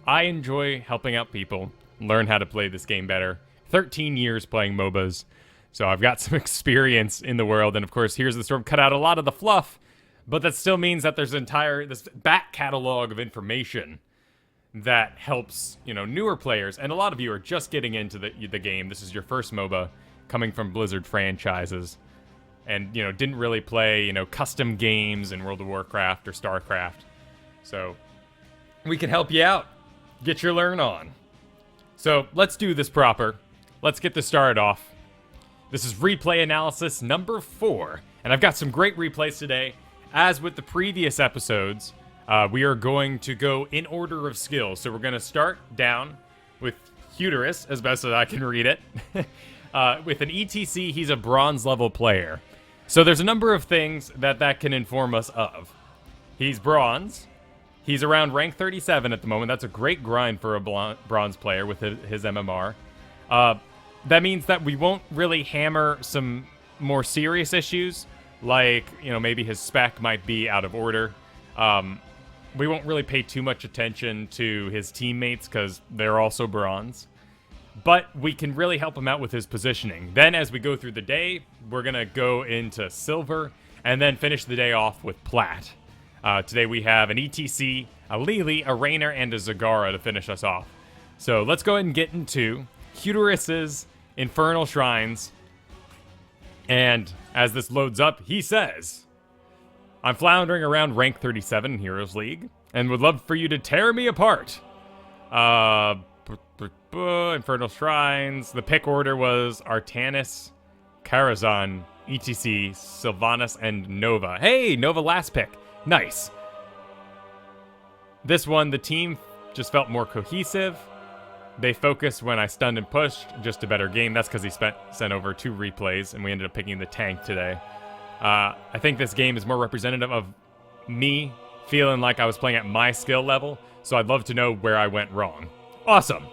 I enjoy helping out people learn how to play this game better. 13 years playing MOBAs, so I've got some experience in the world. And of course, Heroes of the Storm cut out a lot of the fluff, but that still means that there's this back catalog of information that helps, newer players. And a lot of you are just getting into the game. This is your first MOBA coming from Blizzard franchises. And, didn't really play, custom games in World of Warcraft or StarCraft. So, we can help you out. Get your learn on. So, let's do this proper. Let's get this started off. This is replay analysis number 4. And I've got some great replays today. As with the previous episodes, we are going to go in order of skills. So, we're going to start down with Huterus, as best as I can read it. With an ETC, he's a bronze level player. So there's a number of things that can inform us of. He's bronze. He's around rank 37 at the moment. That's a great grind for a bronze player with his MMR. That means that we won't really hammer some more serious issues, like, maybe his spec might be out of order. We won't really pay too much attention to his teammates because they're also bronze. But we can really help him out with his positioning. Then as we go through the day, we're going to go into silver and then finish the day off with plat. Today we have an ETC, a Lili, a Raynor, and a Zagara to finish us off. So let's go ahead and get into Huterus's Infernal Shrines. And as this loads up, he says, I'm floundering around rank 37 in Heroes League and would love for you to tear me apart. Infernal Shrines. The pick order was Artanis, Karazhan, ETC, Sylvanas, and Nova. Hey, Nova last pick. Nice. This one, the team just felt more cohesive. They focused when I stunned and pushed. Just a better game. That's because he sent over 2 replays, and we ended up picking the tank today. I think this game is more representative of me feeling like I was playing at my skill level, so I'd love to know where I went wrong. Awesome.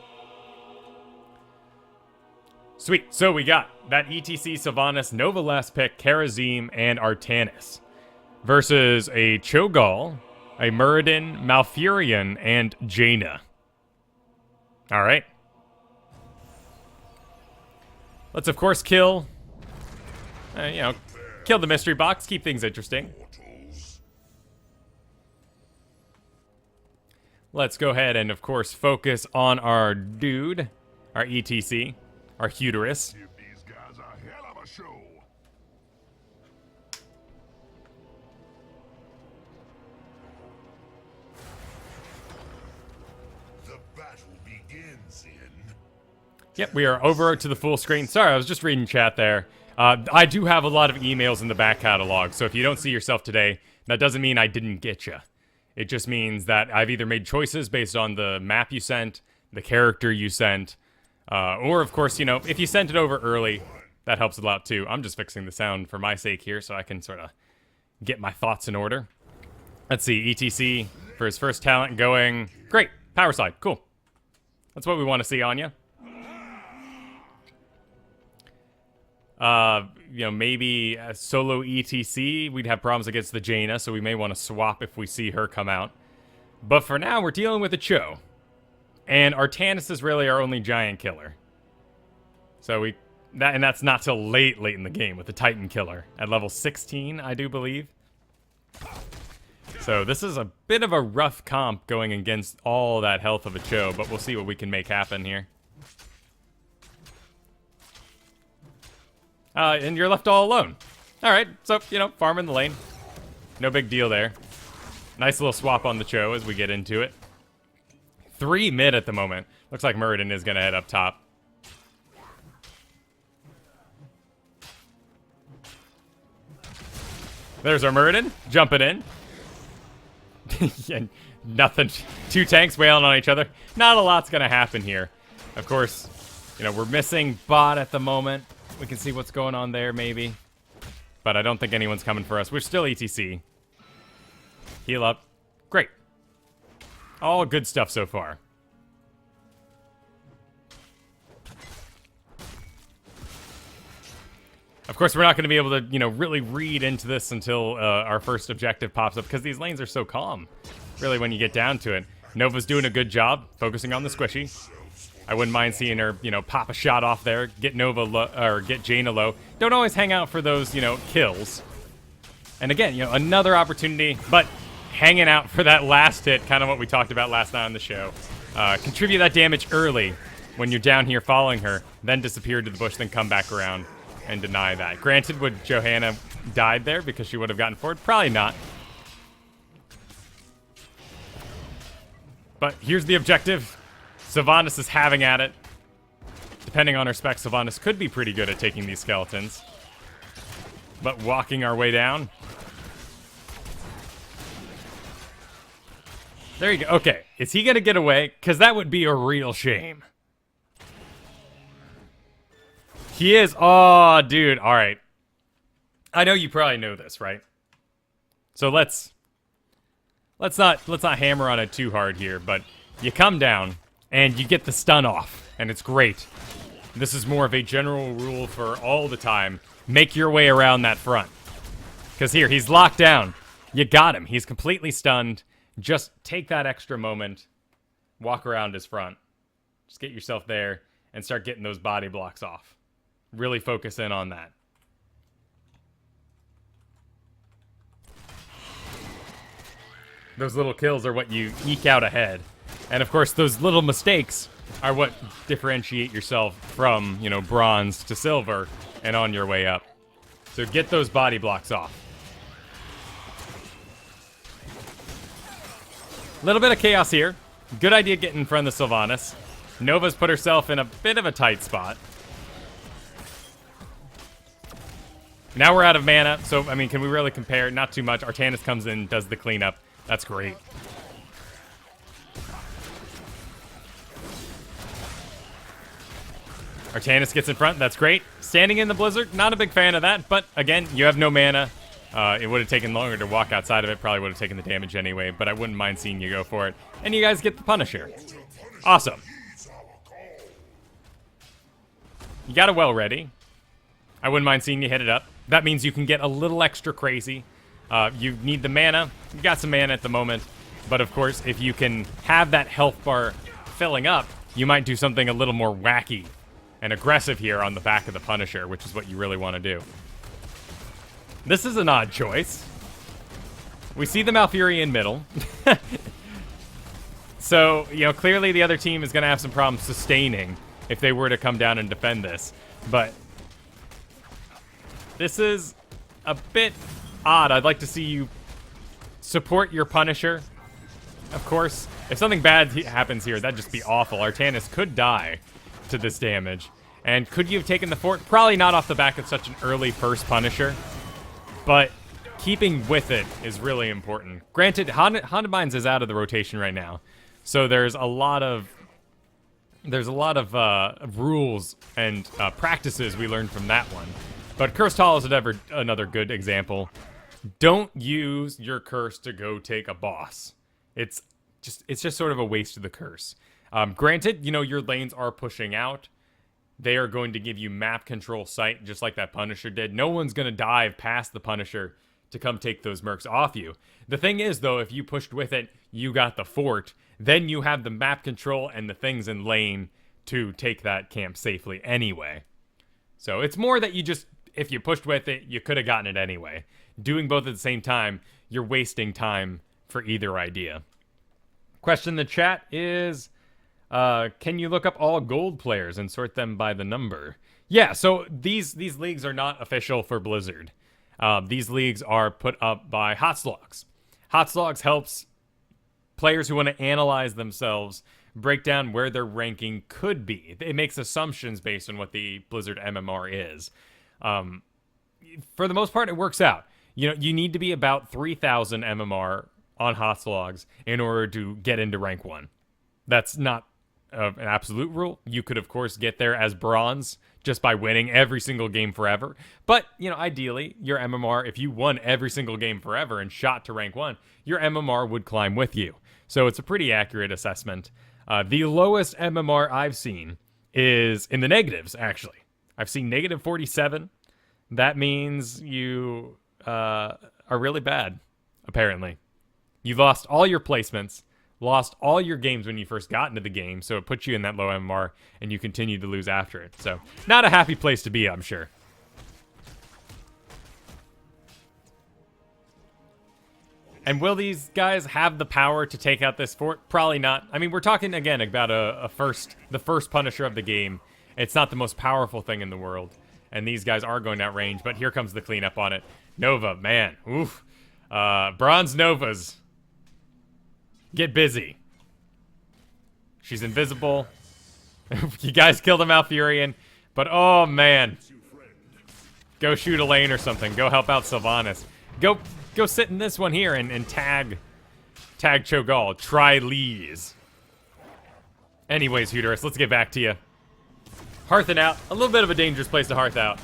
Sweet. So we got that ETC, Sylvanas, Nova last pick, Karazim, and Artanis versus a Cho'Gall, a Muradin, Malfurion, and Jaina. All right. Let's, of course, kill the mystery box, keep things interesting. Let's go ahead and, of course, focus on our dude, our ETC, our Huterus. Give these guys a hell of a show. The battle begins in... Yep, we are over to the full screen. Sorry, I was just reading chat there. I do have a lot of emails in the back catalog, so if you don't see yourself today, that doesn't mean I didn't get you. It just means that I've either made choices based on the map you sent, the character you sent, or, of course, if you sent it over early, that helps a lot, too. I'm just fixing the sound for my sake here so I can sort of get my thoughts in order. Let's see, ETC for his first talent going. Great, power slide, cool. That's what we want to see on you. Maybe a solo ETC, we'd have problems against the Jaina, so we may want to swap if we see her come out. But for now, we're dealing with a Cho. And Artanis is really our only giant killer. So that's not till late in the game with the Titan killer. At level 16, I do believe. So this is a bit of a rough comp going against all that health of a Cho, but we'll see what we can make happen here. And you're left all alone. Alright, so, farming the lane. No big deal there. Nice little swap on the Cho as we get into it. 3 mid at the moment. Looks like Muradin is going to head up top. There's our Muradin, jumping in. And nothing. 2 tanks wailing on each other. Not a lot's going to happen here. Of course, we're missing bot at the moment. We can see what's going on there, maybe. But I don't think anyone's coming for us. We're still ETC. Heal up. Great. All good stuff so far. Of course, we're not going to be able to, really read into this until our first objective pops up, because these lanes are so calm, really, when you get down to it. Nova's doing a good job focusing on the squishy. I wouldn't mind seeing her, pop a shot off there, get Nova or get Jaina low. Don't always hang out for those, kills. And again, another opportunity, but hanging out for that last hit, kind of what we talked about last night on the show. Contribute that damage early when you're down here following her, then disappear to the bush, then come back around and deny that. Granted, would Johanna died there because she would have gotten forward? Probably not. But here's the objective. Sylvanas is having at it. Depending on her spec, Sylvanas could be pretty good at taking these skeletons. But walking our way down. There you go. Okay, is he going to get away? Because that would be a real shame. He is. Oh, dude. All right. I know you probably know this, right? So let's not hammer on it too hard here, but you come down and you get the stun off, and it's great. This is more of a general rule for all the time. Make your way around that front. Because here, he's locked down. You got him. He's completely stunned. Just take that extra moment, walk around his front. Just get yourself there and start getting those body blocks off. Really focus in on that. Those little kills are what you eke out ahead. And of course, those little mistakes are what differentiate yourself from, bronze to silver and on your way up. So get those body blocks off. Little bit of chaos here. Good idea getting in front of the Sylvanas. Nova's put herself in a bit of a tight spot. Now we're out of mana, so, can we really compare? Not too much. Artanis comes in, does the cleanup. That's great. Artanis gets in front. That's great. Standing in the blizzard, not a big fan of that, but again, you have no mana. It would have taken longer to walk outside of it. Probably would have taken the damage anyway, but I wouldn't mind seeing you go for it. And you guys get the Punisher. Awesome. You got a well ready. I wouldn't mind seeing you hit it up. That means you can get a little extra crazy. You need the mana. You got some mana at the moment. But of course, if you can have that health bar filling up, you might do something a little more wacky and aggressive here on the back of the Punisher, which is what you really want to do. This is an odd choice. We see the Malfurion middle. So, clearly the other team is going to have some problems sustaining if they were to come down and defend this. But this is a bit odd. I'd like to see you support your Punisher. Of course, if something bad happens here, that'd just be awful. Artanis could die to this damage. And could you have taken the fort? Probably not off the back of such an early first Punisher. But keeping with it is really important. Granted, Haunted Mines is out of the rotation right now. So there's a lot of rules and practices we learned from that one. But Cursed Hall is another good example. Don't use your curse to go take a boss. It's just sort of a waste of the curse. Granted, your lanes are pushing out. They are going to give you map control sight, just like that Punisher did. No one's going to dive past the Punisher to come take those mercs off you. The thing is, though, if you pushed with it, you got the fort, then you have the map control and the things in lane to take that camp safely anyway. So it's more that if you pushed with it, you could have gotten it anyway. Doing both at the same time, you're wasting time for either idea. Question in the chat is, can you look up all gold players and sort them by the number? Yeah, so these leagues are not official for Blizzard. These leagues are put up by HotSlogs. HotSlogs helps players who want to analyze themselves break down where their ranking could be. It makes assumptions based on what the Blizzard MMR is. For the most part, it works out. You need to be about 3,000 MMR on HotSlogs in order to get into rank 1. That's not an absolute rule. You could, of course, get there as bronze just by winning every single game forever. But, ideally, your MMR, if you won every single game forever and shot to rank 1, your MMR would climb with you. So it's a pretty accurate assessment. The lowest MMR I've seen is in the negatives, actually. I've seen negative 47. That means you are really bad, apparently. You've lost all your placements, lost all your games when you first got into the game, so it puts you in that low MMR, and you continue to lose after it. So, not a happy place to be, I'm sure. And will these guys have the power to take out this fort? Probably not. I mean, we're talking, again, about the first Punisher of the game. It's not the most powerful thing in the world. And these guys are going out range, but here comes the cleanup on it. Nova, man. Oof. Bronze Novas. Get busy. She's invisible. You guys killed a Malfurion. But, oh, man. Go shoot a lane or something. Go help out Sylvanas. Go sit in this one here and tag Cho'Gall. Try Lees. Anyways, Hooterus, let's get back to you. Hearthing out. A little bit of a dangerous place to hearth out.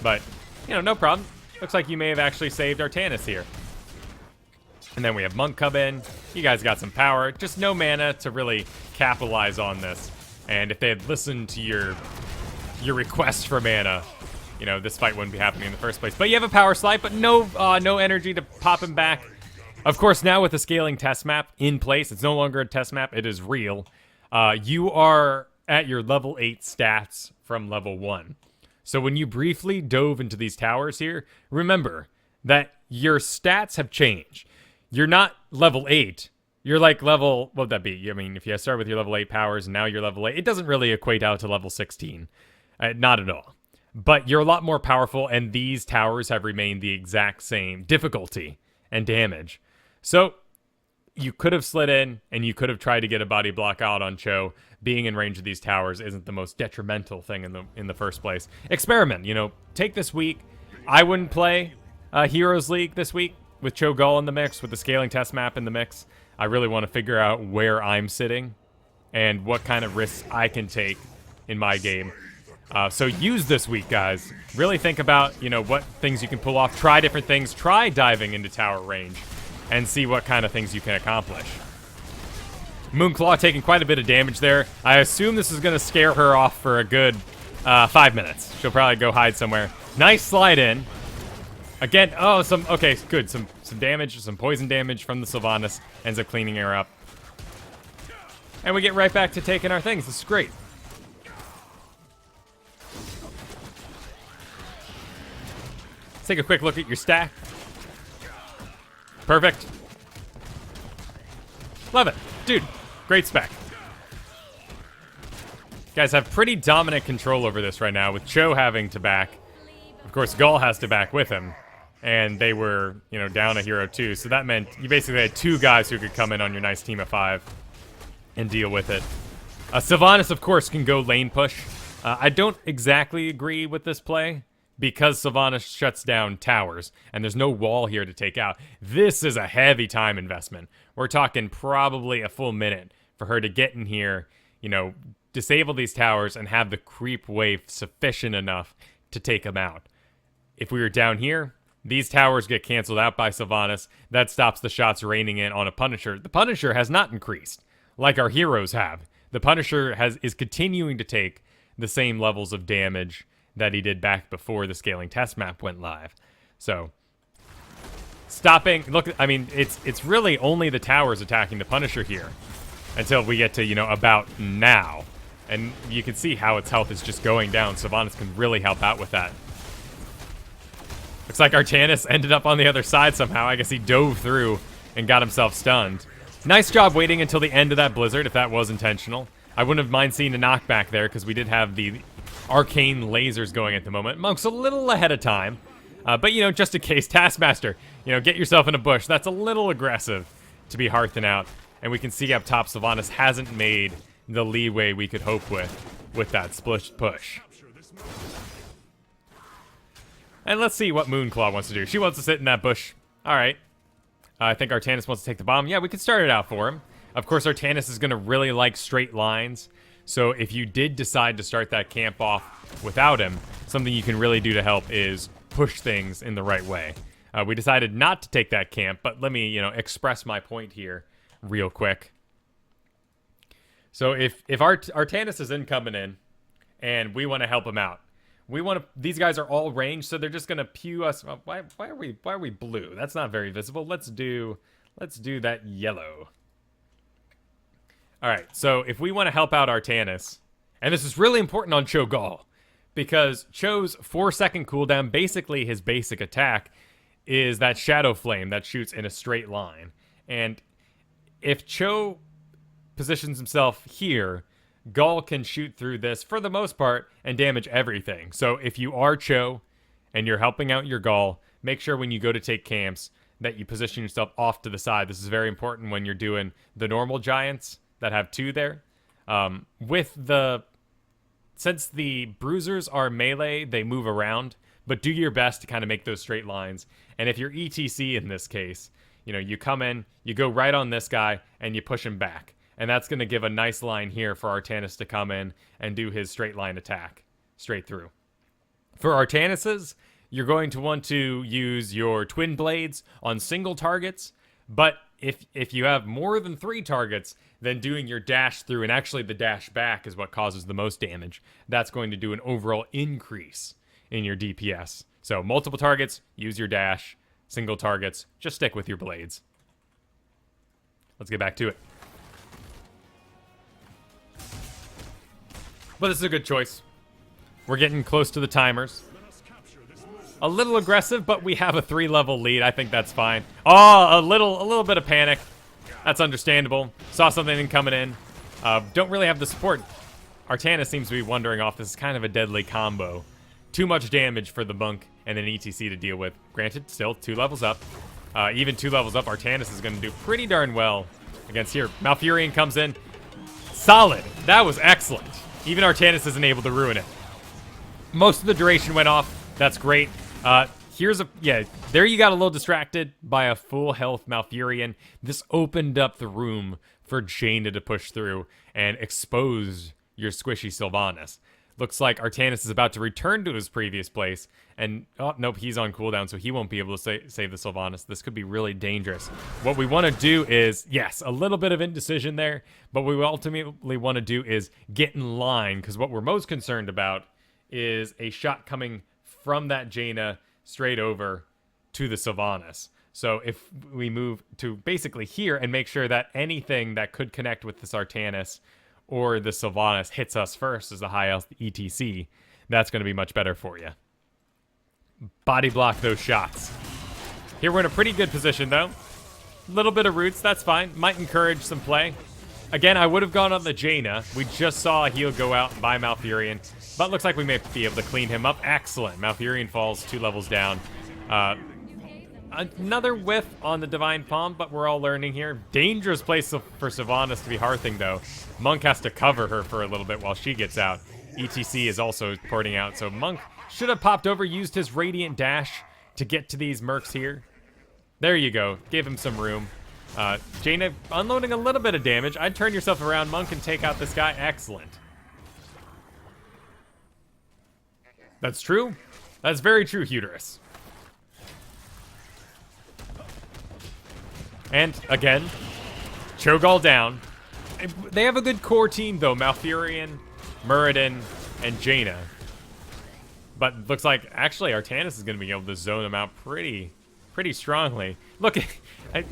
But, you know, no problem. Looks like you may have actually saved Artanis here. And then we have Monk come in. You guys got some power. Just no mana to really capitalize on this. And if they had listened to your request for mana, you know, this fight wouldn't be happening in the first place. But you have a power slide, but no energy to pop him back. Of course, now with the scaling test map in place, it's no longer a test map. It is real. You are at your level 8 stats from level 1. So when you briefly dove into these towers here, remember that your stats have changed. You're not level 8. You're like level, what would that be? I mean, if you start with your level 8 powers and now you're level 8, it doesn't really equate out to level 16. Not at all. But you're a lot more powerful, and these towers have remained the exact same difficulty and damage. So you could have slid in, and you could have tried to get a body block out on Cho. Being in range of these towers isn't the most detrimental thing in the first place. Experiment, you know, take this week. I wouldn't play Heroes League this week with Cho'Gall in the mix, with the scaling test map in the mix. I really want to figure out where I'm sitting and what kind of risks I can take in my game. So use this week, guys. Really think about, you know, what things you can pull off. Try different things. Try diving into tower range and see what kind of things you can accomplish. Moonclaw taking quite a bit of damage there. I assume this is going to scare her off for a good 5 minutes. She'll probably go hide somewhere. Nice slide in. Again, okay, good. Some damage, some poison damage from the Sylvanas. Ends up cleaning her up. And we get right back to taking our things. This is great. Let's take a quick look at your stack. Perfect. Love it. Dude, great spec. You guys have pretty dominant control over this right now, with Cho having to back. Of course, Gull has to back with him. And they were, you know, down a hero too. So that meant you basically had 2 guys who could come in on your nice team of 5 and deal with it. Sylvanas, of course, can go lane push. I don't exactly agree with this play, because Sylvanas shuts down towers, and there's no wall here to take out. This is a heavy time investment. We're talking probably a full minute for her to get in here, you know, disable these towers, and have the creep wave sufficient enough to take them out. If we were down here, these towers get canceled out by Sylvanas. That stops the shots raining in on a Punisher. The Punisher has not increased, like our heroes have. The Punisher is continuing to take the same levels of damage that he did back before the scaling test map went live. So, stopping, look, I mean, it's really only the towers attacking the Punisher here until we get to, you know, about now. And you can see how its health is just going down. Sylvanas can really help out with that. Looks like Artanis ended up on the other side somehow. I guess he dove through and got himself stunned. Nice job waiting until the end of that blizzard, if that was intentional. I wouldn't have mind seeing a knockback there, because we did have the arcane lasers going at the moment. Monk's a little ahead of time. But, you know, just in case, Taskmaster, you know, get yourself in a bush. That's a little aggressive to be hearthing out. And we can see up top, Sylvanas hasn't made the leeway we could hope with that split push. And let's see what Moonclaw wants to do. She wants to sit in that bush. All right. I think Artanis wants to take the bomb. Yeah, we could start it out for him. Of course, Artanis is going to really like straight lines. So if you did decide to start that camp off without him, something you can really do to help is push things in the right way. We decided not to take that camp, but let me, you know, express my point here real quick. So if Artanis is coming in, and we want to help him out, these guys are all ranged, so they're just gonna pew us. Why are we blue? That's not very visible. Let's do that yellow. All right, so if we want to help out Artanis, and this is really important on Cho'Gall, because Cho's 4-second cooldown, basically his basic attack, is that Shadow Flame that shoots in a straight line. And if Cho positions himself here, Gall can shoot through this for the most part and damage everything. So if you are Cho and you're helping out your Gall, make sure when you go to take camps that you position yourself off to the side. This is very important when you're doing the normal giants that have 2 there. Since the bruisers are melee, they move around, but do your best to kind of make those straight lines. And if you're ETC in this case, you come in, you go right on this guy, and you push him back. And that's going to give a nice line here for Artanis to come in and do his straight line attack straight through. For Artanis's, you're going to want to use your twin blades on single targets, but if you have more than 3 targets, then doing your dash through, and actually the dash back is what causes the most damage. That's going to do an overall increase in your DPS. So multiple targets, use your dash. Single targets, just stick with your blades. Let's get back to it. But this is a good choice. We're getting close to the timers. A little aggressive, but we have a 3-level lead. I think that's fine. Oh, a little bit of panic. That's understandable. Saw something coming in. Don't really have the support. Artanis seems to be wandering off. This is kind of a deadly combo. Too much damage for the monk and an ETC to deal with. Granted, still 2 levels up. Even 2 levels up, Artanis is going to do pretty darn well against here. Malfurion comes in. Solid. That was excellent. Even Artanis isn't able to ruin it. Most of the duration went off. That's great. There you got a little distracted by a full health Malfurion. This opened up the room for Jaina to push through and expose your squishy Sylvanas. Looks like Artanis is about to return to his previous place, and oh nope, he's on cooldown, so he won't be able to save the Sylvanas. This could be really dangerous. What we want to do is, yes, a little bit of indecision there, but what we ultimately want to do is get in line, because what we're most concerned about is a shot coming from that Jaina straight over to the Sylvanas. So if we move to basically here and make sure that anything that could connect with this Artanis or the Sylvanas hits us first as the high health ETC, that's going to be much better for you. Body block those shots. Here we're in a pretty good position though. Little bit of roots, that's fine. Might encourage some play. Again, I would have gone on the Jaina. We just saw a heal go out by Malfurion, but looks like we may be able to clean him up. Excellent. Malfurion falls 2 levels down. Another whiff on the Divine Palm, but we're all learning here. Dangerous place for Sylvanas to be hearthing, though. Monk has to cover her for a little bit while she gets out. ETC is also porting out, so Monk should have popped over, used his Radiant Dash to get to these mercs here. There you go. Give him some room. Jaina unloading a little bit of damage. I'd turn yourself around, Monk, and take out this guy. Excellent. That's true. That's very true, Huterus. And, again, Cho'Gall down. They have a good core team, though. Malfurion, Muradin, and Jaina. But looks like, actually, Artanis is going to be able to zone them out pretty strongly. Look,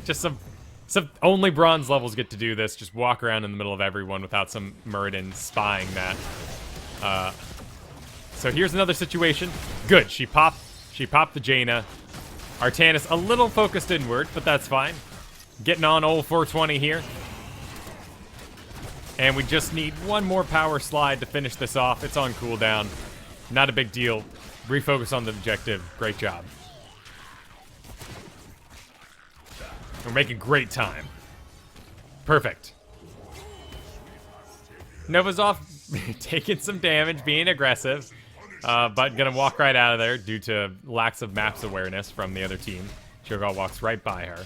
just some only bronze levels get to do this. Just walk around in the middle of everyone without some Muradin spying that. So here's another situation. Good, she popped the Jaina. Artanis a little focused inward, but that's fine. Getting on old 420 here. And we just need one more power slide to finish this off. It's on cooldown. Not a big deal. Refocus on the objective. Great job. We're making great time. Perfect. Nova's off taking some damage, being aggressive. But gonna walk right out of there due to lacks of maps awareness from the other team. Cho'Gall walks right by her.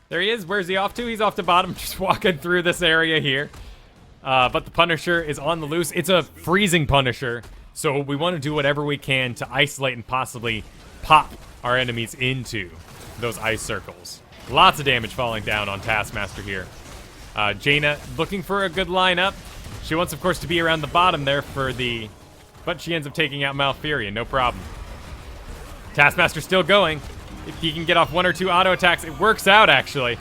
There he is. Where's he off to? He's off to bottom, just walking through this area here. But the Punisher is on the loose. It's a freezing Punisher, so we want to do whatever we can to isolate and possibly pop our enemies into those ice circles. Lots of damage falling down on Taskmaster here. Jaina looking for a good lineup. She wants, of course, to be around the bottom there for the... But she ends up taking out Malfurion, no problem. Taskmaster still going. If he can get off 1 or 2 auto attacks, it works out, actually.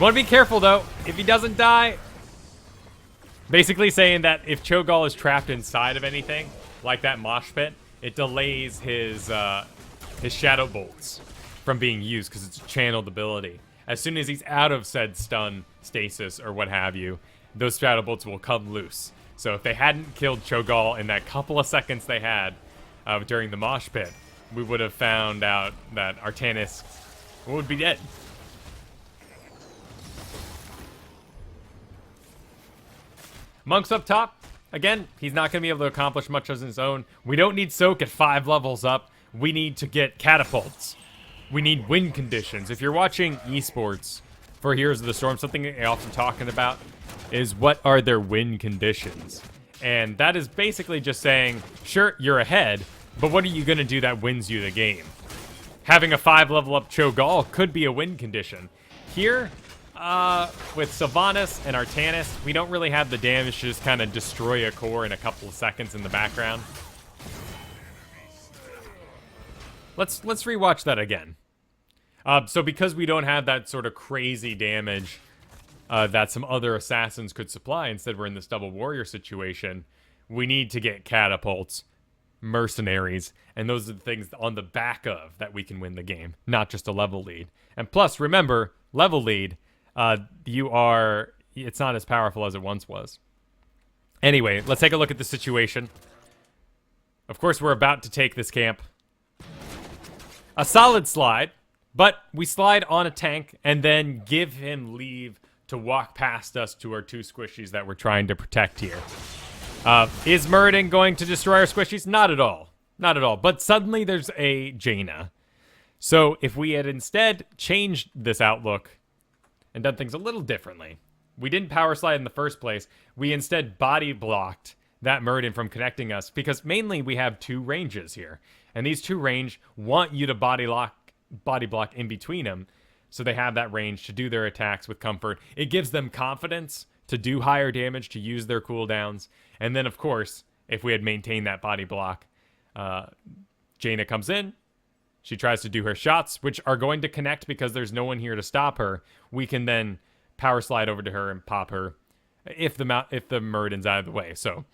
Want to be careful, though. If he doesn't die... Basically saying that if Cho'Gall is trapped inside of anything, like that mosh pit, it delays his Shadow Bolts from being used because it's a channeled ability. As soon as he's out of said stun, stasis, or what have you, those Shadow Bolts will come loose. So if they hadn't killed Cho'Gall in that couple of seconds they had during the mosh pit, we would have found out that Artanis would be dead. Monk's up top. Again, he's not going to be able to accomplish much on his own. We don't need Soak at 5 levels up. We need to get catapults. We need win conditions. If you're watching esports for Heroes of the Storm, something I often talking about is what are their win conditions? And that is basically just saying, sure, you're ahead, but what are you going to do that wins you the game? Having a 5 level up Cho'Gall could be a win condition. Here... with Sylvanas and Artanis, we don't really have the damage to just kind of destroy a core in a couple of seconds in the background. Let's rewatch that again. So because we don't have that sort of crazy damage that some other assassins could supply, instead we're in this double warrior situation, we need to get catapults, mercenaries, and those are the things on the back of that we can win the game, not just a level lead. And plus, remember, level lead... it's not as powerful as it once was. Anyway, let's take a look at the situation. Of course, we're about to take this camp. A solid slide, but we slide on a tank and then give him leave to walk past us to our 2 squishies that we're trying to protect here. Is Muradin going to destroy our squishies? Not at all. Not at all. But suddenly there's a Jaina. So if we had instead changed this outlook and done things a little differently. We didn't power slide in the first place. We instead body blocked that Muradin from connecting us because mainly we have 2 ranges here. And these 2 range want you to body block in between them so they have that range to do their attacks with comfort. It gives them confidence to do higher damage, to use their cooldowns. And then, of course, if we had maintained that body block, Jaina comes in. She tries to do her shots, which are going to connect because there's no one here to stop her. We can then power slide over to her and pop her if the Muradin's out of the way. So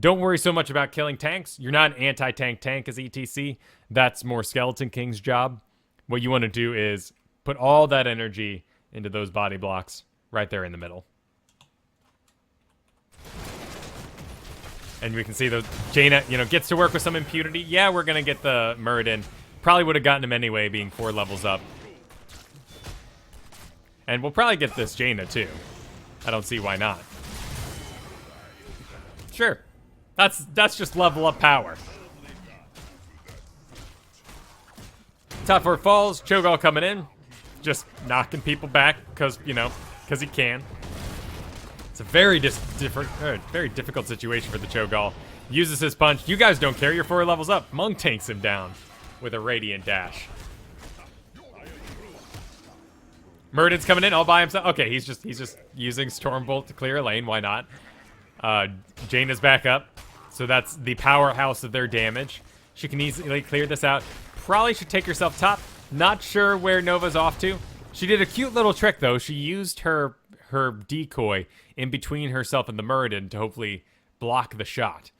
don't worry so much about killing tanks. You're not an anti-tank tank as ETC. That's more Skeleton King's job. What you want to do is put all that energy into those body blocks right there in the middle. And we can see the Jaina, gets to work with some impunity. Yeah, we're going to get the Muradin. Probably would have gotten him anyway, being 4 levels up. And we'll probably get this Jaina, too. I don't see why not. Sure. That's just level up power. Top 4 falls. Cho'Gall coming in. Just knocking people back because he can. It's a very very difficult situation for the Cho'Gall. Uses his punch. You guys don't care. You're 4 levels up. Monk tanks him down with a Radiant Dash. Muradin's coming in all by himself. Okay, he's just using Stormbolt to clear a lane. Why not? Jaina's back up. So that's the powerhouse of their damage. She can easily clear this out. Probably should take herself top. Not sure where Nova's off to. She did a cute little trick, though. She used her decoy in between herself and the Muradin to hopefully block the shot.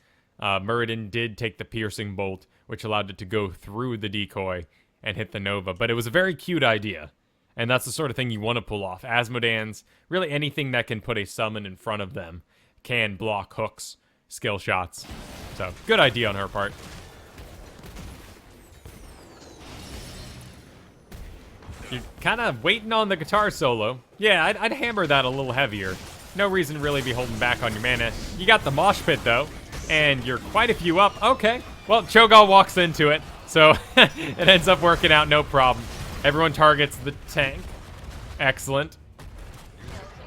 Muradin did take the piercing bolt, which allowed it to go through the decoy and hit the Nova. But it was a very cute idea. And that's the sort of thing you want to pull off. Asmodans, really anything that can put a summon in front of them can block hooks, skill shots. So, good idea on her part. You're kind of waiting on the guitar solo. Yeah, I'd hammer that a little heavier. No reason to really be holding back on your mana. You got the mosh pit, though, and you're quite a few up. Okay, well, Cho'Gall walks into it, so it ends up working out no problem. Everyone targets the tank. Excellent.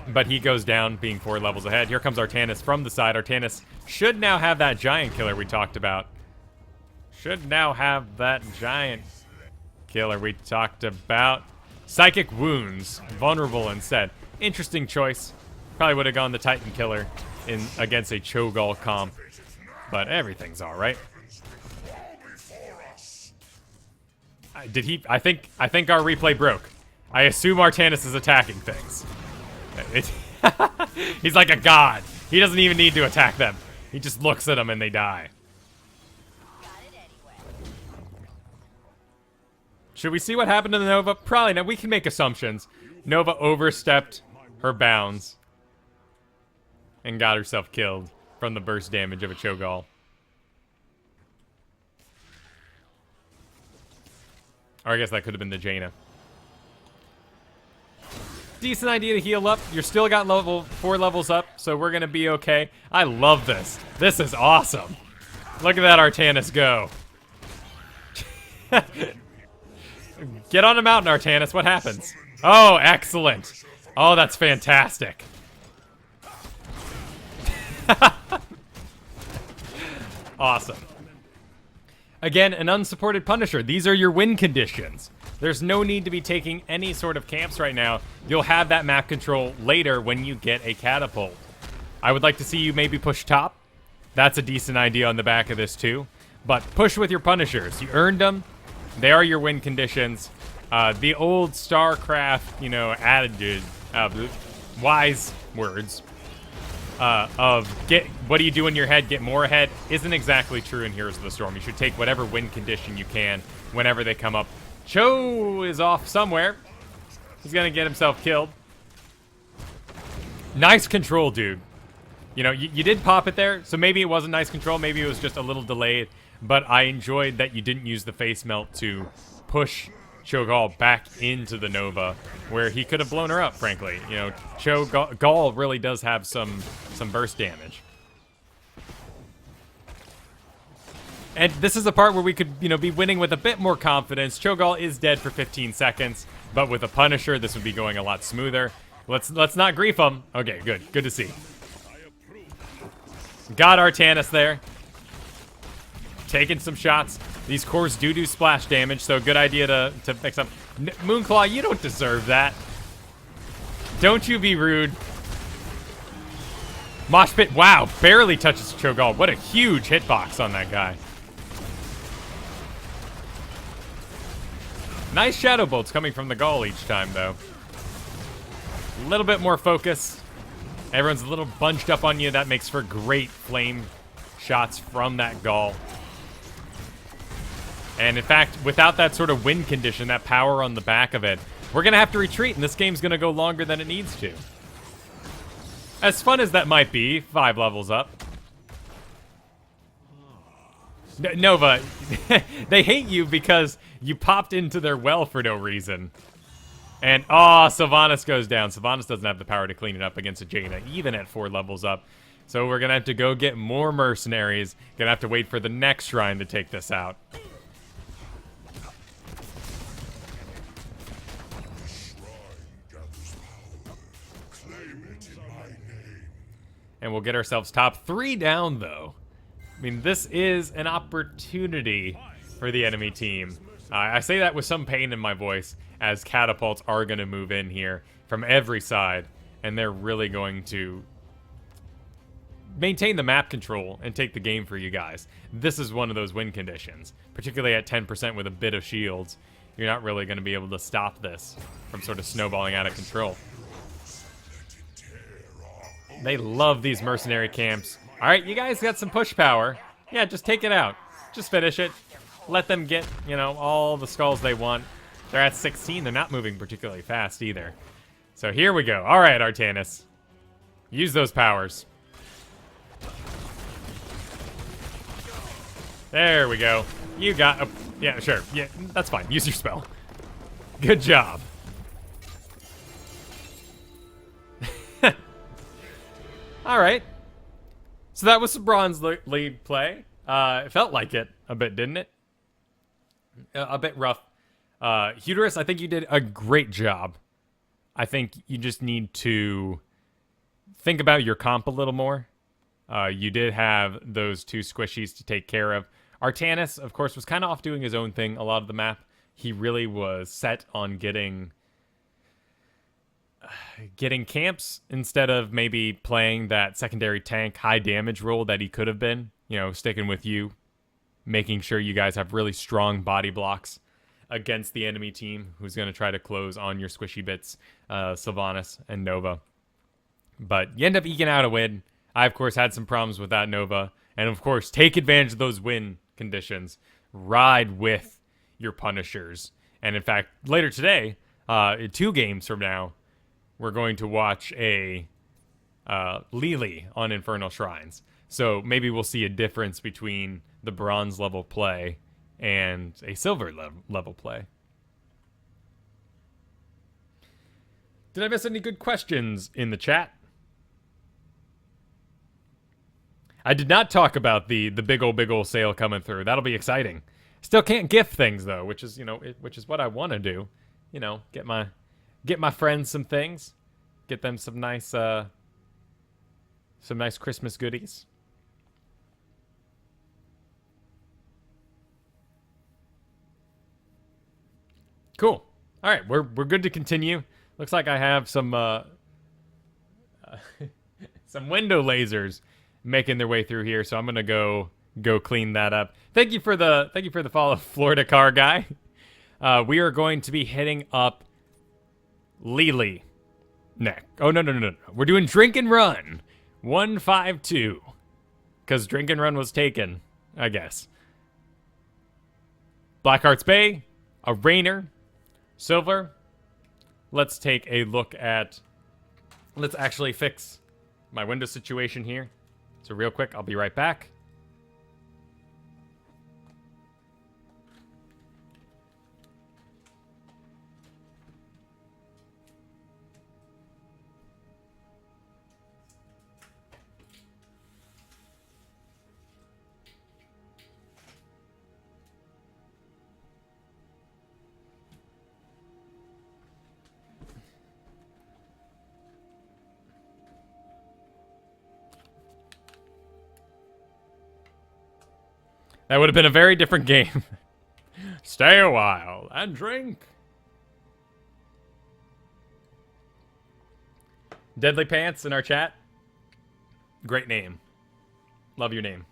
But he goes down, being 4 levels ahead. Here comes Artanis from the side. Artanis should now have that giant killer we talked about. Should now have that giant killer we talked about. Psychic Wounds. Vulnerable instead. Interesting choice. Probably would have gone the Titan killer against a Cho'Gall comp. But everything's alright. I think our replay broke. I assume Artanis is attacking things. He's like a god. He doesn't even need to attack them. He just looks at them and they die. Should we see what happened to the Nova? Probably not. We can make assumptions. Nova overstepped her bounds and got herself killed from the burst damage of a Cho'Gall. Or I guess that could have been the Jaina. Decent idea to heal up. You're still got 4 levels up, so we're going to be okay. I love this. This is awesome. Look at that Artanis go. Get on a mountain, Artanis. What happens? Oh, excellent. Oh, that's fantastic. Awesome. Again, an unsupported Punisher. These are your win conditions. There's no need to be taking any sort of camps right now. You'll have that map control later when you get a catapult. I would like to see you maybe push top. That's a decent idea on the back of this too. But push with your Punishers. You earned them. They are your win conditions. The old StarCraft, adage, wise words of get what do you do in your head, get more ahead, isn't exactly true in Heroes of the Storm. You should take whatever win condition you can whenever they come up. Cho is off somewhere. He's gonna get himself killed. Nice control, dude. You did pop it there, so maybe it wasn't nice control, maybe it was just a little delayed, but I enjoyed that you didn't use the face melt to push Cho'Gall back into the Nova, where he could have blown her up, frankly. Cho'Gall really does have some burst damage. And this is the part where we could, be winning with a bit more confidence. Cho'Gall is dead for 15 seconds, but with a Punisher, this would be going a lot smoother. Let's not grief him. Okay, good to see. Got Artanis there. Taking some shots. These cores do splash damage, so good idea to fix up. Moonclaw, you don't deserve that. Don't you be rude. Mosh Pit, wow, barely touches Cho'Gall. What a huge hitbox on that guy. Nice Shadow Bolts coming from the Gall each time, though. A little bit more focus. Everyone's a little bunched up on you. That makes for great flame shots from that Gall. And in fact, without that sort of win condition, that power on the back of it, we're going to have to retreat, and this game's going to go longer than it needs to. As fun as that might be, 5 levels up. Nova, they hate you because you popped into their well for no reason. And, Sylvanas goes down. Sylvanas doesn't have the power to clean it up against a Jaina, even at 4 levels up. So we're going to have to go get more mercenaries. Going to have to wait for the next shrine to take this out. And we'll get ourselves top 3 down, though. I mean, this is an opportunity for the enemy team. I say that with some pain in my voice, as catapults are going to move in here from every side, and they're really going to maintain the map control and take the game for you guys. This is one of those win conditions, particularly at 10% with a bit of shields. You're not really going to be able to stop this from sort of snowballing out of control. They love these mercenary camps. All right, you guys got some push power. Yeah, just take it out. Just finish it. Let them get, all the skulls they want. They're at 16. They're not moving particularly fast either. So here we go. All right, Artanis. Use those powers. There we go. You got... yeah, sure. Yeah, that's fine. Use your spell. Good job. All right. So that was some bronze lead play. It felt like it a bit, didn't it? A bit rough. Huterus, I think you did a great job. I think you just need to think about your comp a little more. You did have those 2 squishies to take care of. Artanis, of course, was kind of off doing his own thing a lot of the map. He really was set on getting camps instead of maybe playing that secondary tank high damage role that he could have been, sticking with you, making sure you guys have really strong body blocks against the enemy team who's going to try to close on your squishy bits, Sylvanas and Nova. But you end up eking out a win. I, of course, had some problems with that Nova. And, of course, take advantage of those win conditions. Ride with your Punishers. And, in fact, later today, 2 games from now, we're going to watch a Lily on Infernal Shrines. So maybe we'll see a difference between the bronze level play and a silver level play. Did I miss any good questions in the chat? I did not talk about the big ol' sale coming through. That'll be exciting. Still can't gift things though, which is, which is what I want to do. Get my friends some things, get them some nice Christmas goodies. Cool. All right, we're good to continue. Looks like I have some some window lasers making their way through here, so I'm gonna go clean that up. Thank you for the follow, Florida Car Guy. We are going to be hitting up Lily next. Oh no. We're doing Drink and Run 152 because Drink and Run was taken, I guess. Blackheart's Bay, a Rainer, Silver. Let's take a look at. Let's actually fix my window situation here. So real quick, I'll be right back. That would have been a very different game. Stay a while and drink. Deadly Pants in our chat. Great name. Love your name.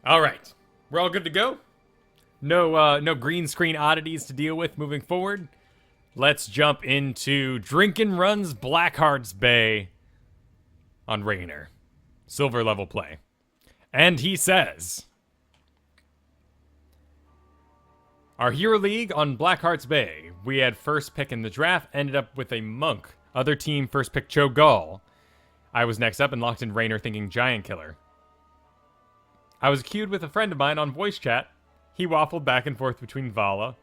All right. We're all good to go. No green screen oddities to deal with moving forward. Let's jump into Drink and Run's Blackheart's Bay on Rainer. Silver level play. And he says, our Hero League on Blackheart's Bay. We had first pick in the draft, ended up with a Monk. Other team first picked Cho'Gall. I was next up and locked in Rainer thinking Giant Killer. I was queued with a friend of mine on voice chat. He waffled back and forth between Vala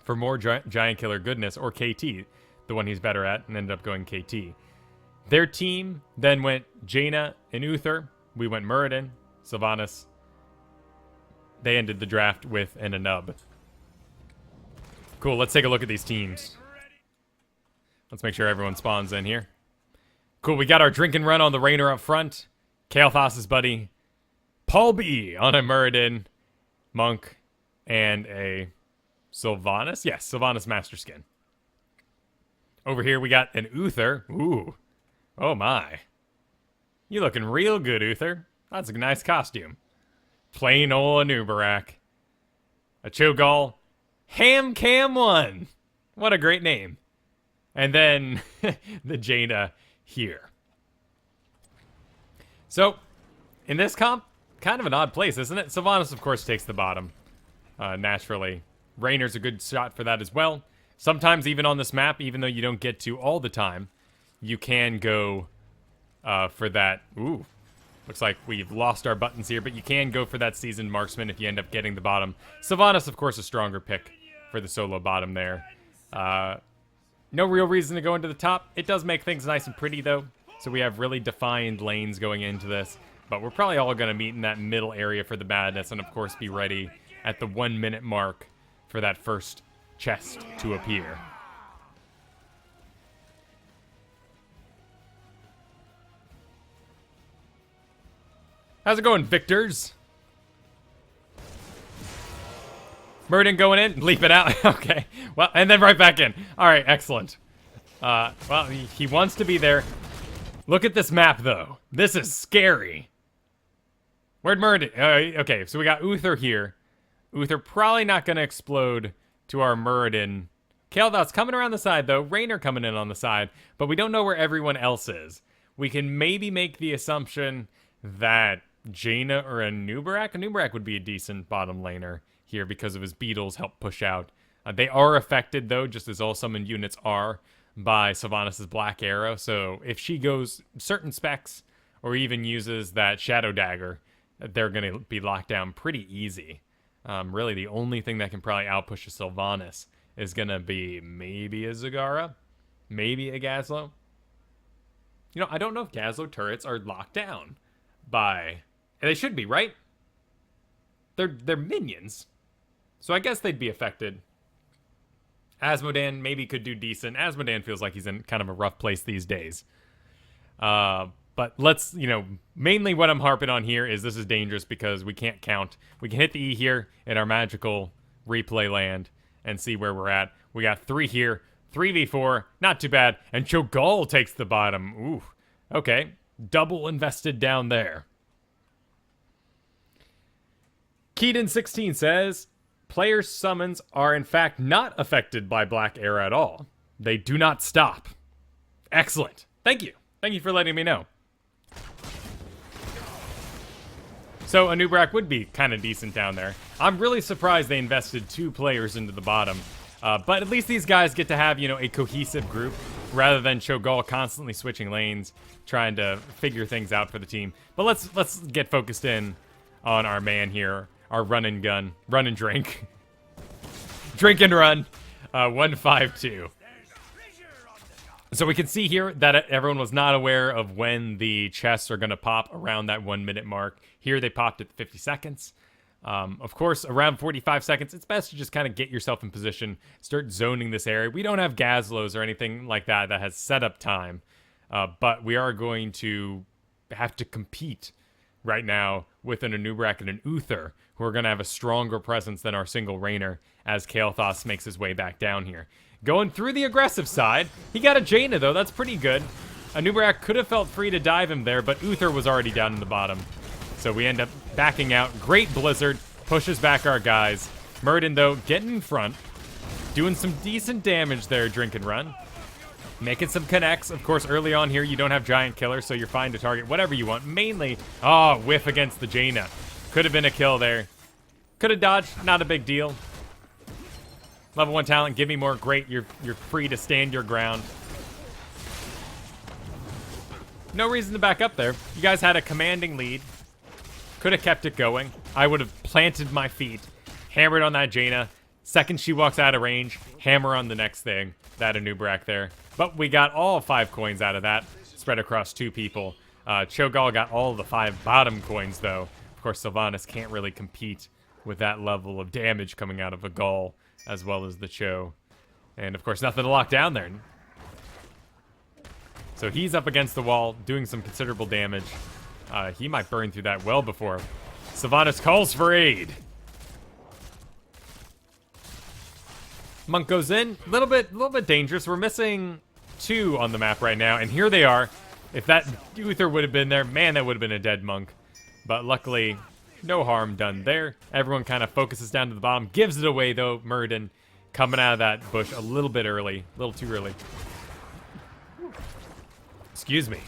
for more Giant Killer goodness or KT, the one he's better at, and ended up going KT. Their team then went Jaina and Uther. We went Muradin, Sylvanas. They ended the draft with an Anub. Cool, let's take a look at these teams. Let's make sure everyone spawns in here. Cool, we got our Drink and Run on the Rainer up front. Kael'thas's buddy. Paul B on a Muradin, Monk, and a Sylvanas. Yes, Sylvanas Master Skin. Over here we got an Uther. Ooh. Oh my. You looking real good, Uther. That's a nice costume. Plain ol' Anubarak. A Cho'Gall. Ham Cam 1. What a great name. And then the Jaina here. So, in this comp, kind of an odd place, isn't it? Sylvanas, of course, takes the bottom. Naturally. Rainer's a good shot for that as well. Sometimes even on this map, even though you don't get to all the time, you can go for that. Ooh, looks like we've lost our buttons here, but you can go for that Seasoned Marksman if you end up getting the bottom. Sylvanas, of course, a stronger pick for the solo bottom there. No real reason to go into the top. It does make things nice and pretty, though, so we have really defined lanes going into this. But we're probably all going to meet in that middle area for the madness, and of course be ready at the 1 minute mark for that first chest to appear. How's it going, Victors? Muradin going in, leaping out. Okay, well, and then right back in. All right, excellent. Well, he wants to be there. Look at this map, though. This is scary. Where'd Muradin? Okay, so we got Uther here. Uther probably not going to explode to our Muradin Kael'thas's coming around the side, though. Raynor coming in on the side, but we don't know where everyone else is. We can maybe make the assumption that Jaina or a Nubarak would be a decent bottom laner here because of his beetles help push out. They are affected, though, just as all summoned units are, by Sylvanas' Black Arrow. So if she goes certain specs or even uses that Shadow Dagger, they're going to be locked down pretty easy. Really, the only thing that can probably outpush a Sylvanas is going to be maybe a Zagara, maybe a Gazlo. You know, I don't know if Gazlo turrets are locked down by... They should be, right? They're minions. So I guess they'd be affected. Asmodan maybe could do decent. Asmodan feels like he's in kind of a rough place these days. But let's, mainly what I'm harping on here is this is dangerous because we can't count. We can hit the E here in our magical replay land and see where we're at. We got 3 here, 3v4, not too bad. And Cho'Gall takes the bottom. Ooh, okay. Double invested down there. Keaton16 says, players' summons are in fact not affected by Black Arrow at all. They do not stop. Excellent. Thank you. Thank you for letting me know. So Anubarak would be kind of decent down there. I'm really surprised they invested 2 players into the bottom. But at least these guys get to have, a cohesive group rather than Cho'Gall constantly switching lanes, trying to figure things out for the team. But let's get focused in on our man here, our run and gun, run and drink. Drink and run. 152. So we can see here that everyone was not aware of when the chests are going to pop around that 1 minute mark. Here they popped at 50 seconds. Of course, around 45 seconds, it's best to just kind of get yourself in position, start zoning this area. We don't have Gazlos or anything like that has setup time, but we are going to have to compete right now with an Anubarak and an Uther, who are going to have a stronger presence than our single Raynor as Kael'thas makes his way back down here. Going through the aggressive side. He got a Jaina, though. That's pretty good. Anubarak could have felt free to dive him there, but Uther was already down in the bottom. So we end up backing out. Great Blizzard. Pushes back our guys. Murden, though, getting in front. Doing some decent damage there, Drink and Run. Making some connects. Of course, early on here, you don't have Giant Killer, so you're fine to target whatever you want. Mainly, whiff against the Jaina. Could have been a kill there. Could have dodged. Not a big deal. Level 1 talent, give me more. Great, you're free to stand your ground. No reason to back up there. You guys had a commanding lead. Could have kept it going. I would have planted my feet, hammered on that Jaina. Second she walks out of range, hammer on the next thing. That Anubarak there. But we got all 5 coins out of that, spread across 2 people. Cho'Gall got all of the 5 bottom coins, though. Of course, Sylvanas can't really compete with that level of damage coming out of a Gall, as well as the Cho. And, of course, nothing to lock down there. So he's up against the wall, doing some considerable damage. He might burn through that well before Sylvanas calls for aid. Monk goes in. A little bit dangerous. We're missing 2 on the map right now, and here they are. If that Uther would have been there, man, that would have been a dead Monk. But luckily, no harm done there. Everyone kind of focuses down to the bottom. Gives it away, though. Murden coming out of that bush a little bit early. A little too early. Excuse me.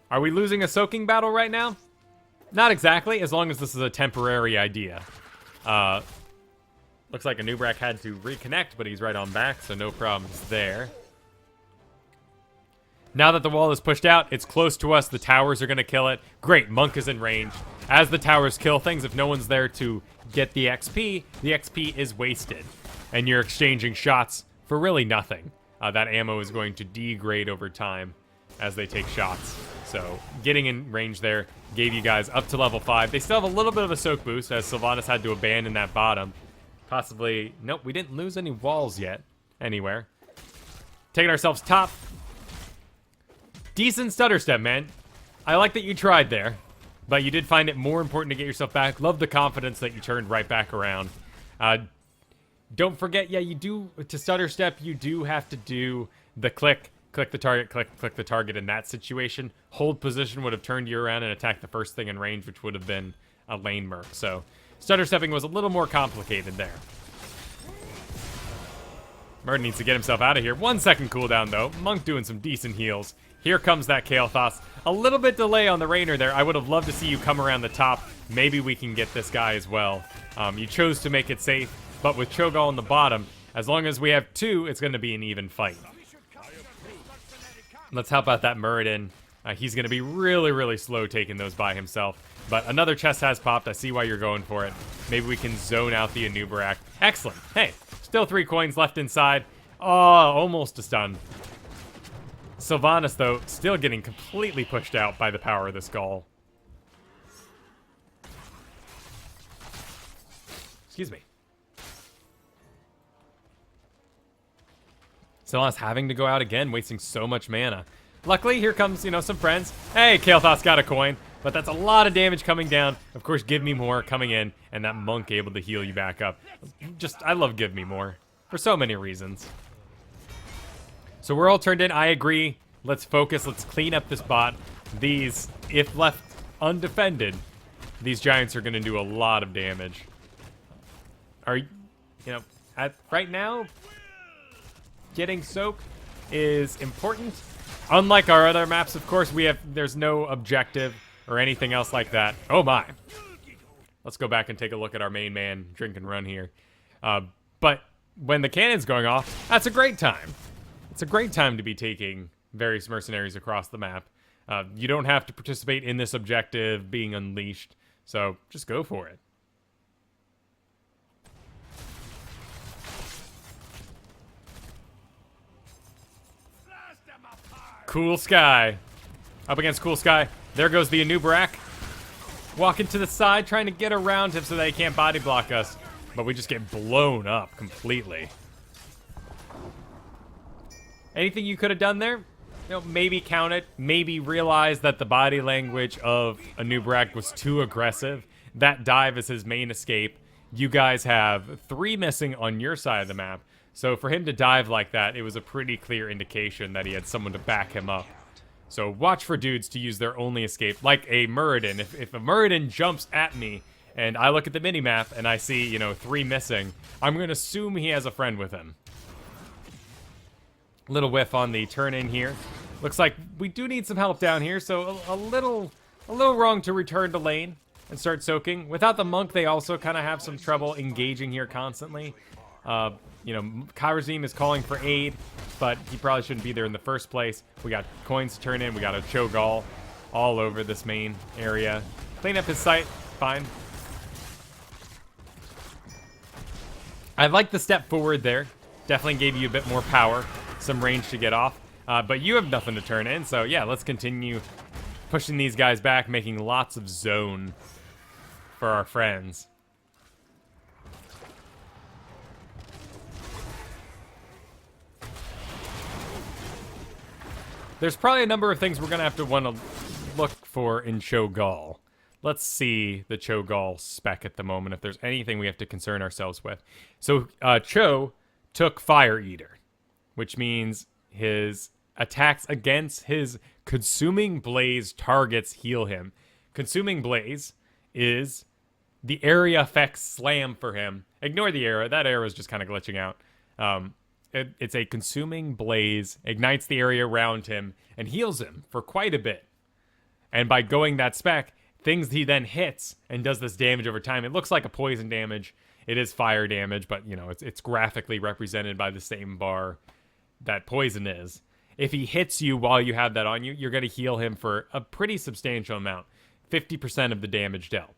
Are we losing a soaking battle right now? Not exactly, as long as this is a temporary idea. Looks like Anubarak had to reconnect, but he's right on back, so no problems there. Now that the wall is pushed out, it's close to us. The towers are going to kill it. Great, Monk is in range. As the towers kill things, if no one's there to get the XP is wasted. And you're exchanging shots for really nothing. That ammo is going to degrade over time as they take shots. So getting in range there gave you guys up to level 5. They still have a little bit of a soak boost as Sylvanas had to abandon that bottom. Possibly, nope, we didn't lose any walls yet anywhere. Taking ourselves top. Decent stutter step, man. I like that you tried there, but you did find it more important to get yourself back. Love the confidence that you turned right back around. Don't forget, yeah, you do, to stutter step, you do have to do the click Click the target, click the target in that situation. Hold position would have turned you around and attacked the first thing in range, which would have been a lane merc. So stutter stepping was a little more complicated there. Murd needs to get himself out of here. 1 second cooldown, though. Monk doing some decent heals. Here comes that Kael'thas. A little bit delay on the Rainer there. I would have loved to see you come around the top. Maybe we can get this guy as well. You chose to make it safe, but with Cho'Gall on the bottom, as long as we have 2, it's going to be an even fight. Let's help out that Muradin. He's going to be really, really slow taking those by himself. But another chest has popped. I see why you're going for it. Maybe we can zone out the Anubarak. Excellent. Hey, still 3 coins left inside. Oh, almost a stun. Sylvanas, though, still getting completely pushed out by the power of this Gall. Excuse me. Sylvanas having to go out again, wasting so much mana. Luckily, here comes, some friends. Hey, Kael'thas got a coin, but that's a lot of damage coming down. Of course, Give Me More coming in, and that Monk able to heal you back up. I love Give Me More for so many reasons. So we're all turned in. I agree. Let's focus. Let's clean up this bot. These, if left undefended, these giants are going to do a lot of damage. Right now, getting soaked is important. Unlike our other maps, of course, there's no objective or anything else like that. Oh my. Let's go back and take a look at our main man, drink and run here. But when the cannon's going off, that's a great time. It's a great time to be taking various mercenaries across the map. You don't have to participate in this objective being unleashed, so just go for it. Cool Sky. Up against Cool Sky. There goes the Anubarak. Walking to the side, trying to get around him so that he can't body block us. But we just get blown up completely. Anything you could have done there? Maybe count it. Maybe realize that the body language of Anubarak was too aggressive. That dive is his main escape. You guys have 3 missing on your side of the map. So for him to dive like that, it was a pretty clear indication that he had someone to back him up. So watch for dudes to use their only escape, like a Muradin. If a Muradin jumps at me and I look at the minimap and I see, 3 missing, I'm going to assume he has a friend with him. Little whiff on the turn in here. Looks like we do need some help down here, so a little wrong to return to lane and start soaking. Without the Monk, they also kind of have some trouble engaging here constantly. Kairazim is calling for aid, but he probably shouldn't be there in the first place. We got coins to turn in. We got a Cho'Gall all over this main area. Clean up his sight. Fine. I like the step forward there. Definitely gave you a bit more power. Some range to get off. But you have nothing to turn in, so yeah, let's continue pushing these guys back, making lots of zone for our friends. There's probably a number of things we're going to have to want to look for in Cho'Gall. Let's see the Cho'Gall spec at the moment, if there's anything we have to concern ourselves with. So, Cho took Fire Eater, which means his attacks against his Consuming Blaze targets heal him. Consuming Blaze is the area effects slam for him. Ignore the arrow. That arrow is just kind of glitching out. It's a Consuming Blaze, ignites the area around him, and heals him for quite a bit. And by going that spec, things he then hits and does this damage over time. It looks like a poison damage. It is fire damage, but, it's graphically represented by the same bar that poison is. If he hits you while you have that on you, you're going to heal him for a pretty substantial amount. 50% of the damage dealt.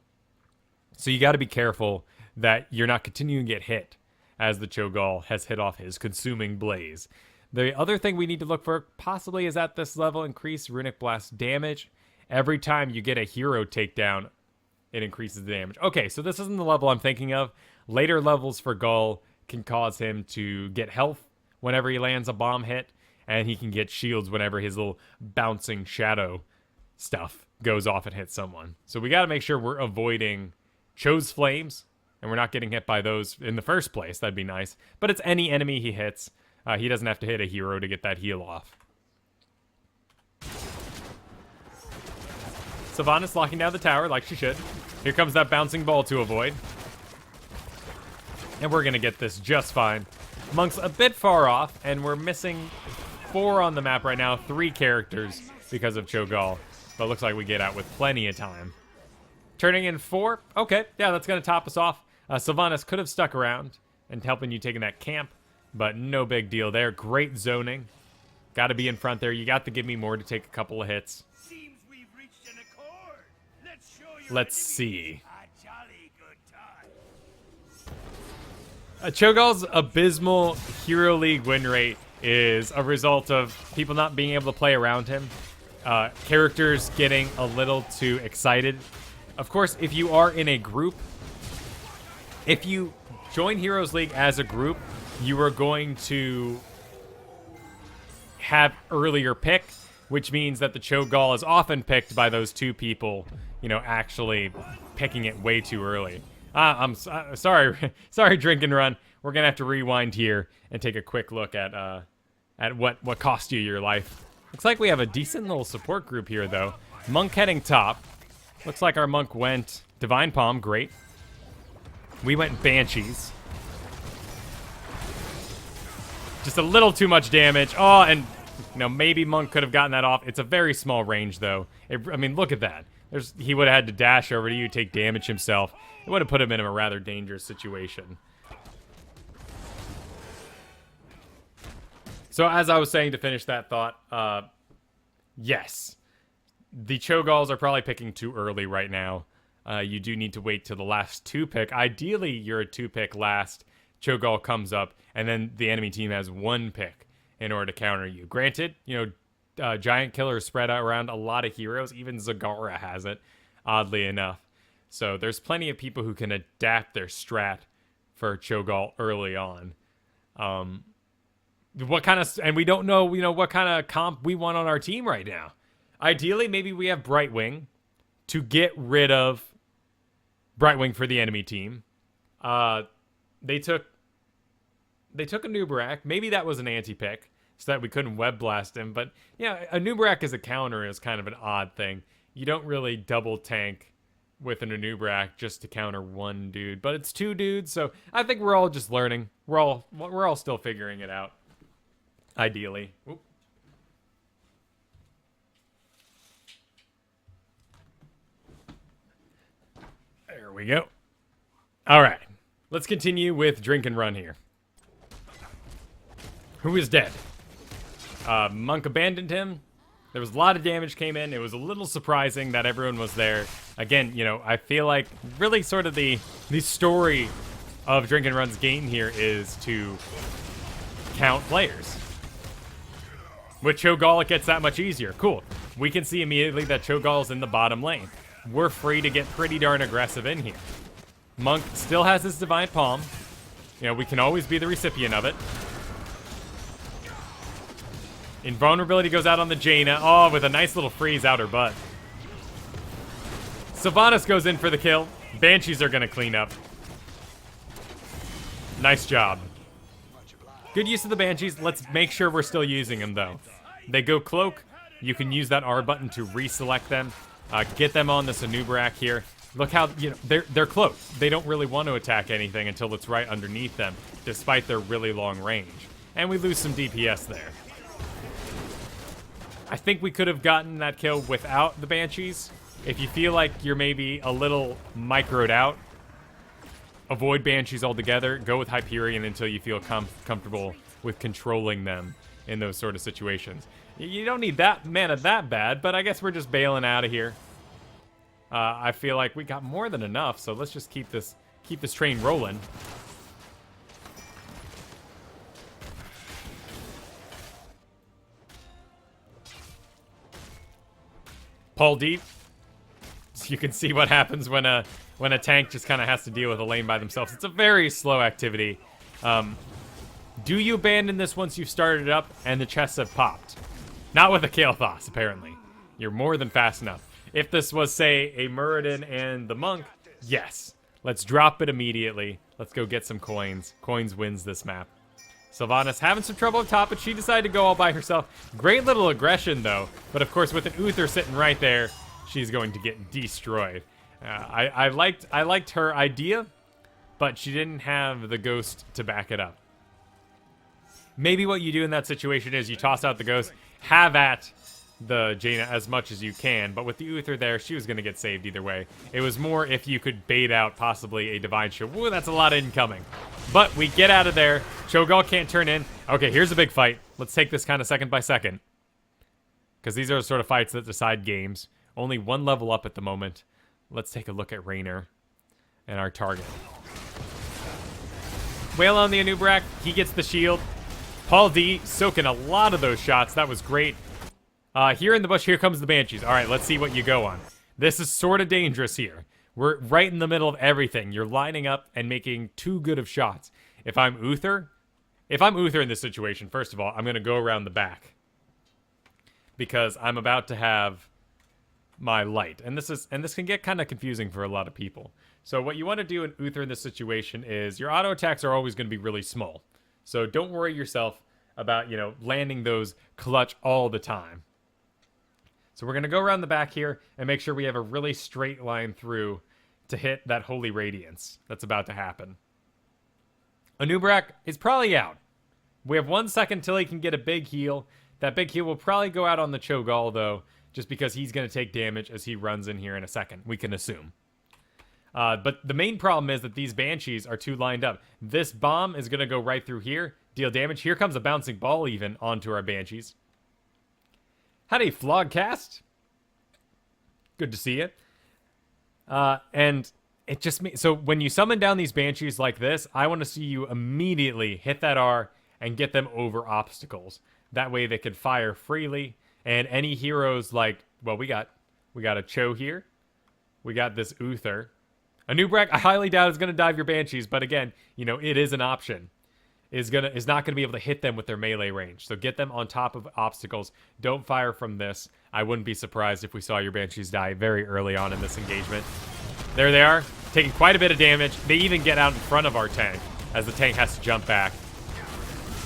So you got to be careful that you're not continuing to get hit as the Cho'Gall has hit off his Consuming Blaze. The other thing we need to look for possibly is at this level, increase Runic Blast damage. Every time you get a hero takedown, it increases the damage. Okay, so this isn't the level I'm thinking of. Later levels for Gall can cause him to get health whenever he lands a bomb hit, and he can get shields whenever his little bouncing shadow stuff goes off and hits someone. So we got to make sure we're avoiding Cho's Flames, and we're not getting hit by those in the first place. That'd be nice. But it's any enemy he hits. He doesn't have to hit a hero to get that heal off. Sylvanas locking down the tower like she should. Here comes that bouncing ball to avoid. And we're going to get this just fine. Monk's a bit far off, and we're missing 4 on the map right now. 3 characters because of Cho'Gall. But it looks like we get out with plenty of time. Turning in 4. Okay, yeah, that's going to top us off. Sylvanas could have stuck around and helping you taking that camp. But no big deal there. Great zoning. Got to be in front there. You got to give me more to take a couple of hits. Seems we've reached an accord. Let's see. A jolly good time. Cho'Gall's abysmal Hero League win rate is a result of people not being able to play around him. Characters getting a little too excited. Of course, if you are in a group, if you join Heroes League as a group, you are going to have earlier pick, which means that the Cho'Gall is often picked by those 2 people, you know, actually picking it way too early. I'm sorry, sorry, Drink and Run. We're gonna have to rewind here and take a quick look at what cost you your life. Looks like we have a decent little support group here, though. Monk heading top. Looks like our Monk went Divine Palm, great. We went Banshees. Just a little too much damage. Oh, and you know, maybe Monk could have gotten that off. It's a very small range, though. I mean, look at that. He would have had to dash over to you, take damage himself. It would have put him in a rather dangerous situation. So as I was saying to finish that thought, yes. The Cho'Galls are probably picking too early right now. You do need to wait till the last 2 pick. Ideally, you're a 2 pick last. Cho'Gall comes up, and then the enemy team has 1 pick in order to counter you. Granted, you know, Giant Killer is spread out around a lot of heroes. Even Zagara has it, oddly enough. So there's plenty of people who can adapt their strat for Cho'Gall early on. What kind of, and we don't know, you know, what kind of comp we want on our team right now. Ideally, maybe we have Brightwing to get rid of Brightwing for the enemy team. They took a Nubarak. Maybe that was an anti-pick so that we couldn't web blast him. But yeah, a Nubarak as a counter is kind of an odd thing. You don't really double tank with an Nubarak just to counter 1 dude, but it's 2 dudes. So I think we're all just learning. We're all still figuring it out. Ideally. Oop. There we go. All right. Let's continue with Drink and Run here. Who is dead? Monk abandoned him. There was a lot of damage came in. It was a little surprising that everyone was there. Again, you know, I feel like really sort of the story of Drink and Run's game here is to count players. With Cho'Gall, it gets that much easier. Cool. We can see immediately that Cho'Gall's in the bottom lane. We're free to get pretty darn aggressive in here. Monk still has his Divine Palm. You know, we can always be the recipient of it. Invulnerability goes out on the Jaina. Oh, with a nice little freeze out her butt. Sylvanas goes in for the kill. Banshees are going to clean up. Nice job. Good use of the Banshees. Let's make sure we're still using them, though. They go Cloak. You can use that R button to reselect them. Get them on this Anubarak here. Look how, you know, they're cloaked. They don't really want to attack anything until it's right underneath them, despite their really long range. And we lose some DPS there. I think we could have gotten that kill without the Banshees. If you feel like you're maybe a little microed out, avoid Banshees altogether. Go with Hyperion until you feel comfortable with controlling them in those sort of situations. You don't need that mana that bad, but I guess we're just bailing out of here. I feel like we got more than enough, so let's just keep this train rolling. Paul deep. So you can see what happens when a tank just kind of has to deal with a lane by themselves. It's a very slow activity. Do you abandon this once you've started it up and the chests have popped? Not with a Kael'thas, apparently. You're more than fast enough. If this was, say, a Muradin and the Monk, yes. Let's drop it immediately. Let's go get some coins. Coins wins this map. Sylvanas having some trouble up top, but she decided to go all by herself. Great little aggression, though. But, of course, with an Uther sitting right there, she's going to get destroyed. I liked her idea, but she didn't have the ghost to back it up. Maybe what you do in that situation is you toss out the ghost, have at the Jaina as much as you can, but with the Uther there, she was going to get saved either way. It was more if you could bait out possibly a Divine Shield. Woo, that's a lot of incoming. But we get out of there. Cho'Gall can't turn in. Okay, here's a big fight. Let's take this kind of second by second, because these are the sort of fights that decide games. Only one level up at the moment. Let's take a look at Raynor and our target. Wail on the Anub'arak. He gets the shield. Paul D soaking a lot of those shots. That was great. Here in the bush, here comes the Banshees. All right, let's see what you go on. This is sort of dangerous here. We're right in the middle of everything. You're lining up and making too good of shots. If I'm Uther in this situation, first of all, I'm going to go around the back, because I'm about to have my light. And this can get kind of confusing for a lot of people. So what you want to do in Uther in this situation is your auto attacks are always going to be really small. So don't worry yourself about, landing those clutch all the time. So we're going to go around the back here and make sure we have a really straight line through to hit that Holy Radiance that's about to happen. Anub'arak is probably out. We have 1 second till he can get a big heal. That big heal will probably go out on the Cho'Gall, though, just because he's going to take damage as he runs in here in a second, we can assume. But the main problem is that these Banshees are too lined up. This bomb is going to go right through here, deal damage. Here comes a bouncing ball even onto our Banshees. Howdy, SoloQAcast. Good to see you. And it just so when you summon down these Banshees like this, I want to see you immediately hit that R and get them over obstacles. That way they can fire freely. And any heroes like, well, we got a Cho here. We got this Uther. Anub'arak, I highly doubt is going to dive your Banshees, but again, it is an option. Is not going to be able to hit them with their melee range. So get them on top of obstacles. Don't fire from this. I wouldn't be surprised if we saw your Banshees die very early on in this engagement. There they are, taking quite a bit of damage. They even get out in front of our tank as the tank has to jump back.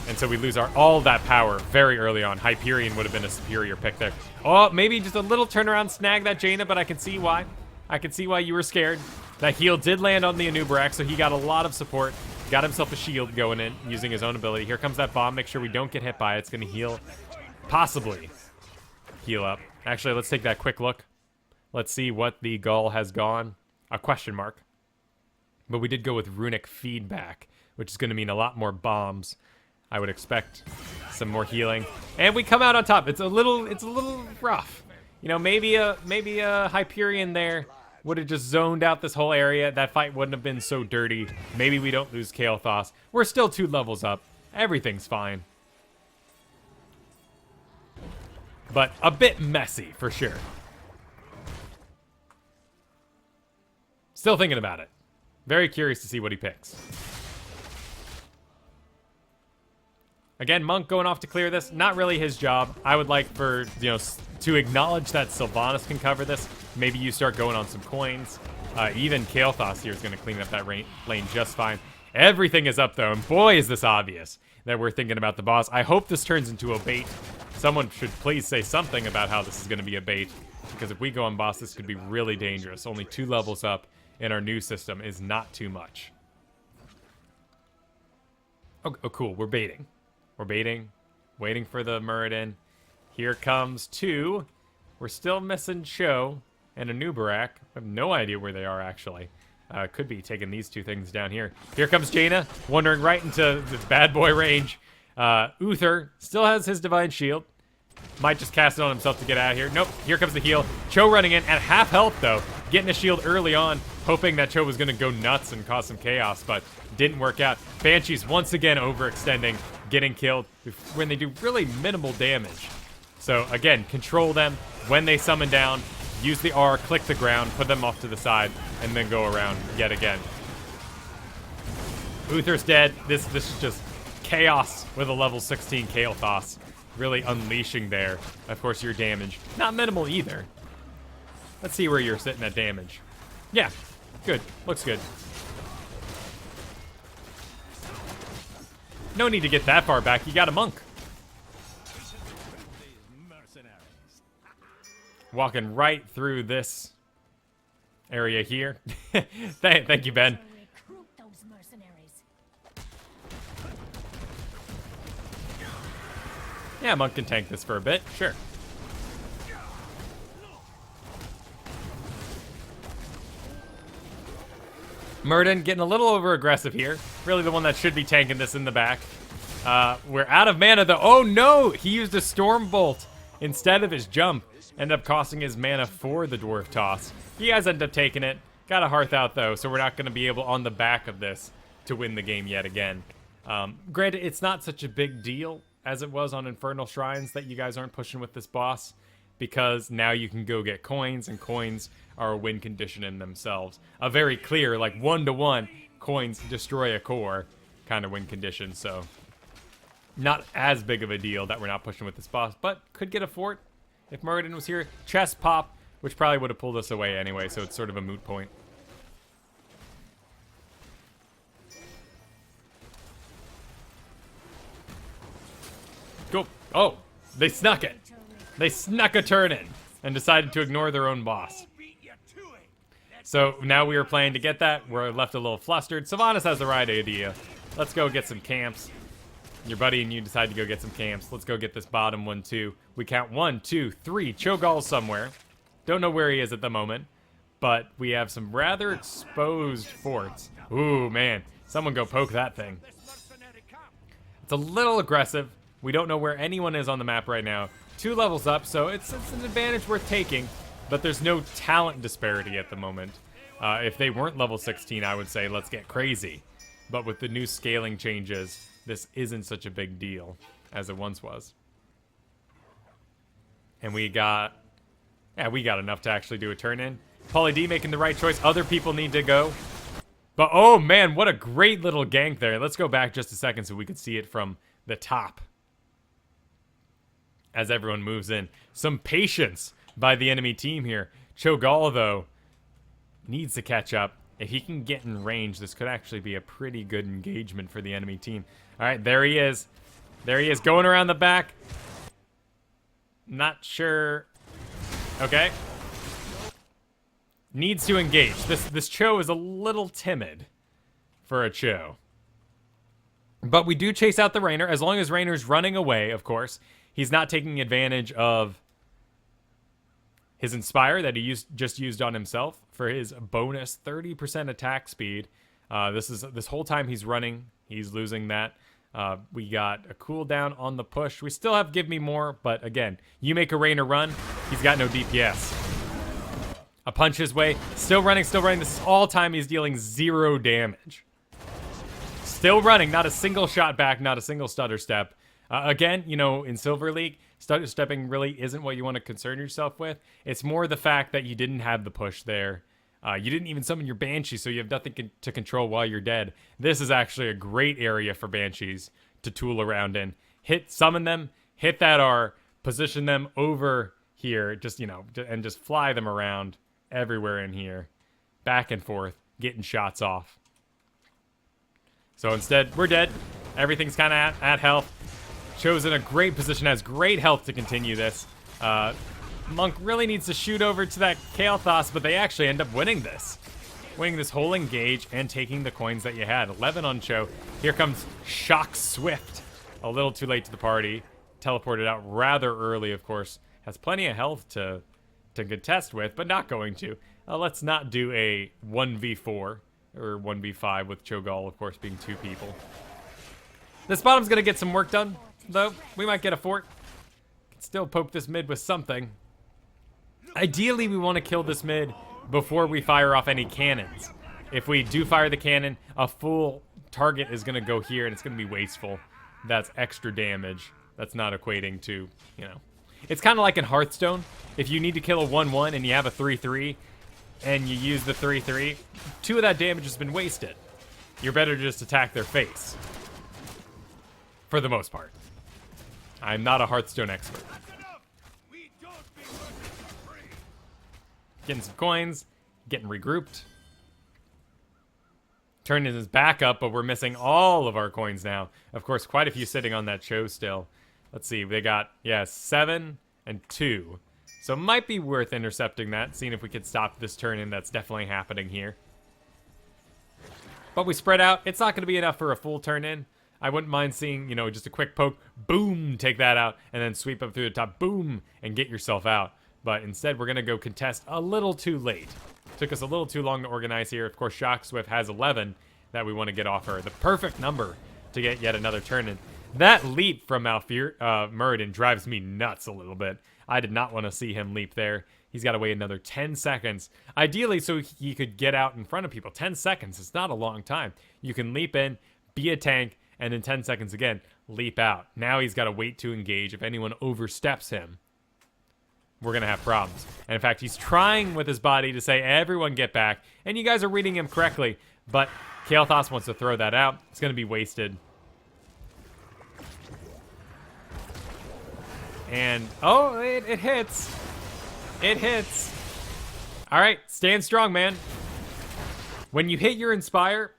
And so we lose all of that power very early on. Hyperion would have been a superior pick there. Oh, maybe just a little turnaround snag that Jaina, but I can see why. I can see why you were scared. That heal did land on the Anub'arak, so he got a lot of support. Got himself a shield going in, using his own ability. Here comes that bomb. Make sure we don't get hit by it. It's going to heal. Possibly heal up. Actually, let's take that quick look. Let's see what the Gall has gone. A question mark. But we did go with runic feedback, which is going to mean a lot more bombs. I would expect some more healing. And we come out on top. It's a little rough. Maybe a Hyperion there would have just zoned out this whole area. That fight wouldn't have been so dirty. Maybe we don't lose Kael'thas. We're still 2 levels up. Everything's fine. But a bit messy, for sure. Still thinking about it. Very curious to see what he picks. Again, Monk going off to clear this. Not really his job. I would like for, to acknowledge that Sylvanas can cover this. Maybe you start going on some coins. Even Kael'thas here is going to clean up that lane just fine. Everything is up, though, and boy, is this obvious that we're thinking about the boss. I hope this turns into a bait. Someone should please say something about how this is going to be a bait, because if we go on boss, this could be really dangerous. Only 2 levels up in our new system is not too much. Oh, cool. We're baiting. We're baiting. Waiting for the Muradin. Here comes 2. We're still missing Cho and Anub'arak. I have no idea where they are, actually. Could be taking these 2 things down here. Here comes Jaina, wandering right into the bad boy range. Uther still has his Divine Shield. Might just cast it on himself to get out of here. Nope, here comes the heal. Cho running in at half health, though. Getting a shield early on, hoping that Cho was going to go nuts and cause some chaos, but didn't work out. Banshees once again overextending, getting killed when they do really minimal damage. So again, control them when they summon down. Use the R, click the ground, put them off to the side, and then go around yet again. Uther's dead. This is just chaos with a level 16 Kael'thas. Really unleashing there. Of course, your damage. Not minimal either. Let's see where you're sitting at damage. Yeah, good. Looks good. No need to get that far back. You got a monk. walking right through this area here. Thank you, Ben. Recruit those mercenaries. Yeah, Monk can tank this for a bit. Sure. Murden getting a little over aggressive here. Really the one that should be tanking this in the back. We're out of mana though. Oh no! He used a Storm Bolt instead of his jump. Ended up costing his mana for the Dwarf Toss. You guys end up taking it. Got a Hearth out though, so we're not going to be able on the back of this to win the game yet again. Granted, it's not such a big deal as it was on Infernal Shrines that you guys aren't pushing with this boss, because now you can go get coins, and coins are a win condition in themselves. A very clear, like 1-to-1, coins destroy a core kind of win condition, so not as big of a deal that we're not pushing with this boss, but could get a fort if Muradin was here. Chest pop, which probably would have pulled us away anyway, so it's sort of a moot point. Go. Oh, they snuck it. They snuck a turn in and decided to ignore their own boss. Beat you to it. So now we are playing to get that. We're left a little flustered. Sylvanas has the right idea. Let's go get some camps. Your buddy and you decide to go get some camps. Let's go get this bottom one too. We count 1, 2, 3. Cho'Gall's somewhere. Don't know where he is at the moment, but we have some rather exposed forts. Ooh, man. Someone go poke that thing. It's a little aggressive. We don't know where anyone is on the map right now. 2 levels up, so it's an advantage worth taking, but there's no talent disparity at the moment. If they weren't level 16, I would say let's get crazy. But with the new scaling changes, this isn't such a big deal as it once was. And we got enough to actually do a turn in. Pauly D making the right choice. Other people need to go. But oh man, what a great little gank there. Let's go back just a second so we can see it from the top as everyone moves in. Some patience by the enemy team here. Cho'Gall, though, needs to catch up. If he can get in range, this could actually be a pretty good engagement for the enemy team. All right, there he is. There he is, going around the back. Not sure. Okay. Needs to engage. This Cho is a little timid for a Cho. But we do chase out the Rainer, as long as Rainer's running away, of course. He's not taking advantage of his Inspire that he just used on himself for his bonus 30% attack speed. This whole time he's running, he's losing that. We got a cooldown on the push. We still have Give Me More, but again, you make a Rainer run, he's got no DPS. A punch his way, still running, still running. This is all time he's dealing 0 damage. Still running, not a single shot back, not a single stutter step. Again, you know, in Silver League, stutter stepping really isn't what you want to concern yourself with. It's more the fact that you didn't have the push there. You didn't even summon your Banshee, so you have nothing to control while you're dead. This is actually a great area for Banshees to tool around in. Summon them, hit that R, position them over here, just, you know, and just fly them around everywhere in here. Back and forth, getting shots off. So instead, we're dead. Everything's kind of at health. Cho's in a great position, has great health to continue this. Monk really needs to shoot over to that Kael'thas, but they actually end up winning this. Winning this whole engage and taking the coins that you had. 11 on Cho. Here comes Shock Swift. A little too late to the party. Teleported out rather early, of course. Has plenty of health to contest with, but not going to. Let's not do a 1v4 or 1v5 with Cho'Gall, of course, being 2 people. This bottom's going to get some work done, though. We might get a fort. Can still poke this mid with something. Ideally, we want to kill this mid before we fire off any cannons. If we do fire the cannon, a full target is going to go here, and it's going to be wasteful. That's extra damage. That's not equating to, you know. It's kind of like in Hearthstone. If you need to kill a 1-1 and you have a 3-3, and you use the 3-3, 2 of that damage has been wasted. You're better to just attack their face. For the most part. I'm not a Hearthstone expert. Getting some coins, getting regrouped. Turning his back up, but we're missing all of our coins now. Of course, quite a few sitting on that Cho still. Let's see, they got, yeah, 7 and 2. So it might be worth intercepting that, seeing if we could stop this turn-in that's definitely happening here. But we spread out. It's not going to be enough for a full turn-in. I wouldn't mind seeing, you know, just a quick poke, boom, take that out, and then sweep up through the top, boom, and get yourself out. But instead, we're going to go contest a little too late. Took us a little too long to organize here. Of course, Shock Swift has 11 that we want to get off her. The perfect number to get yet another turn-in. That leap from Muradin drives me nuts a little bit. I did not want to see him leap there. He's got to wait another 10 seconds. Ideally, so he could get out in front of people. 10 seconds is not a long time. You can leap in, be a tank, and then 10 seconds again, leap out. Now he's got to wait to engage. If anyone oversteps him, we're going to have problems. And in fact, he's trying with his body to say, everyone get back. And you guys are reading him correctly. But Kael'thas wants to throw that out. It's going to be wasted. And, oh, it hits. It hits. All right, stand strong, man. When you hit your Inspire,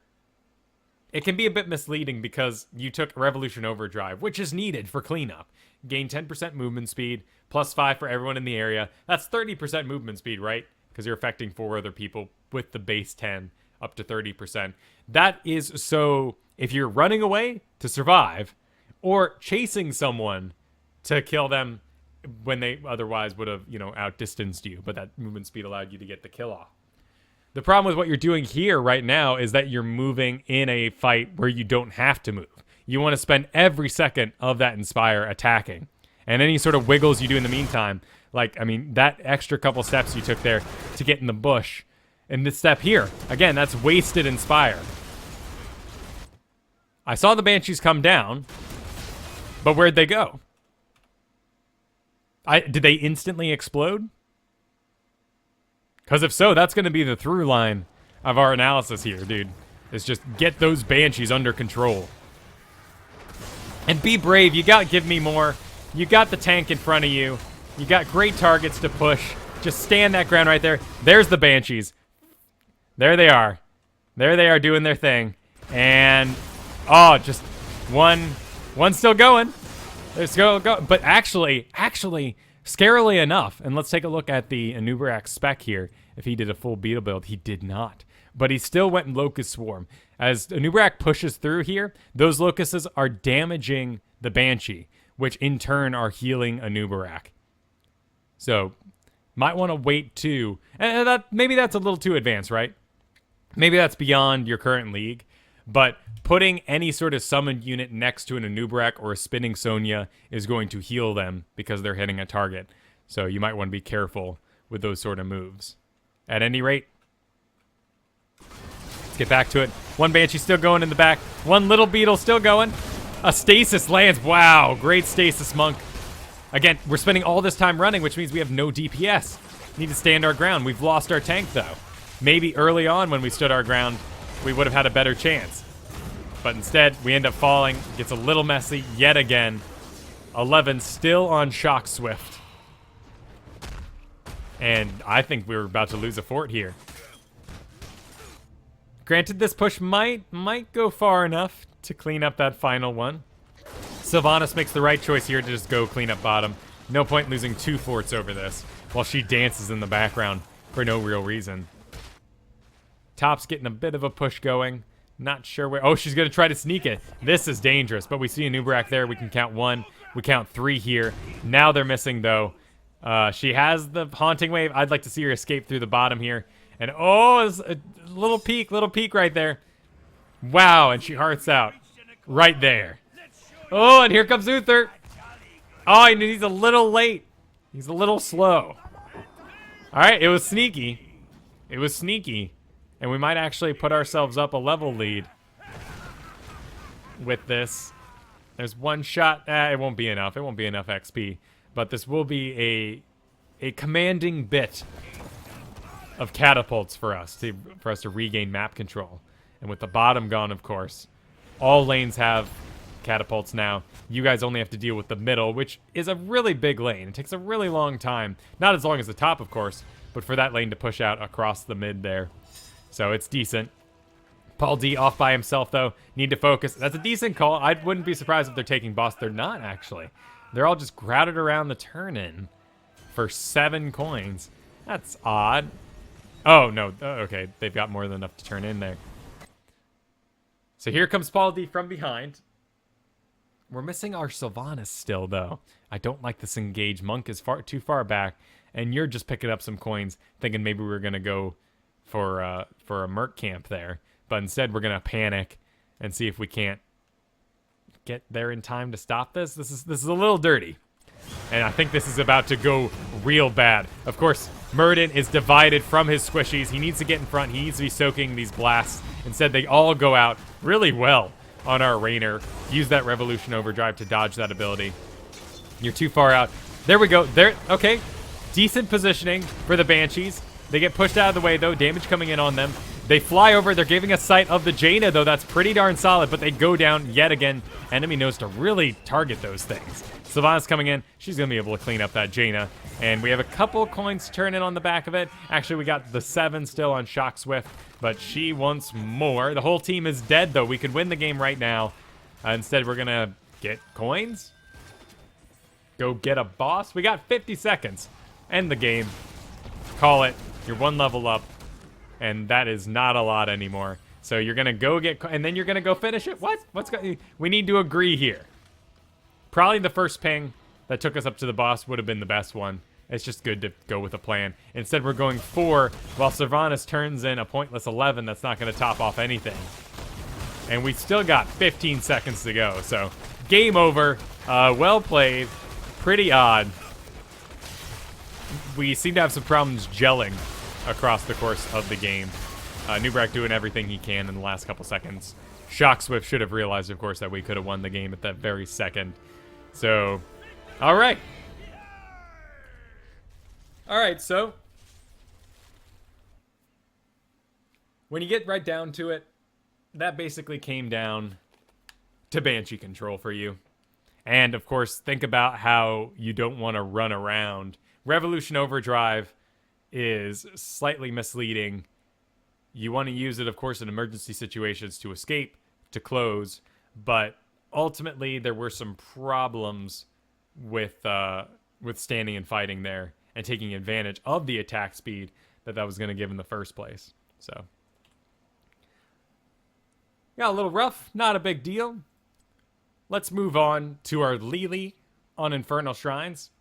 it can be a bit misleading because you took Revolution Overdrive, which is needed for cleanup. Gain 10% movement speed, plus 5 for everyone in the area. That's 30% movement speed, right? Because you're affecting 4 other people with the base 10 up to 30%. That is so if you're running away to survive or chasing someone to kill them when they otherwise would have, you know, outdistanced you, but that movement speed allowed you to get the kill off. The problem with what you're doing here right now is that you're moving in a fight where you don't have to move. You want to spend every second of that Inspire attacking. And any sort of wiggles you do in the meantime, like, I mean, that extra couple steps you took there to get in the bush, and this step here, again, that's wasted Inspire. I saw the Banshees come down, but where'd they go? Did they instantly explode? Because if so, that's going to be the through line of our analysis here, dude. Is just get those Banshees under control. And be brave. You got to give me more. You got the tank in front of you. You got great targets to push. Just stand that ground right there. There's the Banshees. There they are. There they are doing their thing. And, oh, just one still going. They're still going. But actually, scarily enough, and let's take a look at the Anubarak spec here. If he did a full Beetle build, he did not. But he still went in Locust Swarm. As Anubarak pushes through here, those Locusts are damaging the Banshee, which in turn are healing Anubarak. So, might want to wait too. And maybe that's a little too advanced, right? Maybe that's beyond your current league. But putting any sort of summoned unit next to an Anubarak or a Spinning Sonya is going to heal them because they're hitting a target. So you might want to be careful with those sort of moves. At any rate, let's get back to it. One Banshee still going in the back. One little Beetle still going. A Stasis lands. Wow, great Stasis Monk. Again, we're spending all this time running, which means we have no DPS. Need to stand our ground. We've lost our tank, though. Maybe early on when we stood our ground, we would have had a better chance. But instead, we end up falling. Gets a little messy yet again. 11 still on Shock Swift. And I think we're about to lose a fort here. Granted, this push might go far enough to clean up that final one. Sylvanas makes the right choice here to just go clean up bottom. No point losing 2 forts over this while she dances in the background for no real reason. Top's getting a bit of a push going. Not sure where. Oh, she's going to try to sneak it. This is dangerous, but we see a Anubarak there. We can count 1. We count 3 here. Now they're missing, though. She has the Haunting Wave. I'd like to see her escape through the bottom here. And, oh, it's a little peek right there. Wow, and she hearts out right there. Oh, and here comes Uther. Oh, and he's a little late. He's a little slow. All right, it was sneaky. It was sneaky. And we might actually put ourselves up a level lead with this. There's one shot. It won't be enough. It won't be enough XP. But this will be a commanding bit of catapults for us to regain map control. And with the bottom gone, of course, all lanes have catapults now. You guys only have to deal with the middle, which is a really big lane. It takes a really long time. Not as long as the top, of course, but for that lane to push out across the mid there. So it's decent. Paul D off by himself, though. Need to focus. That's a decent call. I wouldn't be surprised if they're taking boss. They're not, actually. They're all just crowded around the turn-in. for 7 coins. That's odd. Oh, no. Okay, they've got more than enough to turn in there. So here comes Paul D from behind. We're missing our Sylvanas still, though. I don't like this engage. Monk is too far back, and you're just picking up some coins, thinking maybe we were going to go for a Merc camp there. But instead, we're going to panic and see if we can't get there in time to stop this. This is a little dirty. And I think this is about to go real bad. Of course, Murden is divided from his squishies. He needs to get in front. He needs to be soaking these blasts. Instead, they all go out really well on our Rainer. Use that Revolution Overdrive to dodge that ability. You're too far out. There we go. There. Okay. Decent positioning for the Banshees. They get pushed out of the way, though. Damage coming in on them. They fly over. They're giving us sight of the Jaina, though. That's pretty darn solid, but they go down yet again. Enemy knows to really target those things. Sylvanas coming in. She's going to be able to clean up that Jaina. And we have a couple coins to turn in on the back of it. Actually, we got the 7 still on Shock Swift, but she wants more. The whole team is dead, though. We could win the game right now. Instead, we're going to get coins. Go get a boss. We got 50 seconds. End the game. Call it. You're 1 level up. And that is not a lot anymore. So you're going to go get... And then you're going to go finish it? What? We need to agree here. Probably the first ping that took us up to the boss would have been the best one. It's just good to go with a plan. Instead, we're going 4, while Sylvanas turns in a pointless 11 that's not going to top off anything. And we still got 15 seconds to go. So, game over. Well played. Pretty odd. We seem to have some problems gelling across the course of the game. Nubrak doing everything he can in the last couple seconds. Shock Swift should have realized, of course, that we could have won the game at that very second. So, all right. All right, so when you get right down to it, that basically came down to Banshee control for you. And, of course, think about how you don't want to run around. Revolution Overdrive is slightly misleading. You want to use it, of course, in emergency situations to escape, to close, but ultimately there were some problems with standing and fighting there and taking advantage of the attack speed that was going to give in the first place. So, got a little rough, not a big deal. Let's move on to our Lili on Infernal Shrines.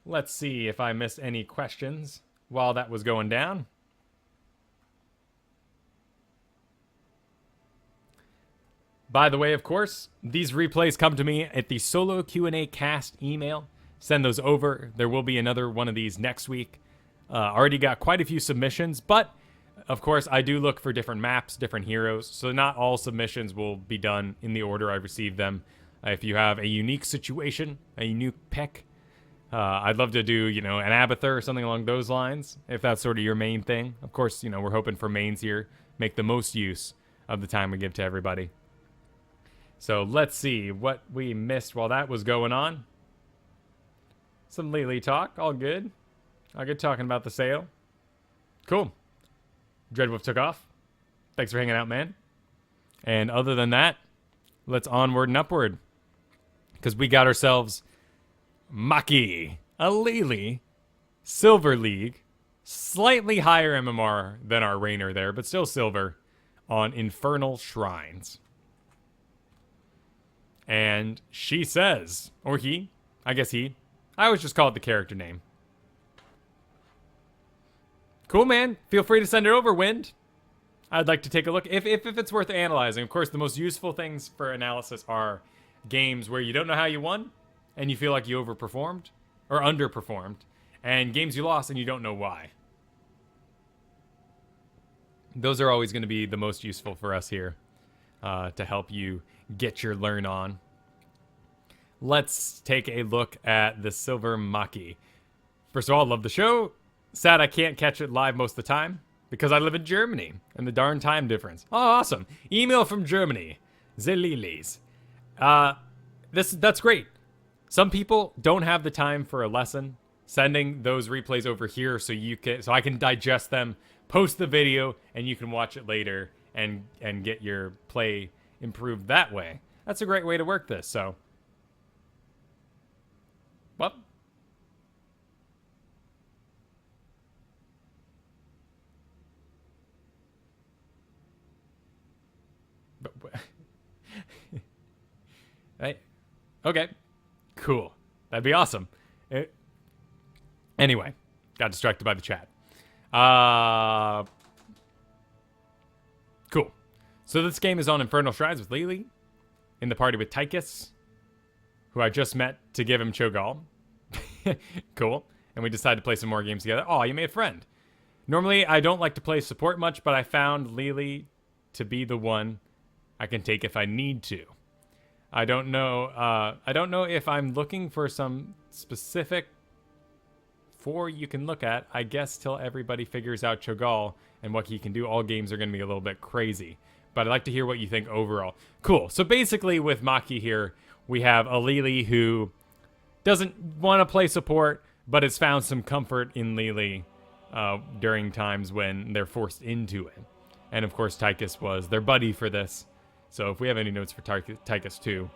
Let's see if I missed any questions while that was going down. By the way, of course, these replays come to me at the SoloQAcast email. Send those over. There will be another one of these next week. Already got quite a few submissions, but of course, I do look for different maps, different heroes, so not all submissions will be done in the order I received them. If you have a unique situation, a unique pick, I'd love to do, an Abathur or something along those lines, if that's sort of your main thing. Of course, we're hoping for mains here. Make the most use of the time we give to everybody. So let's see what we missed while that was going on. Some Lili talk, all good. All good talking about the sale. Cool. Dreadwolf took off. Thanks for hanging out, man. And other than that, let's onward and upward. Because we got ourselves Maki, a Lili, Silver League, slightly higher MMR than our Rainer there, but still silver, on Infernal Shrines. And she says, or he, I guess he, I always just call it the character name. Cool, man. Feel free to send it over, Wind. I'd like to take a look, if it's worth analyzing. Of course, the most useful things for analysis are games where you don't know how you won, and you feel like you overperformed, or underperformed, and games you lost and you don't know why. Those are always going to be the most useful for us here, to help you get your learn on. Let's take a look at the Silver Maki. First of all, love the show. Sad I can't catch it live most of the time because I live in Germany and the darn time difference. Oh, awesome. Email from Germany. The Lilis. That's great. Some people don't have the time for a lesson. Sending those replays over here so I can digest them, post the video, and you can watch it later and get your play improved that way. That's a great way to work this. So, well, Okay. Cool. That'd be awesome. Anyway, got distracted by the chat. Cool. So this game is on Infernal Shrines with Lily, in the party with Tychus, who I just met to give him Cho'Gall. Cool. And we decided to play some more games together. Oh, you made a friend. Normally, I don't like to play support much, but I found Lily to be the one I can take if I need to. I don't know if I'm looking for some specific you can look at, I guess, till everybody figures out Cho'Gall and what he can do. All games are going to be a little bit crazy, but I'd like to hear what you think overall. Cool. So basically with Maki here, we have a Lily who doesn't want to play support, but has found some comfort in Lily during times when they're forced into it. And of course, Tychus was their buddy for this. So if we have any notes for Tychus too,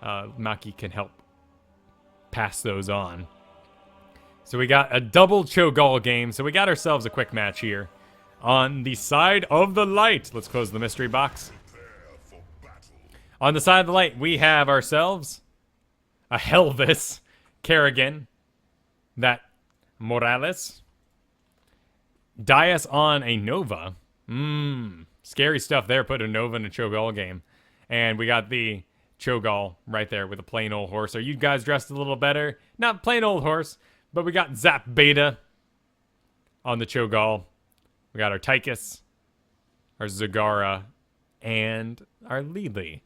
Maki can help pass those on. So we got a double Cho'Gall game. So we got ourselves a quick match here. On the side of the light, let's close the mystery box. On the side of the light, we have ourselves a Helvis, Kerrigan, that Morales, Dias on a Nova. Scary stuff there, put a Nova in a Cho'Gall game. And we got the Cho'Gall right there with a plain old horse. Are you guys dressed a little better? Not plain old horse. But we got Zap Beta on the Cho'Gall. We got our Tychus, our Zagara, and our Lily.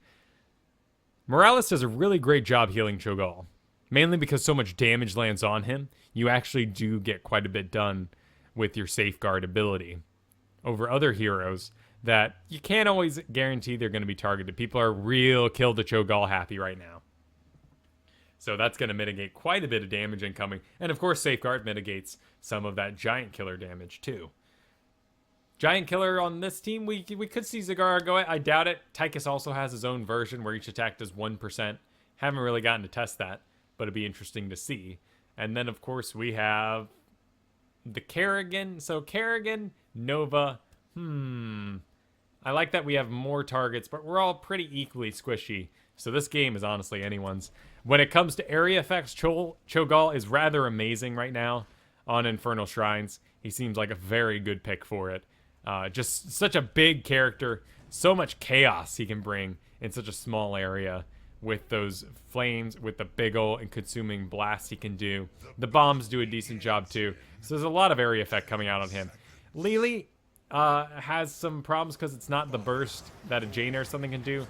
Morales does a really great job healing Cho'Gall. Mainly because so much damage lands on him, you actually do get quite a bit done with your Safeguard ability over other heroes that you can't always guarantee they're going to be targeted. People are real kill the Cho'Gall happy right now. So that's going to mitigate quite a bit of damage incoming. And of course, Safeguard mitigates some of that Giant Killer damage too. Giant Killer on this team, we could see Zagara go. I doubt it. Tychus also has his own version where each attack does 1%. Haven't really gotten to test that, but it'd be interesting to see. And then, of course, we have the Kerrigan. So Kerrigan, Nova. I like that we have more targets, but we're all pretty equally squishy. So this game is honestly anyone's. When it comes to area effects, Cho'Gall is rather amazing right now on Infernal Shrines. He seems like a very good pick for it. Just such a big character. So much chaos he can bring in such a small area with those flames, with the big ol' and consuming blasts he can do. The bombs do a decent job too. So there's a lot of area effect coming out on him. Lily has some problems because it's not the burst that a Jaina or something can do.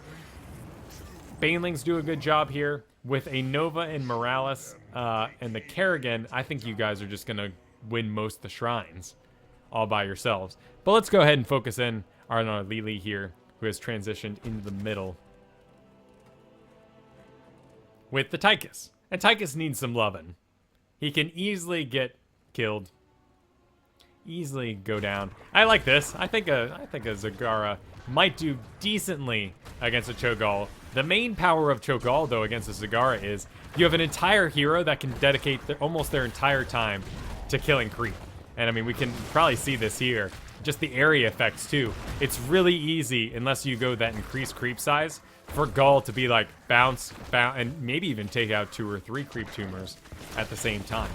Banelings do a good job here. With a Nova and Morales and the Kerrigan, I think you guys are just going to win most of the shrines all by yourselves. But let's go ahead and focus in on our Lily here, who has transitioned into the middle with the Tychus. And Tychus needs some lovin'. He can easily get killed. Easily go down. I like this. I think a Zagara might do decently against a Cho'Gall. The main power of Cho'Gall, though, against a Zagara is you have an entire hero that can dedicate almost their entire time to killing creep. And, I mean, we can probably see this here. Just the area effects, too. It's really easy, unless you go that increased creep size, for Gall to be like bounce, and maybe even take out 2 or 3 creep tumors at the same time.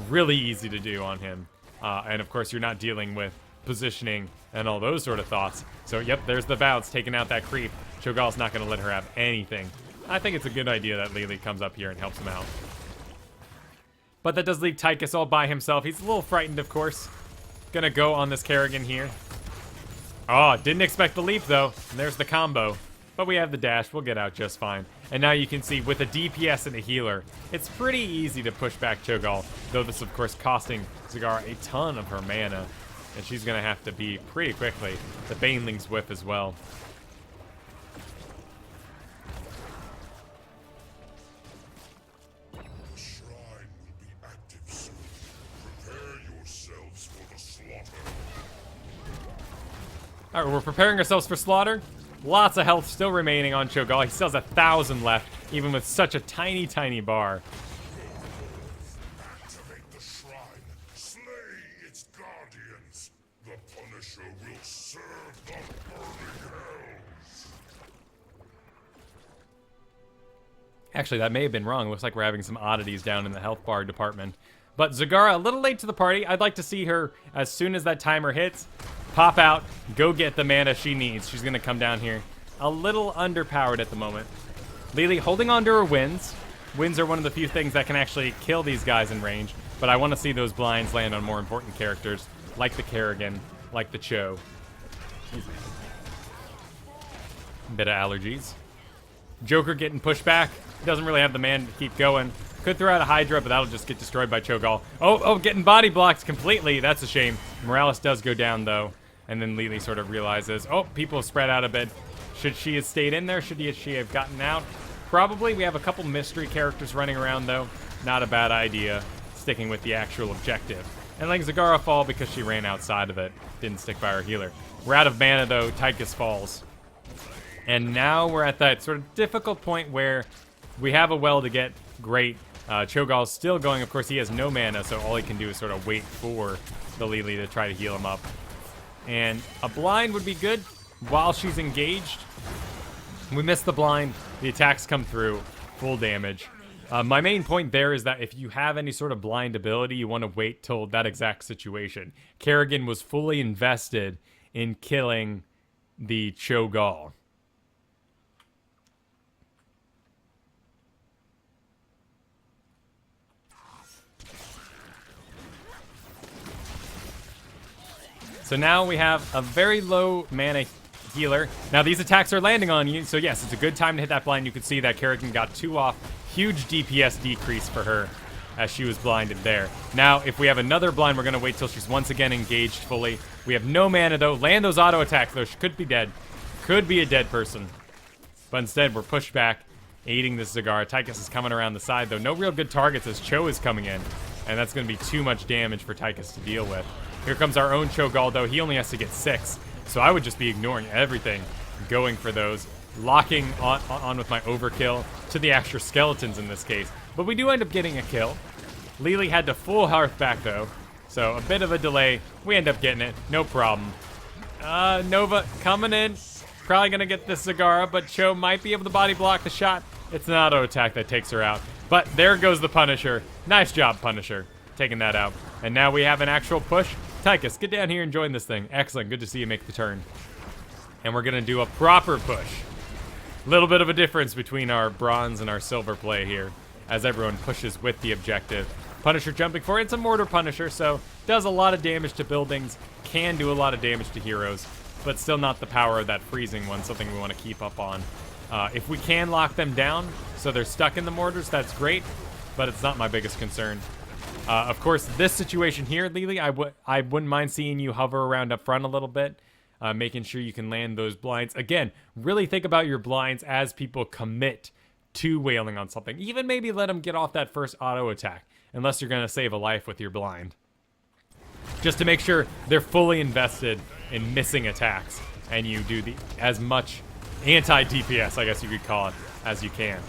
Really easy to do on him. And, of course, you're not dealing with positioning and all those sort of thoughts. So, yep, there's the bounce, taking out that creep. Cho'Gall's not going to let her have anything. I think it's a good idea that Lily comes up here and helps him out. But that does leave Tychus all by himself. He's a little frightened, of course. Gonna go on this Kerrigan here. Oh, didn't expect the leap, though. And there's the combo. But we have the dash. We'll get out just fine. And now you can see, with a DPS and a healer, it's pretty easy to push back Cho'Gall. Though this, of course, costing Zagara a ton of her mana. And she's going to have to be pretty quickly. The Baneling's whiff as well. The shrine will be active soon. Prepare yourselves for the slaughter. Alright, we're preparing ourselves for slaughter. Lots of health still remaining on Cho'Gall. He still has 1,000 left, even with such a tiny, tiny bar. Activate the shrine. Slay its guardians. The Punisher will serve the burning hells. Actually, that may have been wrong. Looks like we're having some oddities down in the health bar department. But Zagara, a little late to the party. I'd like to see her, as soon as that timer hits, pop out, go get the mana she needs. She's going to come down here. A little underpowered at the moment. Lily holding on to her wins. Wins are one of the few things that can actually kill these guys in range. But I want to see those blinds land on more important characters, like the Kerrigan, like the Cho. Bit of allergies. Joker getting pushed back. Doesn't really have the man to keep going. Could throw out a Hydra, but that'll just get destroyed by Cho'Gall. Oh, getting body blocked completely. That's a shame. Morales does go down, though. And then Lily sort of realizes, oh, people have spread out a bit. Should she have stayed in there? Should she have gotten out? Probably. We have a couple mystery characters running around, though. Not a bad idea, sticking with the actual objective. And letting Zagara fall because she ran outside of it. Didn't stick by her healer. We're out of mana, though. Tychus falls. And now we're at that sort of difficult point where we have a well to get. Great. Cho'Gall's still going. Of course, he has no mana, so all he can do is sort of wait for the Lily to try to heal him up. And a blind would be good while she's engaged. We miss the blind. The attacks come through. Full damage. My main point there is that if you have any sort of blind ability, you want to wait till that exact situation. Kerrigan was fully invested in killing the Cho'Gall. So now we have a very low mana healer. Now these attacks are landing on you, so yes, it's a good time to hit that blind. You can see that Kerrigan got 2 off. Huge DPS decrease for her as she was blinded there. Now, if we have another blind, we're going to wait till she's once again engaged fully. We have no mana, though. Land those auto attacks, though. She could be dead. Could be a dead person. But instead, we're pushed back, aiding this Zagara. Tychus is coming around the side, though. No real good targets as Cho is coming in. And that's going to be too much damage for Tychus to deal with. Here comes our own Cho'Gall, though. He only has to get 6. So I would just be ignoring everything, going for those, locking on with my overkill to the extra skeletons in this case. But we do end up getting a kill. Lily had to full health back, though. So a bit of a delay. We end up getting it. No problem. Nova coming in. Probably going to get this Zagara, but Cho might be able to body block the shot. It's an auto attack that takes her out. But there goes the Punisher. Nice job, Punisher. Taking that out. And now we have an actual push. Tychus, get down here and join this thing. Excellent. Good to see you make the turn. And we're going to do a proper push. Little bit of a difference between our bronze and our silver play here, as everyone pushes with the objective. Punisher jumping for it. It's a mortar Punisher, so does a lot of damage to buildings, can do a lot of damage to heroes, but still not the power of that freezing one, something we want to keep up on. If we can lock them down so they're stuck in the mortars, that's great, but it's not my biggest concern. Of course, this situation here, Lily, I wouldn't mind seeing you hover around up front a little bit, making sure you can land those blinds. Again, really think about your blinds as people commit to wailing on something. Even maybe let them get off that first auto attack, unless you're going to save a life with your blind. Just to make sure they're fully invested in missing attacks, and you do as much anti-DPS, I guess you could call it, as you can.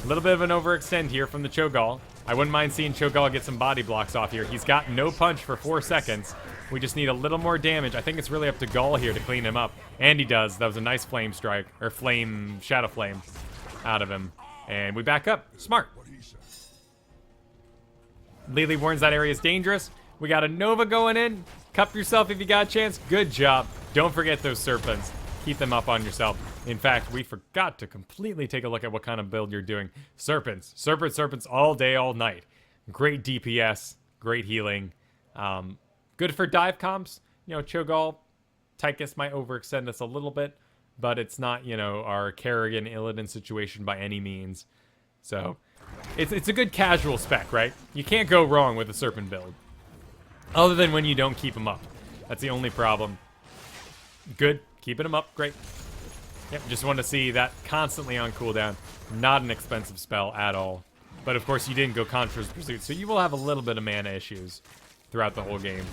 A little bit of an overextend here from the Cho'Gall. I wouldn't mind seeing Cho'Gall get some body blocks off here. He's got no punch for 4 seconds. We just need a little more damage. I think it's really up to Gall here to clean him up. And he does. That was a nice flame strike, or shadow flame out of him. And we back up. Smart. Lily warns that area is dangerous. We got a Nova going in. Cup yourself if you got a chance. Good job. Don't forget those serpents. Keep them up on yourself. In fact, we forgot to completely take a look at what kind of build you're doing. Serpents. Serpents all day, all night. Great DPS. Great healing. Good for dive comps. You know, Cho'Gall, Tychus might overextend us a little bit, but it's not, you know, our Kerrigan Illidan situation by any means. So, it's a good casual spec, right? You can't go wrong with a Serpent build. Other than when you don't keep them up. That's the only problem. Good. Keeping them up. Great. Yep, just want to see that constantly on cooldown. Not an expensive spell at all. But of course, you didn't go Contra's Pursuit, so you will have a little bit of mana issues throughout the whole game.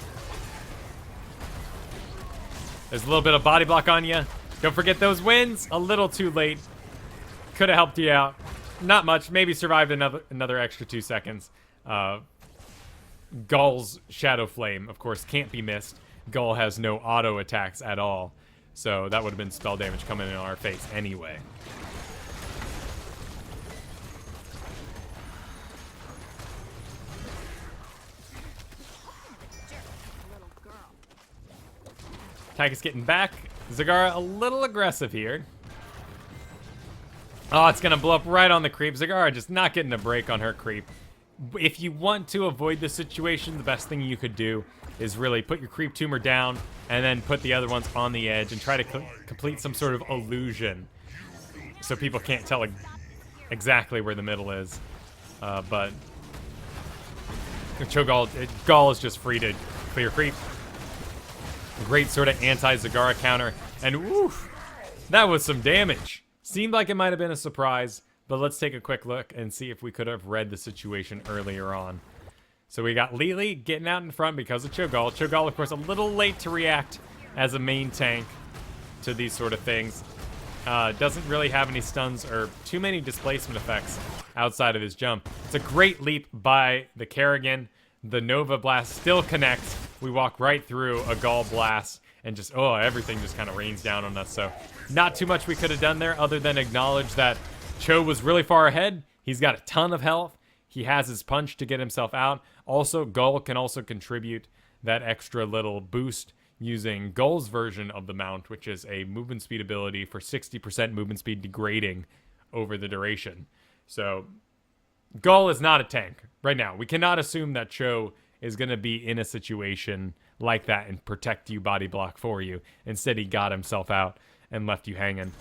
There's a little bit of body block on you. Don't forget those wins. A little too late. Could have helped you out. Not much. Maybe survived another extra 2 seconds. Gall's Shadow Flame, of course, can't be missed. Gall has no auto attacks at all. So that would have been spell damage coming in our face anyway. Tychus getting back. Zagara a little aggressive here. Oh, it's gonna blow up right on the creep. Zagara just not getting a break on her creep. If you want to avoid this situation, the best thing you could do is really put your creep tumor down and then put the other ones on the edge and try to complete some sort of illusion so people can't tell exactly where the middle is. But Gall is just free to clear creep. Great sort of anti-Zagara counter. And woof, that was some damage. Seemed like it might have been a surprise, but let's take a quick look and see if we could have read the situation earlier on. So we got Lily getting out in front because of Cho'Gall. Cho'Gall, of course, a little late to react as a main tank to these sort of things. Doesn't really have any stuns or too many displacement effects outside of his jump. It's a great leap by the Kerrigan. The Nova Blast still connects. We walk right through a Gall Blast and just, oh, everything just kind of rains down on us. So not too much we could have done there other than acknowledge that Cho was really far ahead. He's got a ton of health. He has his punch to get himself out. Also, Gull can also contribute that extra little boost using Gull's version of the mount, which is a movement speed ability for 60% movement speed degrading over the duration. So Gull is not a tank right now. We cannot assume that Cho is going to be in a situation like that and protect you, body block for you. Instead, he got himself out and left you hanging.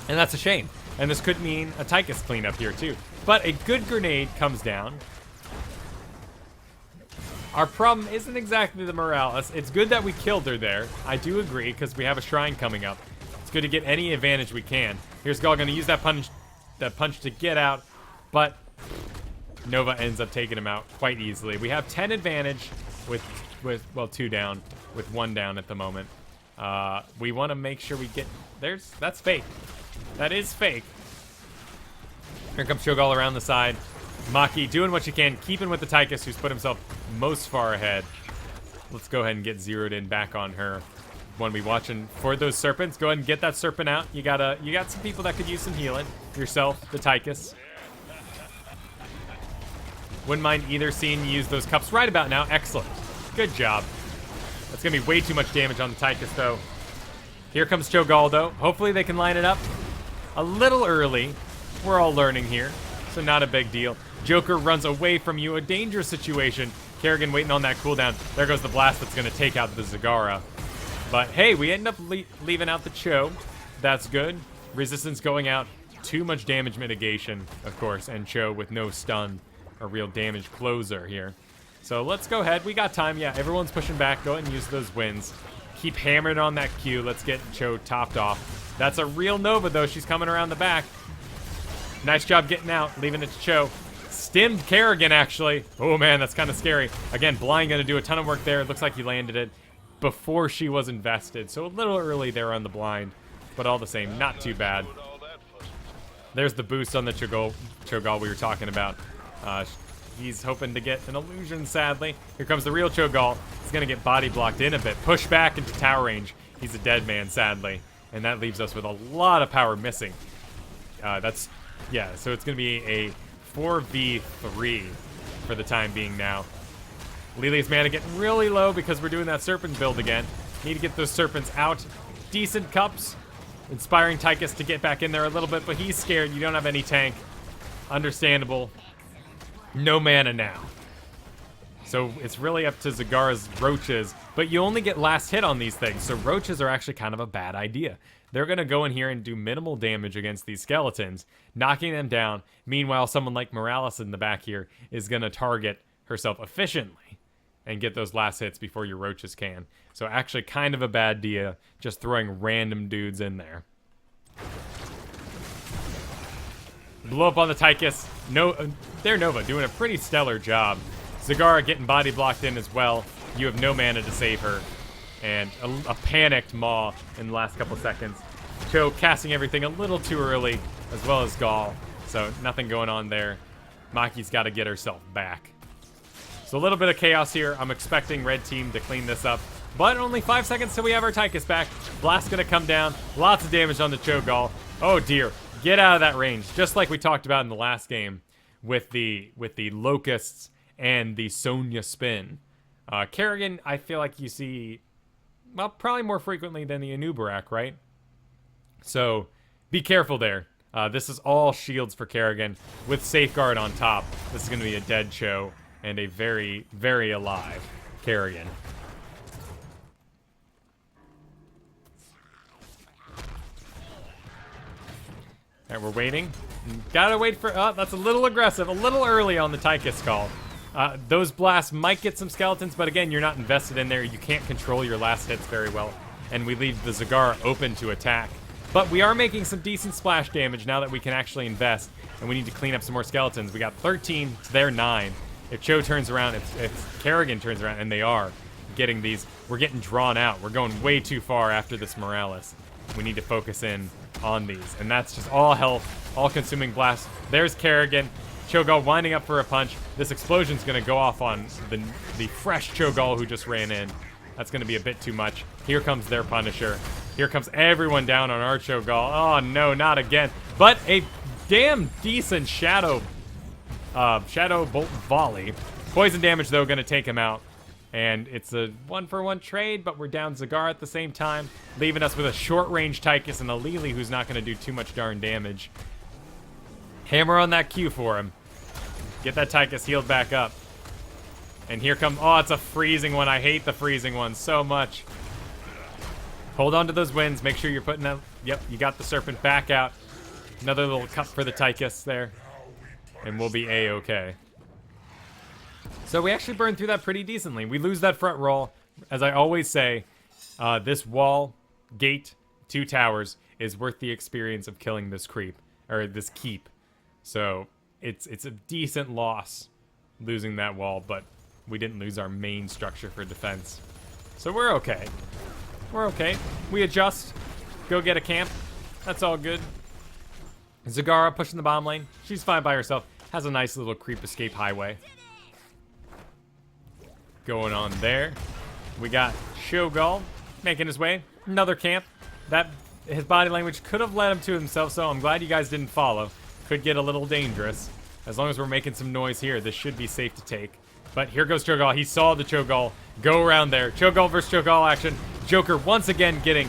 And that's a shame. And this could mean a Tychus cleanup here too. But a good grenade comes down. Our problem isn't exactly the Morales. It's good that we killed her there. I do agree, because we have a shrine coming up. It's good to get any advantage we can. Here's Gall going to use that punch to get out, but Nova ends up taking him out quite easily. We have 10 advantage with well, 2 down, with 1 down at the moment. We want to make sure we get... That's fake. That is fake. Here comes Cho'Gall around the side. Maki doing what she can, keeping with the Tychus, who's put himself most far ahead. Let's go ahead and get zeroed in back on her. When we watching for those serpents, go ahead and get that serpent out. You got some people that could use some healing. Yourself, the Tychus. Wouldn't mind either seeing you use those cups right about now. Excellent. Good job. That's gonna be way too much damage on the Tychus though. Here comes Cho'Gall though. Hopefully they can line it up a little early. We're all learning here, so not a big deal. Joker runs away from you, a dangerous situation. Kerrigan waiting on that cooldown. There goes the blast that's going to take out the Zagara. But hey, we end up leaving out the Cho. That's good. Resistance going out. Too much damage mitigation, of course, and Cho with no stun. A real damage closer here. So let's go ahead. We got time. Yeah, everyone's pushing back. Go ahead and use those wins. Keep hammering on that Q. Let's get Cho topped off. That's a real Nova, though. She's coming around the back. Nice job getting out, leaving it to Cho. Stimmed Kerrigan, actually. Oh, man, that's kind of scary. Again, Blind going to do a ton of work there. It looks like he landed it before she was invested. So a little early there on the Blind, but all the same, not too bad. There's the boost on the Cho'Gall we were talking about. He's hoping to get an illusion, sadly. Here comes the real Cho'Gall. He's going to get body blocked in a bit. Push back into tower range. He's a dead man, sadly. And that leaves us with a lot of power missing. Yeah, so it's going to be a 4v3 for the time being now. Lily's mana getting really low because we're doing that serpent build again. Need to get those serpents out. Decent cups. Inspiring Tychus to get back in there a little bit, but he's scared. You don't have any tank. Understandable. No mana now. So it's really up to Zagara's roaches, but you only get last hit on these things, so roaches are actually kind of a bad idea. They're going to go in here and do minimal damage against these skeletons, knocking them down. Meanwhile, someone like Morales in the back here is going to target herself efficiently and get those last hits before your roaches can. So actually kind of a bad idea, just throwing random dudes in there. Blow up on the Tychus. They're Nova doing a pretty stellar job. Zagara getting body blocked in as well. You have no mana to save her. And a panicked Maw in the last couple seconds. Cho casting everything a little too early, as well as Gall. So nothing going on there. Maki's got to get herself back. So a little bit of chaos here. I'm expecting red team to clean this up. But only 5 seconds till we have our Tychus back. Blast gonna come down. Lots of damage on the Cho'Gall. Oh dear. Get out of that range. Just like we talked about in the last game with the Locusts and the Sonya Spin. Kerrigan, I feel like you see well, probably more frequently than the Anubarak, right? So be careful there. This is all shields for Kerrigan with Safeguard on top. This is going to be a dead show and a very, very alive Kerrigan. All right, we're waiting. Gotta wait for... Oh, that's a little aggressive. A little early on the Tychus call. Those blasts might get some skeletons, but again, you're not invested in there. You can't control your last hits very well. And we leave the Zagara open to attack. But we are making some decent splash damage now that we can actually invest. And we need to clean up some more skeletons. We got 13 to their 9. If Cho turns around, if Kerrigan turns around, and they are getting these, we're getting drawn out. We're going way too far after this Morales. We need to focus in on these. And that's just all health, all-consuming blast. There's Kerrigan. Cho'Gall winding up for a punch. This explosion's going to go off on the fresh Cho'Gall who just ran in. That's going to be a bit too much. Here comes their Punisher. Here comes everyone down on our Cho'Gall. Oh, no, not again. But a damn decent Shadow Bolt volley. Poison damage, though, going to take him out. And it's a one-for-one trade, but we're down Zagara at the same time, leaving us with a short-range Tychus and a Lili who's not going to do too much darn damage. Hammer on that Q for him. Get that Tychus healed back up. And here come... Oh, it's a freezing one. I hate the freezing ones so much. Hold on to those wins. Make sure you're putting out... Yep, you got the Serpent back out. Another little cup for the Tychus there. And we'll be A-okay. So we actually burned through that pretty decently. We lose that front roll. As I always say, this wall, gate, 2 towers is worth the experience of killing this creep. Or this keep. So it's a decent loss losing that wall, but we didn't lose our main structure for defense. So we're okay. We're okay. We adjust. Go get a camp. That's all good. Zagara pushing the bomb lane. She's fine by herself. Has a nice little creep escape highway going on there. We got Cho'Gall making his way. Another camp. That his body language could have led him to himself, so I'm glad you guys didn't follow. Could get a little dangerous. As long as we're making some noise here, this should be safe to take. But here goes Cho'Gall. He saw the Cho'Gall go around there. Cho'Gall versus Cho'Gall action. Joker once again getting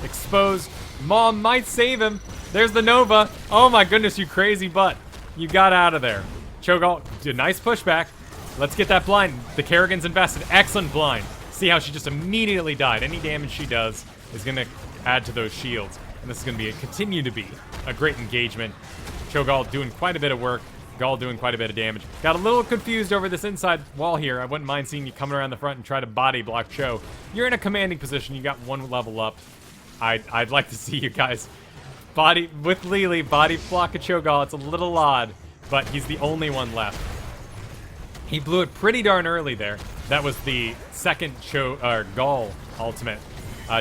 exposed. Mom might save him. There's the Nova. Oh my goodness, you crazy butt. You got out of there. Cho'Gall did a nice pushback. Let's get that blind. The Kerrigan's invested. Excellent blind. See how she just immediately died. Any damage she does is going to add to those shields. And this is going to continue to be a great engagement. Cho'Gall doing quite a bit of work. Gall doing quite a bit of damage. Got a little confused over this inside wall here. I wouldn't mind seeing you coming around the front and try to body block Cho. You're in a commanding position. You got 1 level up. I'd like to see you guys body with Lili body block a Cho'Gall. It's a little odd, but he's the only one left. He blew it pretty darn early there. That was the second Gall ultimate.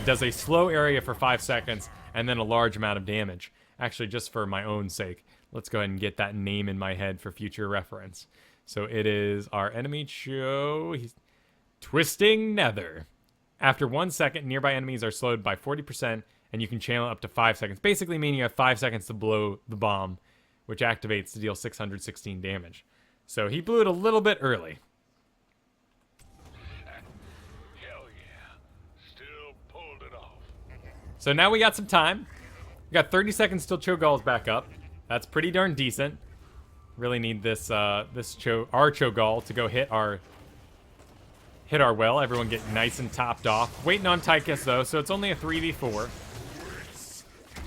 Does a slow area for 5 seconds and then a large amount of damage. Actually, just for my own sake, let's go ahead and get that name in my head for future reference. So it is our enemy Cho. He's Twisting Nether. After 1 second, nearby enemies are slowed by 40%, and you can channel up to 5 seconds. Basically meaning you have 5 seconds to blow the bomb, which activates to deal 616 damage. So he blew it a little bit early. Hell yeah. Still pulled it off. So now we got some time. We got 30 seconds till Cho'Gall's back up. That's pretty darn decent. Really need this our Cho'Gall to go hit our well. Everyone get nice and topped off. Waiting on Tychus though, so it's only a 3v4.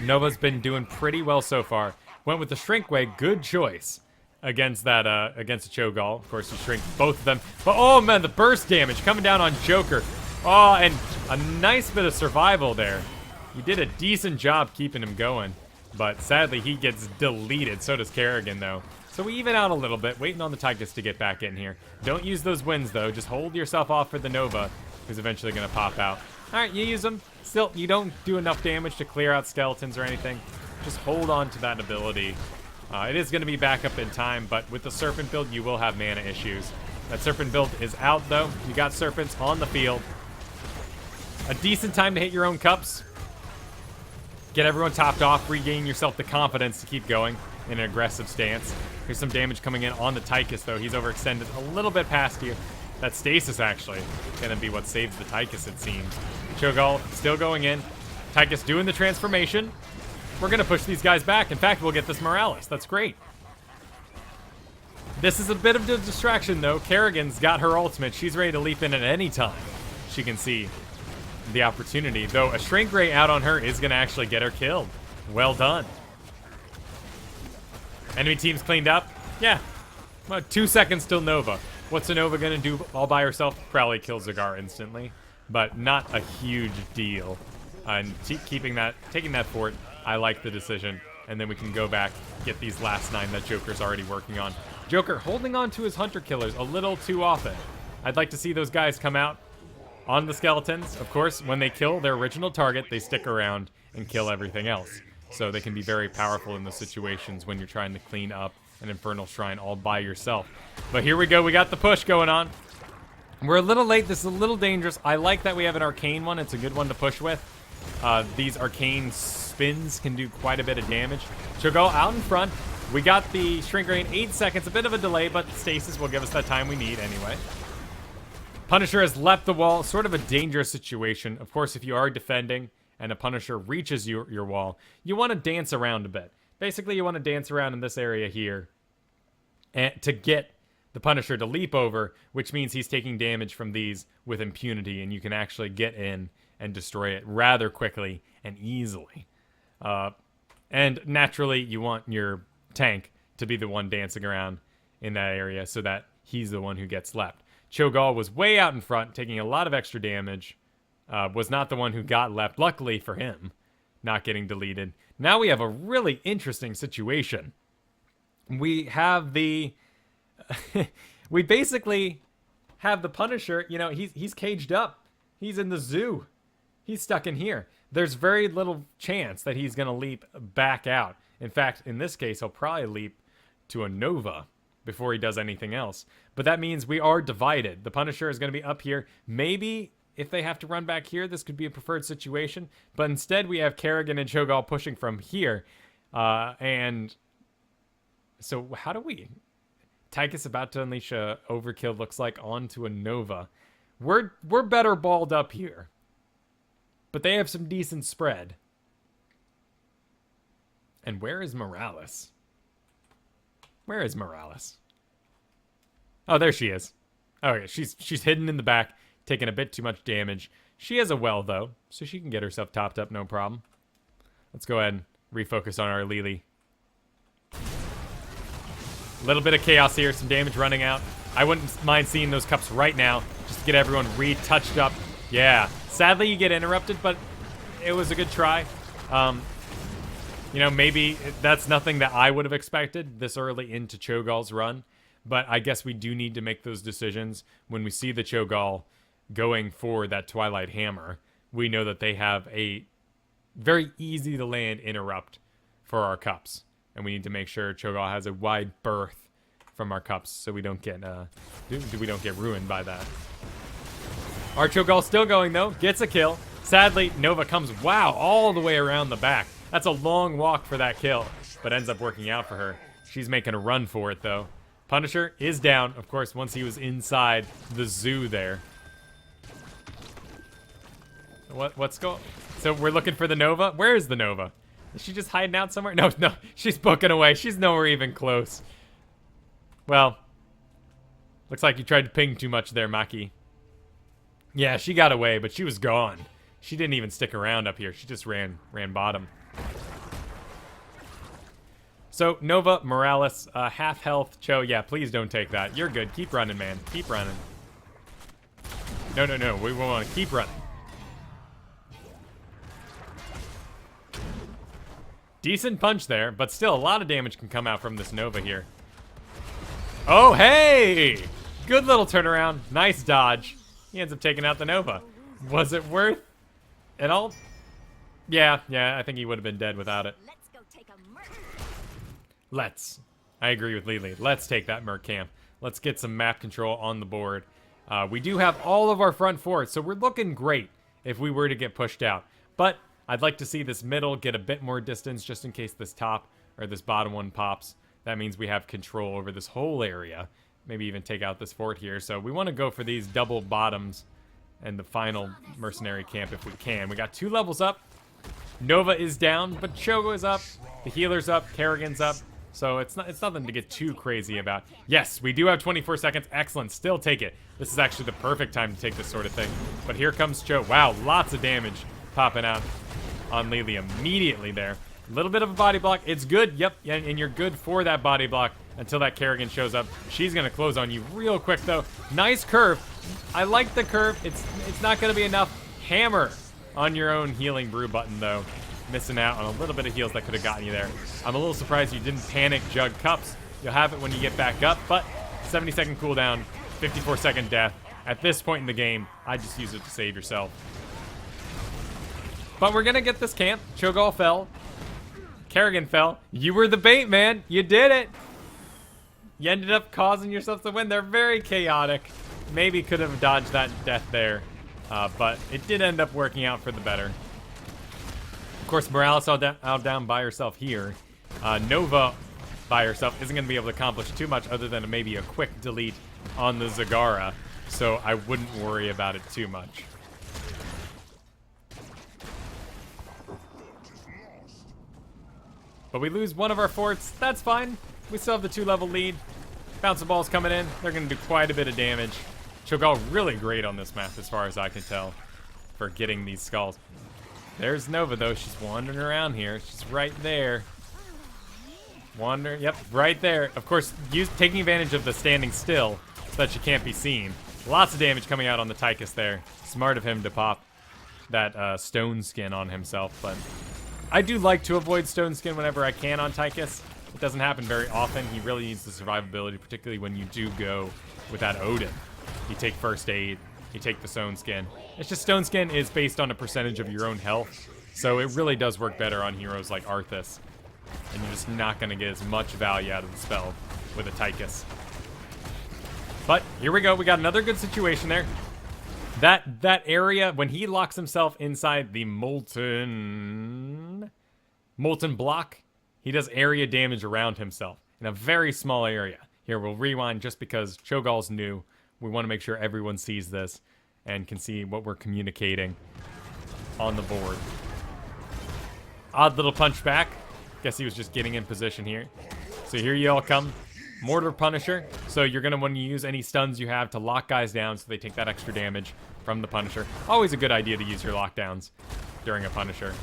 Nova's been doing pretty well so far. Went with the shrink way, good choice against that against the Cho'Gall. Of course, you shrink both of them. But oh man, the burst damage coming down on Joker. Oh, and a nice bit of survival there. You did a decent job keeping him going, but sadly he gets deleted. So does Kerrigan though. So we even out a little bit, waiting on the Tychus to get back in here. Don't use those wins though. Just hold yourself off for the Nova, who's eventually gonna pop out. All right, you use them. Still, you don't do enough damage to clear out skeletons or anything. Just hold on to that ability. It is going to be back up in time, but with the Serpent build, you will have mana issues. That Serpent build is out, though. You got Serpents on the field. A decent time to hit your own cups. Get everyone topped off, regain yourself the confidence to keep going in an aggressive stance. Here's some damage coming in on the Tychus, though. He's overextended a little bit past you. That stasis actually gonna be what saves the Tychus, it seems. Cho'Gall still going in. Tychus doing the transformation. We're gonna push these guys back. In fact, we'll get this Morales. That's great. This is a bit of a distraction, though. Kerrigan's got her ultimate. She's ready to leap in at any time. She can see the opportunity. Though a Shrink Ray out on her is going to actually get her killed. Well done. Enemy team's cleaned up. Yeah. About 2 seconds till Nova. What's a Nova going to do all by herself? Probably kill Zagar instantly. But not a huge deal. And taking that fort, I like the decision. And then we can go back, get these last 9 that Joker's already working on. Joker holding on to his Hunter Killers a little too often. I'd like to see those guys come out on the skeletons. Of course, when they kill their original target, they stick around and kill everything else. So they can be very powerful in those situations when you're trying to clean up an Infernal Shrine all by yourself. But here we go. We got the push going on. We're a little late. This is a little dangerous. I like that we have an Arcane one. It's a good one to push with. These Arcane spins can do quite a bit of damage. Cho'Gall out in front. We got the Shrink Ray in 8 seconds. A bit of a delay, but Stasis will give us that time we need anyway. Punisher has left the wall. Sort of a dangerous situation. Of course, if you are defending and a Punisher reaches your wall, you want to dance around a bit. Basically, you want to dance around in this area here and to get the Punisher to leap over, which means he's taking damage from these with impunity, and you can actually get in and destroy it rather quickly and easily. And naturally, you want your tank to be the one dancing around in that area so that he's the one who gets left. Cho'Gall was way out in front, taking a lot of extra damage. Was not the one who got left, luckily for him, not getting deleted. Now we have a really interesting situation. We have the... we basically have the Punisher, you know, he's caged up. He's in the zoo. He's stuck in here. There's very little chance that he's going to leap back out. In fact, in this case, he'll probably leap to a Nova before he does anything else. But that means we are divided. The Punisher is going to be up here. Maybe if they have to run back here, this could be a preferred situation. But instead, we have Kerrigan and Cho'Gall pushing from here. And so how do we... Tychus about to unleash a overkill, looks like, onto a Nova. We're better balled up here. But they have some decent spread. And where is Morales? Where is Morales? Oh, there she is. Oh, yeah, she's hidden in the back, taking a bit too much damage. She has a well, though, so she can get herself topped up, no problem. Let's go ahead and refocus on our Lily. A little bit of chaos here, some damage running out. I wouldn't mind seeing those cups right now, just to get everyone retouched up. Yeah, sadly you get interrupted, but it was a good try. You know, maybe that's nothing that I would have expected this early into Cho'Gall's run, but I guess we do need to make those decisions when we see the Cho'Gall going for that Twilight Hammer. We know that they have a very easy to land interrupt for our cups, and we need to make sure Cho'Gall has a wide berth from our cups so we don't get ruined by that. Our Cho'Gall still going though, gets a kill. Sadly, Nova comes, wow, all the way around the back. That's a long walk for that kill, but ends up working out for her. She's making a run for it though. Punisher is down, of course, once he was inside the zoo there. What's going? So we're looking for the Nova? Where is the Nova? Is she just hiding out somewhere? No, she's booking away. She's nowhere even close. Well, looks like you tried to ping too much there, Maki. Yeah, she got away, but she was gone. She didn't even stick around up here. She just ran bottom. So, Nova, Morales, half health. Cho, yeah, please don't take that. You're good. Keep running, man. Keep running. No. We want to keep running. Decent punch there, but still a lot of damage can come out from this Nova here. Oh, hey! Good little turnaround. Nice dodge. He ends up taking out the Nova. Was it worth it all? Yeah, I think he would have been dead without it. Let's go take a merc. Let's. I agree with Lily. Let's take that Merc camp. Let's get some map control on the board. We do have all of our front forts, so we're looking great if we were to get pushed out. But I'd like to see this middle get a bit more distance just in case this top or this bottom one pops. That means we have control over this whole area maybe even take out this fort here. So we want to go for these double bottoms and the final mercenary camp if we can. We got 2 levels up. Nova is down, but Chogo is up. The healer's up. Kerrigan's up. So it's nothing to get too crazy about. Yes, we do have 24 seconds. Excellent. Still take it. This is actually the perfect time to take this sort of thing. But here comes Cho. Wow, lots of damage popping out on Lily immediately there. A little bit of a body block. It's good. Yep, and you're good for that body block until that Kerrigan shows up. She's going to close on you real quick, though. Nice curve. I like the curve. It's not going to be enough. Hammer on your own healing brew button, though. Missing out on a little bit of heals that could have gotten you there. I'm a little surprised you didn't panic jug cups. You'll have it when you get back up, but 70-second cooldown, 54-second death. At this point in the game, I just use it to save yourself. But we're going to get this camp. Cho'Gall fell. Kerrigan fell. You were the bait, man. You did it. You ended up causing yourself to win. They're very chaotic. Maybe could have dodged that death there, but it did end up working out for the better. Of course, Morales out down by herself here. Nova by herself isn't going to be able to accomplish too much other than maybe a quick delete on the Zagara, so I wouldn't worry about it too much. But we lose one of our forts. That's fine. We still have the 2-level lead. Bouncing balls coming in. They're going to do quite a bit of damage. Cho'Gall really great on this map as far as I can tell for getting these skulls. There's Nova, though. She's wandering around here. She's right there. Yep, right there. Of course, taking advantage of the standing still so that she can't be seen. Lots of damage coming out on the Tychus there. Smart of him to pop that stone skin on himself, but I do like to avoid stone skin whenever I can on Tychus. It doesn't happen very often. He really needs the survivability, particularly when you do go with that Odin. You take first aid, you take the stone skin. It's just stone skin is based on a percentage of your own health, so it really does work better on heroes like Arthas. And you're just not going to get as much value out of the spell with a Tychus. But here we go. We got another good situation there. That area, when he locks himself inside the molten block, he does area damage around himself in a very small area. Here, we'll rewind just because Cho'Gall's new. We want to make sure everyone sees this and can see what we're communicating on the board. Odd little punch back. Guess he was just getting in position here. So here you all come. Mortar Punisher. So you're going to want to use any stuns you have to lock guys down so they take that extra damage from the Punisher. Always a good idea to use your lockdowns during a Punisher.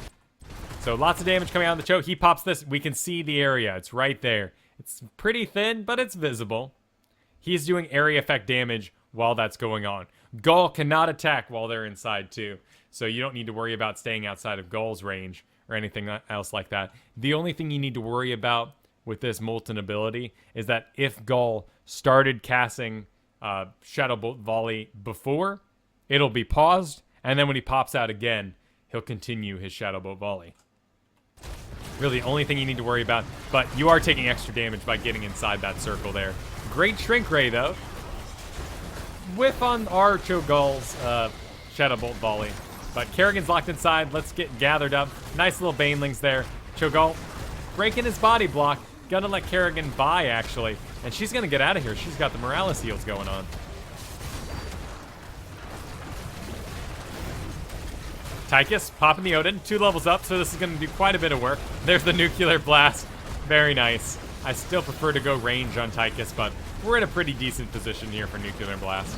So lots of damage coming out of the choke. He pops this. We can see the area. It's right there. It's pretty thin, but it's visible. He's doing area effect damage while that's going on. Gall cannot attack while they're inside too. So you don't need to worry about staying outside of Gall's range or anything else like that. The only thing you need to worry about with this Molten ability is that if Gall started casting Shadow Bolt Volley before, it'll be paused, and then when he pops out again, he'll continue his Shadow Bolt Volley. Really the only thing you need to worry about, but you are taking extra damage by getting inside that circle there. Great Shrink Ray, though. Whiff on our Cho'Gall's Shadow Bolt Volley. But Kerrigan's locked inside. Let's get gathered up. Nice little Banelings there. Cho'Gall breaking his body block. Gonna let Kerrigan by, actually. And she's gonna get out of here. She's got the Morales heals going on. Tychus popping the Odin. 2 levels up, so this is gonna do quite a bit of work. There's the Nuclear Blast. Very nice. I still prefer to go range on Tychus, but we're in a pretty decent position here for Nuclear Blast.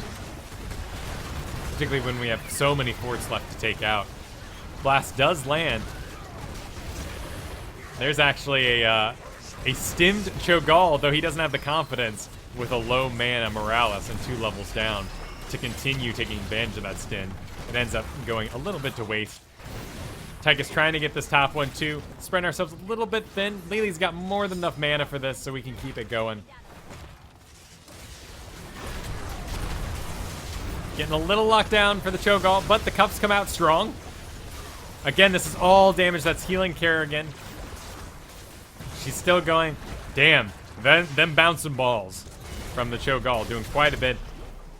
Particularly when we have so many forts left to take out. Blast does land. There's actually a stimmed Cho'Gall, though he doesn't have the confidence with a low mana Morales and 2 levels down to continue taking advantage of that stim. It ends up going a little bit to waste. Tychus trying to get this top one too. Spreading ourselves a little bit thin. Lily's got more than enough mana for this, so we can keep it going. Getting a little lockdown for the Cho'Gall, but the cups come out strong. Again, this is all damage that's healing Kerrigan. She's still going. Damn. Them bouncing balls from the Cho'Gall doing quite a bit.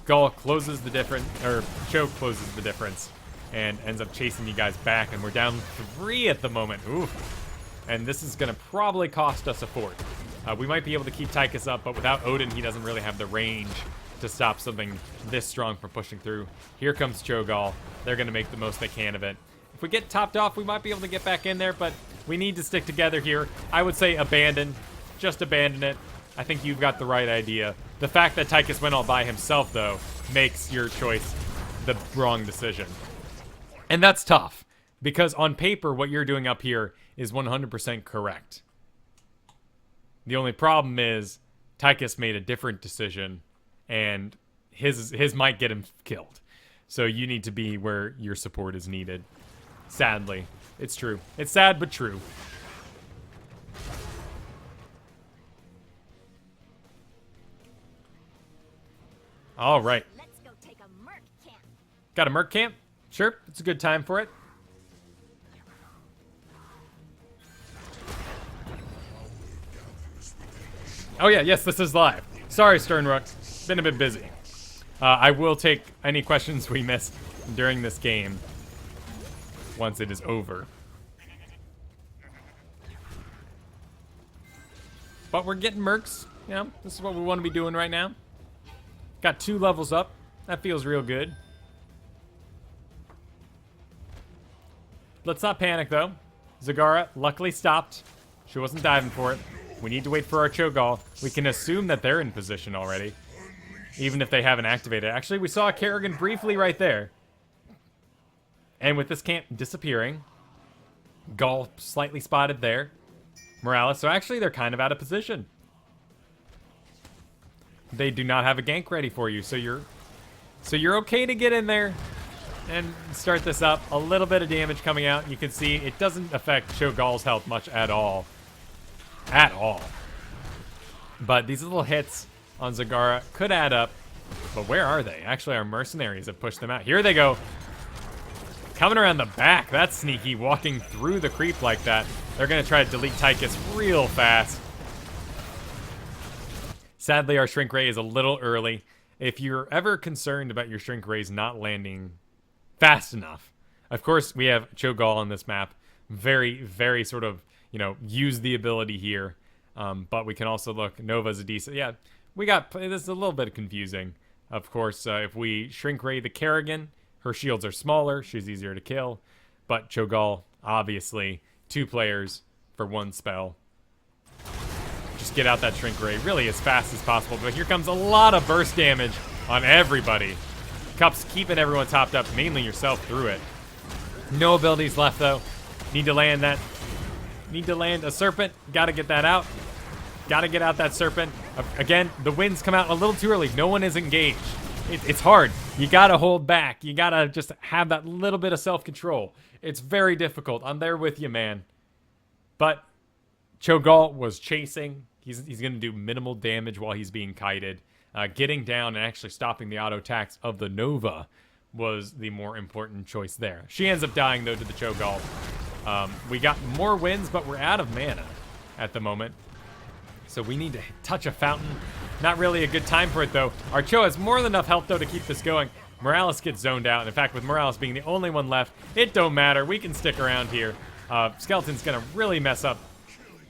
Gall closes the difference, or Cho closes the difference and ends up chasing you guys back, and we're down 3 at the moment. Ooh. And this is going to probably cost us a fort. We might be able to keep Tychus up, but without Odin, he doesn't really have the range to stop something this strong from pushing through. Here comes Cho'Gall. They're going to make the most they can of it. If we get topped off, we might be able to get back in there, but we need to stick together here. I would say abandon. Just abandon it. I think you've got the right idea. The fact that Tychus went all by himself, though, makes your choice the wrong decision. And that's tough, because on paper, what you're doing up here is 100% correct. The only problem is Tychus made a different decision, and his might get him killed. So you need to be where your support is needed. Sadly. It's true. It's sad, but true. All right. Let's go take a merc camp. Got a merc camp? Sure. It's a good time for it. Oh yeah, yes, this is live. Sorry, Sternrook. Been a bit busy. I will take any questions we missed during this game once it is over. But we're getting mercs. You know, this is what we want to be doing right now. Got 2 levels up. That feels real good. Let's not panic, though. Zagara luckily stopped. She wasn't diving for it. We need to wait for our Cho'Gall. We can assume that they're in position already, even if they haven't activated. Actually, we saw Kerrigan briefly right there. And with this camp disappearing, Gall slightly spotted there. Morales, so actually they're kind of out of position. They do not have a gank ready for you, so you're okay to get in there and start this up. A little bit of damage coming out. You can see it doesn't affect Cho'Gall's health much at all. At all. But these little hits on Zagara could add up. But where are they? Actually, our mercenaries have pushed them out. Here they go. Coming around the back. That's sneaky, walking through the creep like that. They're going to try to delete Tychus real fast. Sadly, our Shrink Ray is a little early. If you're ever concerned about your Shrink Rays not landing fast enough, of course, we have Cho'Gall on this map. Very, very sort of, you know, use the ability here. But we can also look, Nova's a decent, yeah, we got, this is a little bit confusing. Of course, if we Shrink Ray the Kerrigan, her shields are smaller, she's easier to kill. But Cho'Gall, obviously, 2 players for 1 spell. Just get out that Shrink Ray really as fast as possible. But here comes a lot of burst damage on everybody. Cup's keeping everyone topped up, mainly yourself through it. No abilities left, though. Need to land that. Need to land a Serpent. Got to get that out. Got to get out that Serpent. Again, the winds come out a little too early. No one is engaged. It's hard. You got to hold back. You got to just have that little bit of self-control. It's very difficult. I'm there with you, man. But Cho'Gall was chasing. He's going to do minimal damage while he's being kited. Getting down and actually stopping the auto attacks of the Nova was the more important choice there. She ends up dying, though, to the Cho'Gall. We got more wins, but we're out of mana at the moment. So we need to touch a fountain. Not really a good time for it, though. Our Cho has more than enough health, though, to keep this going. Morales gets zoned out. In fact, with Morales being the only one left, it don't matter. We can stick around here. Skeleton's going to really mess up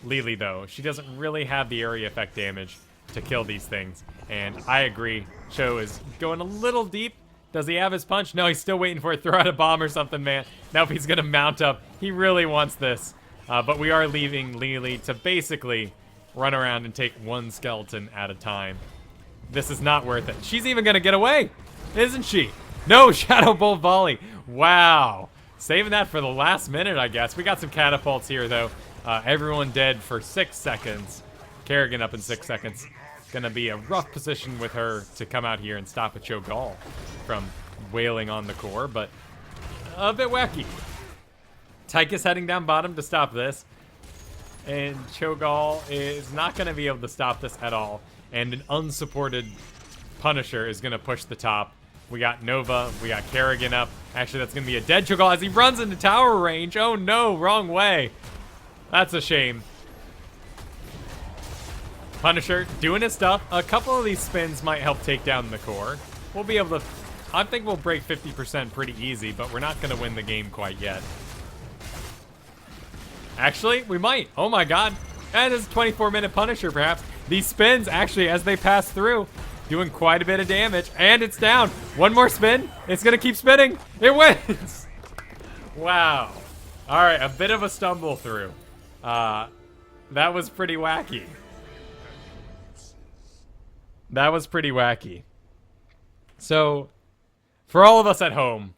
Lily, though. She doesn't really have the area effect damage to kill these things. And I agree. Cho is going a little deep. Does he have his punch? No, he's still waiting for it. Throw out a bomb or something, man. Nope, he's going to mount up. He really wants this. But we are leaving Lily to basically run around and take 1 skeleton at a time. This is not worth it. She's even going to get away, isn't she? No, Shadow Bolt Volley. Wow. Saving that for the last minute, I guess. We got some catapults here, though. Everyone dead for 6 seconds. Kerrigan up in 6 seconds. Gonna be a rough position with her to come out here and stop a Cho'Gall from wailing on the core, but a bit wacky. Tychus heading down bottom to stop this. And Cho'Gall is not going to be able to stop this at all. And an unsupported Punisher is going to push the top. We got Nova. We got Kerrigan up. Actually, that's going to be a dead Cho'Gall as he runs into tower range. Oh no, wrong way. That's a shame. Punisher doing his stuff. A couple of these spins might help take down the core. We'll be able to... I think we'll break 50% pretty easy, but we're not going to win the game quite yet. Actually, we might. Oh my god. And it's a 24-minute Punisher, perhaps. These spins, actually, as they pass through, doing quite a bit of damage. And it's down. One more spin. It's going to keep spinning. It wins. Wow. All right, a bit of a stumble through. That was pretty wacky. That was pretty wacky. So, for all of us at home,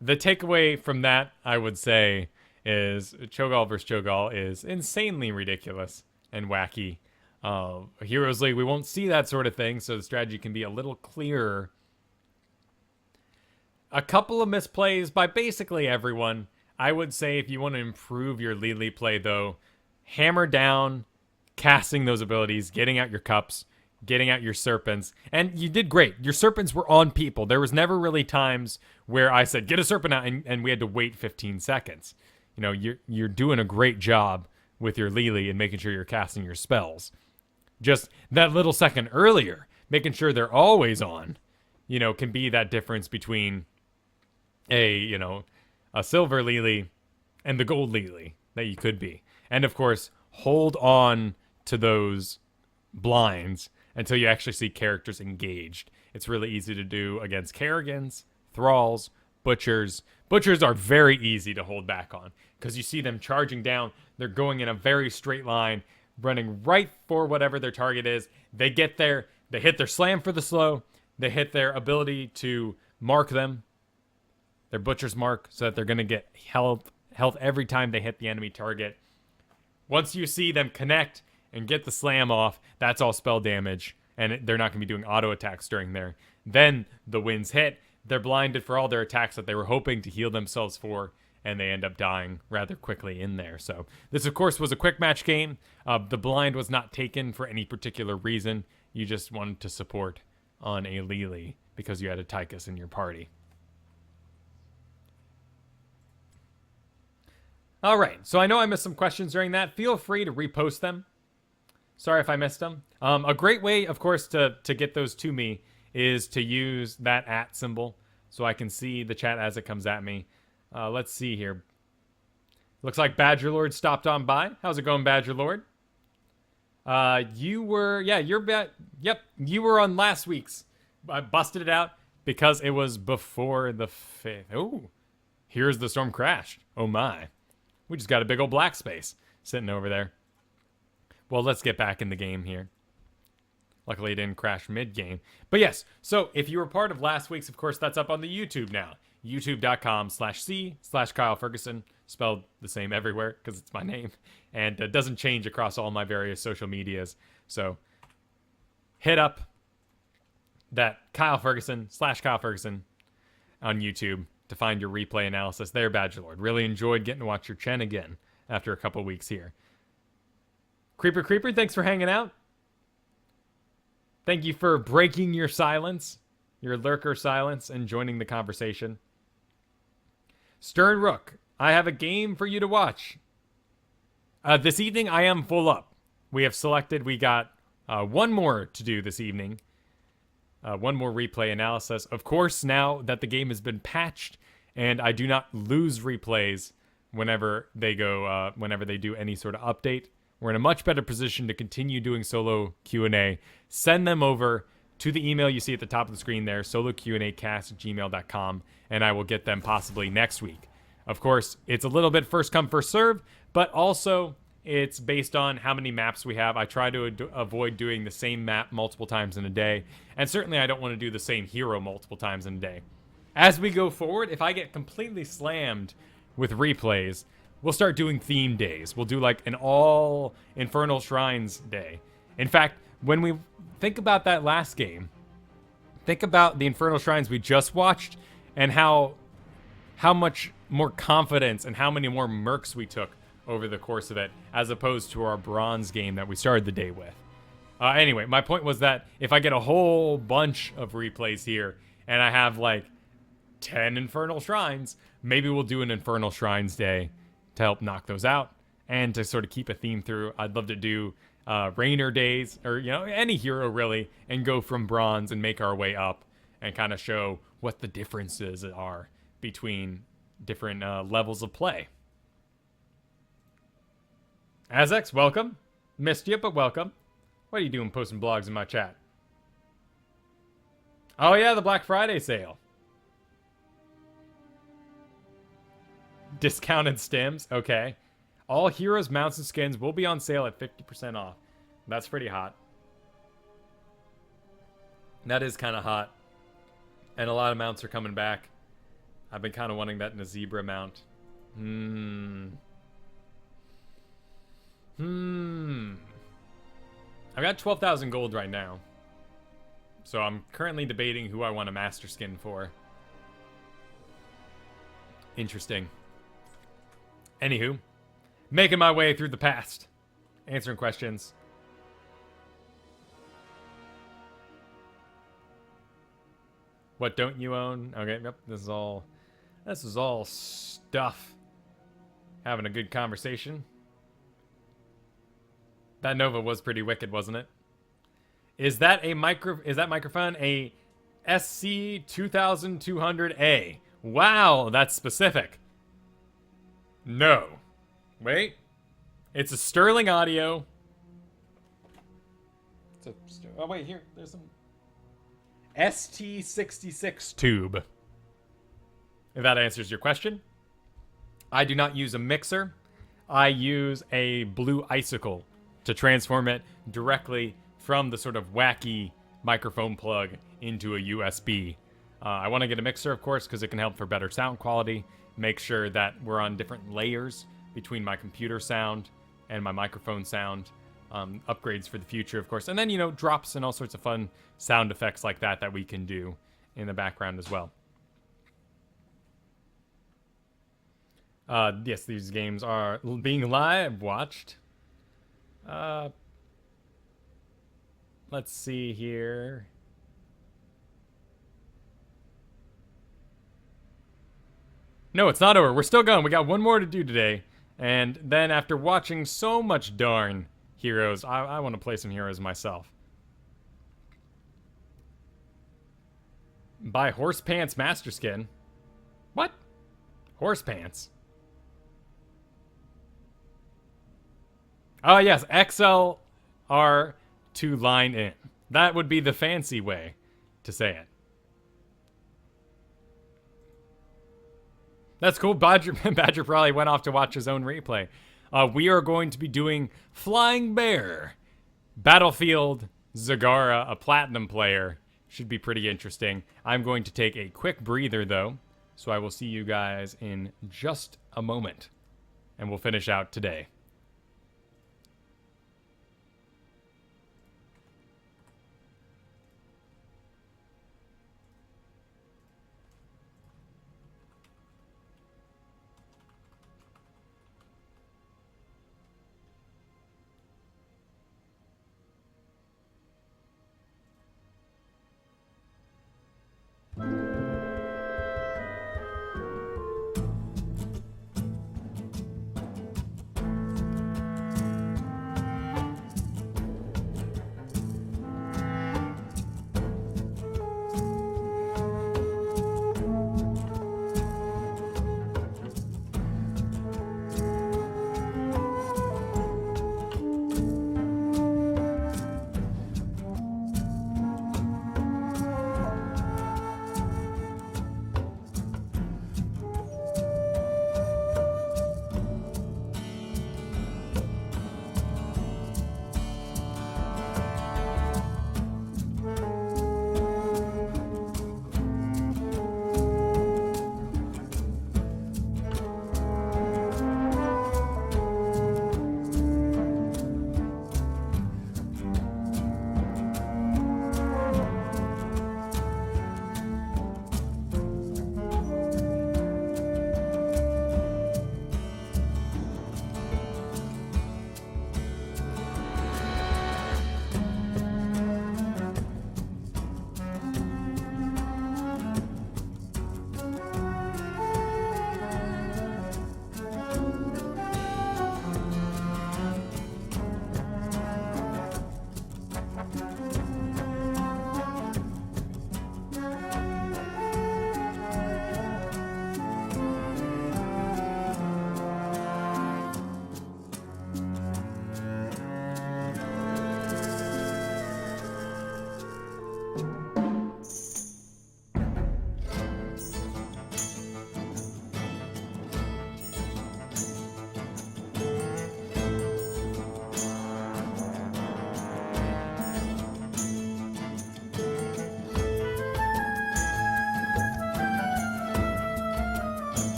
the takeaway from that, I would say, is Cho'Gall vs. Cho'Gall is insanely ridiculous and wacky. Heroes League, we won't see that sort of thing, so the strategy can be a little clearer. A couple of misplays by basically everyone. I would say if you want to improve your Lili play, though, hammer down, casting those abilities, getting out your cups, getting out your serpents, and you did great. Your serpents were on people. There was never really times where I said, get a serpent out, and we had to wait 15 seconds. You know, you're doing a great job with your Lili and making sure you're casting your spells. Just that little second earlier, making sure they're always on, you know, can be that difference between a silver Lili and the gold Lili that you could be. And of course, hold on to those blinds until you actually see characters engaged. It's really easy to do against Kerrigans, Thralls, Butchers. Butchers are very easy to hold back on because you see them charging down. They're going in a very straight line, running right for whatever their target is. They get there. They hit their slam for the slow. They hit their ability to mark them, their Butcher's mark, so that they're going to get health every time they hit the enemy target. Once you see them connect and get the slam off, that's all spell damage, and they're not going to be doing auto attacks during there. Then the winds hit. They're blinded for all their attacks that they were hoping to heal themselves for, and they end up dying rather quickly in there. So this, of course, was a quick match game. The blind was not taken for any particular reason. You just wanted to support on a Lili because you had a Tychus in your party. All right, so I know I missed some questions during that. Feel free to repost them. Sorry if I missed them. A great way, of course, to get those to me is to use that @ symbol so I can see the chat as it comes at me. Let's see here. Looks like Badger Lord stopped on by. How's it going, Badger Lord? You were on last week's. I busted it out because it was before the 5th. Oh, here's the storm crashed. Oh my. We just got a big old black space sitting over there. Well, let's get back in the game here. Luckily, it didn't crash mid-game. But yes, so if you were part of last week's, of course, that's up on the YouTube now. youtube.com/C/Kyle Fergusson. Spelled the same everywhere because it's my name. And it doesn't change across all my various social medias. So hit up that Kyle Fergusson/Kyle Fergusson on YouTube to find your replay analysis there, Badger Lord. Really enjoyed getting to watch your Chen again after a couple weeks here. Creeper, thanks for hanging out. Thank you for breaking your silence, your lurker silence, and joining the conversation. Stern Rook, I have a game for you to watch. This evening, I am full up. We got one more to do this evening. One more replay analysis. Of course, now that the game has been patched, and I do not lose replays whenever they do any sort of update, we're in a much better position to continue doing solo Q&A. Send them over to the email you see at the top of the screen there, SoloQAcast@gmail.com, and I will get them possibly next week. Of course, it's a little bit first come, first serve, but also it's based on how many maps we have. I try to avoid doing the same map multiple times in a day, and certainly I don't want to do the same hero multiple times in a day. As we go forward, if I get completely slammed with replays, we'll start doing theme days. We'll do like an all Infernal Shrines day. In fact, when we think about that last game, think about the Infernal Shrines we just watched and how much more confidence and how many more mercs we took over the course of it, as opposed to our bronze game that we started the day with. Anyway, my point was that if I get a whole bunch of replays here and I have like 10 Infernal Shrines, maybe we'll do an Infernal Shrines day to help knock those out and to sort of keep a theme through. I'd love to do Rainer days, or any hero really, and go from bronze and make our way up and kind of show what the differences are between different levels of play. Azex, welcome. Missed you, but welcome. What are you doing posting blogs in my chat? Oh yeah, the Black Friday sale. Discounted stims, okay. All heroes, mounts, and skins will be on sale at 50% off. That's pretty hot. That is kind of hot. And a lot of mounts are coming back. I've been kind of wanting that in a zebra mount. I've got 12,000 gold right now. So I'm currently debating who I want a master skin for. Interesting. Anywho, making my way through the past. Answering questions. What don't you own? Okay, yep, this is all stuff. Having a good conversation. That Nova was pretty wicked, wasn't it? Is that microphone a SC2200A? Wow, that's specific. No. Wait. It's a Sterling Audio. Oh wait, here. There's some ST66 tube. If that answers your question. I do not use a mixer. I use a blue icicle to transform it directly from the sort of wacky microphone plug into a USB. I want to get a mixer, of course, because it can help for better sound quality. Make sure that we're on different layers between my computer sound and my microphone sound. Upgrades for the future, of course. And then, you know, drops and all sorts of fun sound effects like that we can do in the background as well. Yes, these games are being live watched. Let's see here. No, it's not over. We're still going. We got one more to do today. And then after watching so much darn heroes, I want to play some heroes myself. Buy Horse Pants Master Skin. What? Horse Pants? Oh, yes. XLR to line in. That would be the fancy way to say it. That's cool. Badger probably went off to watch his own replay. We are going to be doing Flying Bear. Battlefield Zagara, a platinum player. Should be pretty interesting. I'm going to take a quick breather, though. So I will see you guys in just a moment. And we'll finish out today.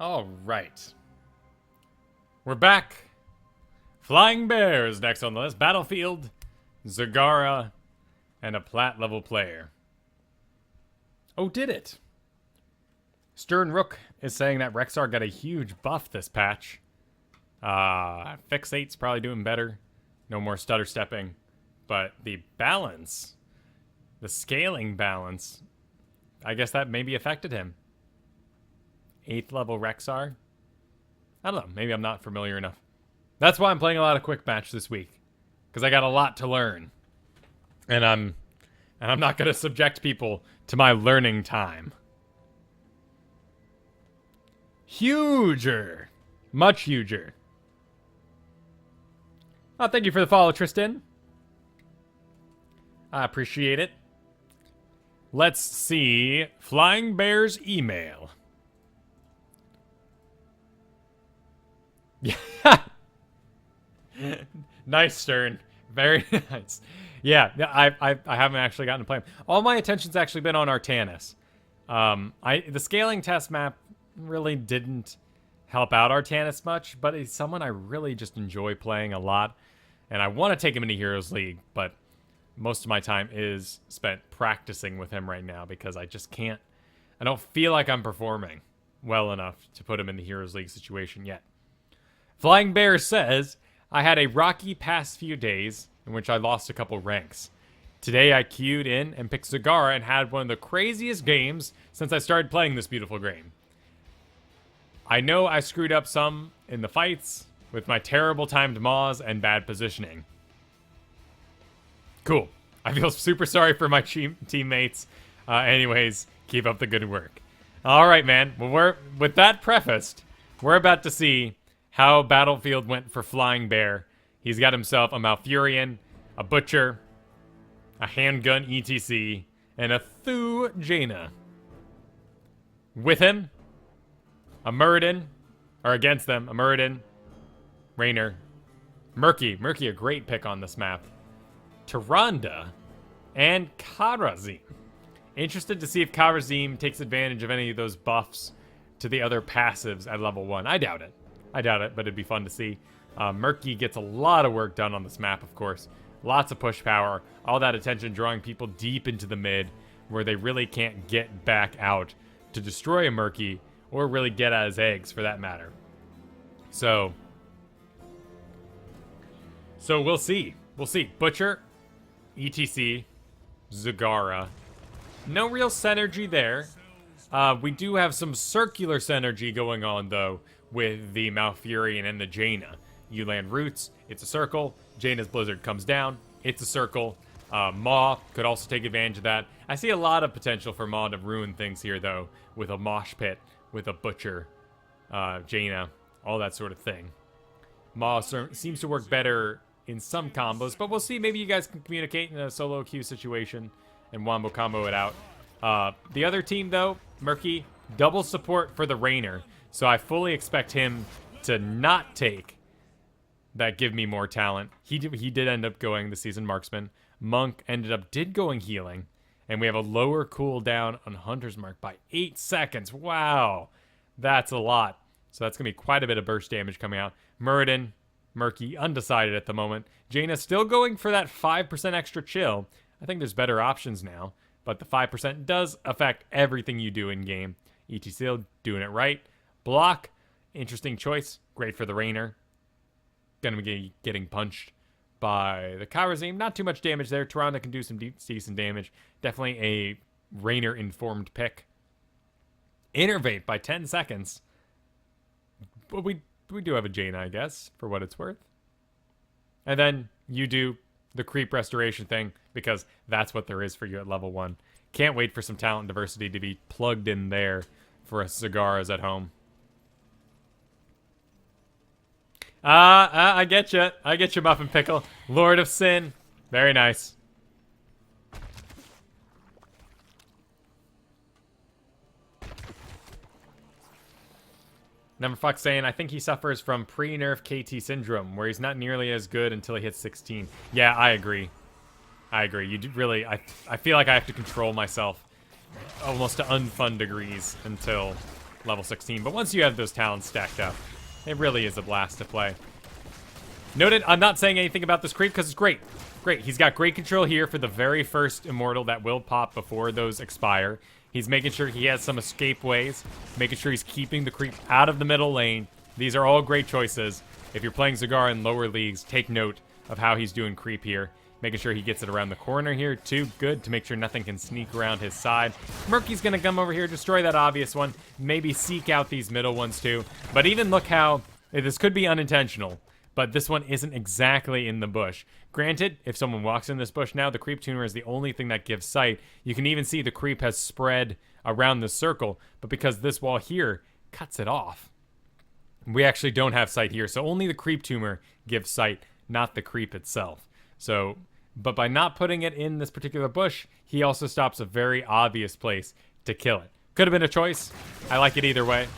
All right. We're back. Flying Bears next on the list. Battlefield, Zagara, and a plat level player. Oh, did it? Stern Rook is saying that Rexar got a huge buff this patch. Fix8's probably doing better. No more stutter stepping. But the balance, the scaling balance, I guess that maybe affected him. 8th level Rexar? I don't know. Maybe I'm not familiar enough. That's why I'm playing a lot of quick match this week. Because I got a lot to learn. And I'm not going to subject people to my learning time. Huger. Much huger. Oh, thank you for the follow, Tristan. I appreciate it. Let's see Flying Bear's email. Yeah. Nice, Stern. Very nice. Yeah, I haven't actually gotten to play him. All my attention's actually been on Artanis. The scaling test map really didn't help out Artanis much, but he's someone I really just enjoy playing a lot. And I want to take him into Heroes League, but most of my time is spent practicing with him right now because I just can't. I don't feel like I'm performing well enough to put him in the Heroes League situation yet. Flying Bear says, I had a rocky past few days in which I lost a couple ranks. Today I queued in and picked Zagara and had one of the craziest games since I started playing this beautiful game. I know I screwed up some in the fights with my terrible timed maws and bad positioning. Cool. I feel super sorry for my teammates. Anyways, keep up the good work. All right, man. Well, with that prefaced, we're about to see how Battlefield went for Flying Bear. He's got himself a Malfurion, a Butcher, a Handgun ETC, and a Thu Jaina. With him, a Muradin, or against them, a Muradin, Raynor, Murky, a great pick on this map, Tyrande, and Kharazim. Interested to see if Kharazim takes advantage of any of those buffs to the other passives at level 1. I doubt it, but it'd be fun to see. Murky gets a lot of work done on this map, of course. Lots of push power, all that attention drawing people deep into the mid where they really can't get back out to destroy a Murky or really get at his eggs for that matter. So we'll see. We'll see. Butcher, ETC, Zagara. No real synergy there. We do have some circular synergy going on, though, with the Malfurion and the Jaina. You land roots, it's a circle. Jaina's Blizzard comes down, it's a circle. Maw could also take advantage of that. I see a lot of potential for Maw to ruin things here, though, with a Mosh Pit, with a Butcher, Jaina, all that sort of thing. Maw seems to work better in some combos, but we'll see. Maybe you guys can communicate in a solo queue situation and wombo combo it out. The other team, though, Murky, double support for the Raynor, so I fully expect him to not take that give me more talent. He did end up going the season marksman. Monk did going healing, and we have a lower cooldown on Hunter's Mark by 8 seconds. Wow, that's a lot. So that's gonna be quite a bit of burst damage coming out. Muradin, Murky, undecided at the moment. Jaina still going for that 5% extra chill. I think there's better options now, but the 5% does affect everything you do in game. ETC doing it right. Block, interesting choice. Great for the Raynor. Gonna be getting punched by the Kharazim. Not too much damage there. Tyrande can do some decent damage. Definitely a Raynor informed pick. Innervate by 10 seconds. But we do have a Jaina, I guess, for what it's worth. And then you do the creep restoration thing, because that's what there is for you at level 1. Can't wait for some talent diversity to be plugged in there for us Zagaras at home. I get you. I get you, Muffin Pickle. Lord of Sin. Very nice. Number Fox saying, I think he suffers from pre-nerf KT syndrome, where he's not nearly as good until he hits 16. Yeah, I agree. You do really, I feel like I have to control myself almost to unfun degrees until level 16. But once you have those talents stacked up, it really is a blast to play. Noted, I'm not saying anything about this creep because it's great. Great. He's got great control here for the very first immortal that will pop before those expire. He's making sure he has some escape ways, making sure he's keeping the creep out of the middle lane. These are all great choices. If you're playing Zagara in lower leagues, take note of how he's doing creep here. Making sure he gets it around the corner here, too. Good to make sure nothing can sneak around his side. Murky's going to come over here, destroy that obvious one. Maybe seek out these middle ones, too. But even look how... This could be unintentional, but this one isn't exactly in the bush. Granted, if someone walks in this bush now, the creep tuner is the only thing that gives sight. You can even see the creep has spread around the circle, but because this wall here cuts it off, we actually don't have sight here. So only the creep tuner gives sight, not the creep itself. So, but by not putting it in this particular bush, he also stops a very obvious place to kill it. Could have been a choice. I like it either way.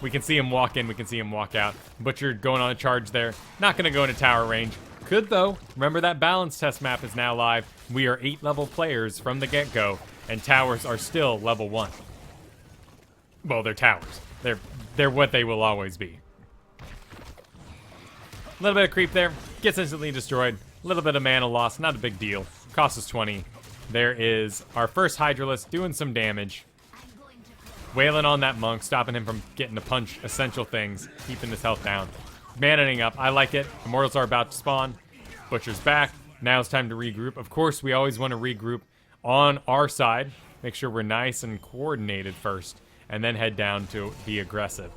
We can see him walk in, we can see him walk out. Butcher going on a charge there. Not going to go into tower range. Could, though. Remember that balance test map is now live. We are 8 level players from the get-go, and towers are still level 1. Well, they're towers. They're what they will always be. A little bit of creep there. Gets instantly destroyed. A little bit of mana loss. Not a big deal. Cost us 20. There is our first Hydralisk doing some damage. Wailing on that monk, stopping him from getting to punch essential things, keeping his health down. Manaing up, I like it. Immortals are about to spawn. Butcher's back. Now it's time to regroup. Of course, we always want to regroup on our side. Make sure we're nice and coordinated first, and then head down to be aggressive.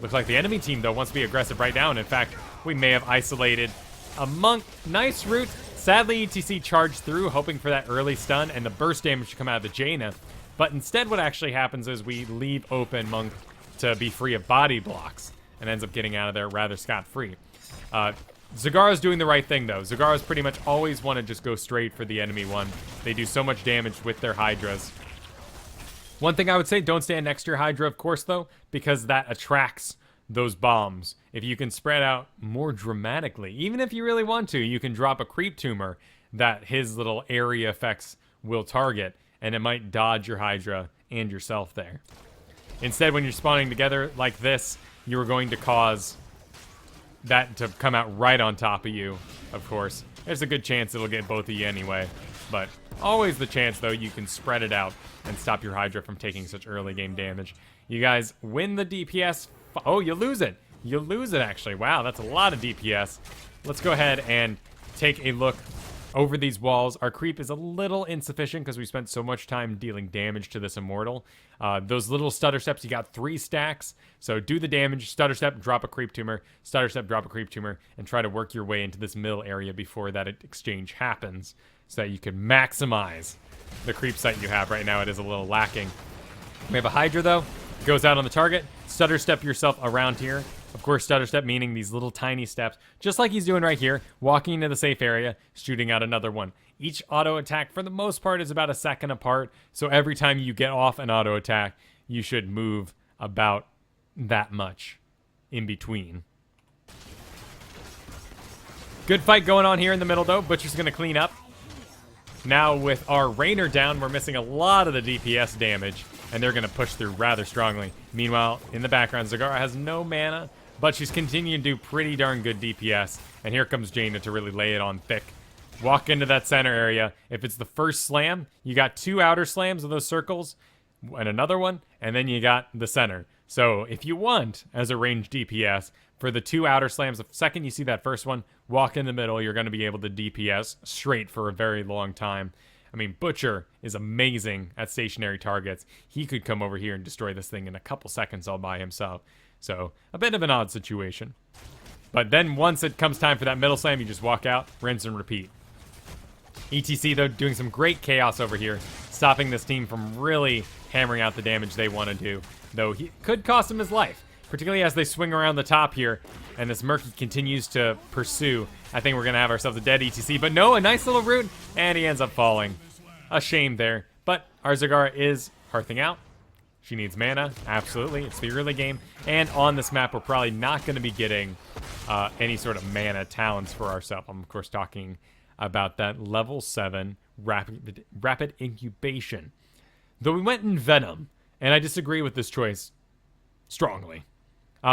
Looks like the enemy team, though, wants to be aggressive right now. And in fact, we may have isolated a monk. Nice route. Sadly, ETC charged through, hoping for that early stun and the burst damage to come out of the Jaina. But instead what actually happens is we leave open Monk to be free of body blocks and ends up getting out of there rather scot-free. Zagara's doing the right thing, though. Zagara's pretty much always want to just go straight for the enemy one. They do so much damage with their Hydras. One thing I would say, don't stand next to your Hydra, of course, though, because that attracts those bombs. If you can spread out more dramatically, even if you really want to, you can drop a creep tumor that his little area effects will target, and it might dodge your Hydra and yourself there. Instead, when you're spawning together like this, you're going to cause that to come out right on top of you, of course. There's a good chance it'll get both of you anyway, but always the chance, though, you can spread it out and stop your Hydra from taking such early game damage. You guys win the DPS. Oh, you lose it. You lose it, actually. Wow, that's a lot of DPS. Let's go ahead and take a look over these walls. Our creep is a little insufficient because we spent so much time dealing damage to this immortal. Those little stutter steps, you got 3 stacks. So do the damage, stutter step, drop a creep tumor, stutter step, drop a creep tumor, and try to work your way into this middle area before that exchange happens so that you can maximize the creep sight you have. Right now it is a little lacking. We have a Hydra, though. Goes out on the target. Stutter step yourself around here. Of course, stutter step meaning these little tiny steps, just like he's doing right here, walking into the safe area, shooting out another one. Each auto attack, for the most part, is about a second apart, so every time you get off an auto attack, you should move about that much in between. Good fight going on here in the middle, though. Butcher's going to clean up. Now, with our Rainer down, we're missing a lot of the DPS damage, and they're going to push through rather strongly. Meanwhile, in the background, Zagara has no mana, but she's continuing to do pretty darn good DPS. And here comes Jaina to really lay it on thick. Walk into that center area. If it's the first slam, you got 2 outer slams of those circles, and another one, and then you got the center. So if you want, as a ranged DPS, for the 2 outer slams, the second you see that first one, walk in the middle, you're going to be able to DPS straight for a very long time. I mean, Butcher is amazing at stationary targets. He could come over here and destroy this thing in a couple seconds all by himself. So, a bit of an odd situation. But then once it comes time for that middle slam, you just walk out, rinse and repeat. ETC, though, doing some great chaos over here, stopping this team from really hammering out the damage they want to do. Though he could cost him his life, particularly as they swing around the top here, and this Murky continues to pursue. I think we're going to have ourselves a dead ETC, but no, a nice little root, and he ends up falling. A shame there, but our Zagara is hearthing out. She needs mana, absolutely. It's the early game, and on this map, we're probably not going to be getting any sort of mana talents for ourselves. I'm, of course, talking about that level 7 rapid incubation. Though we went in Venom, And I disagree with this choice strongly,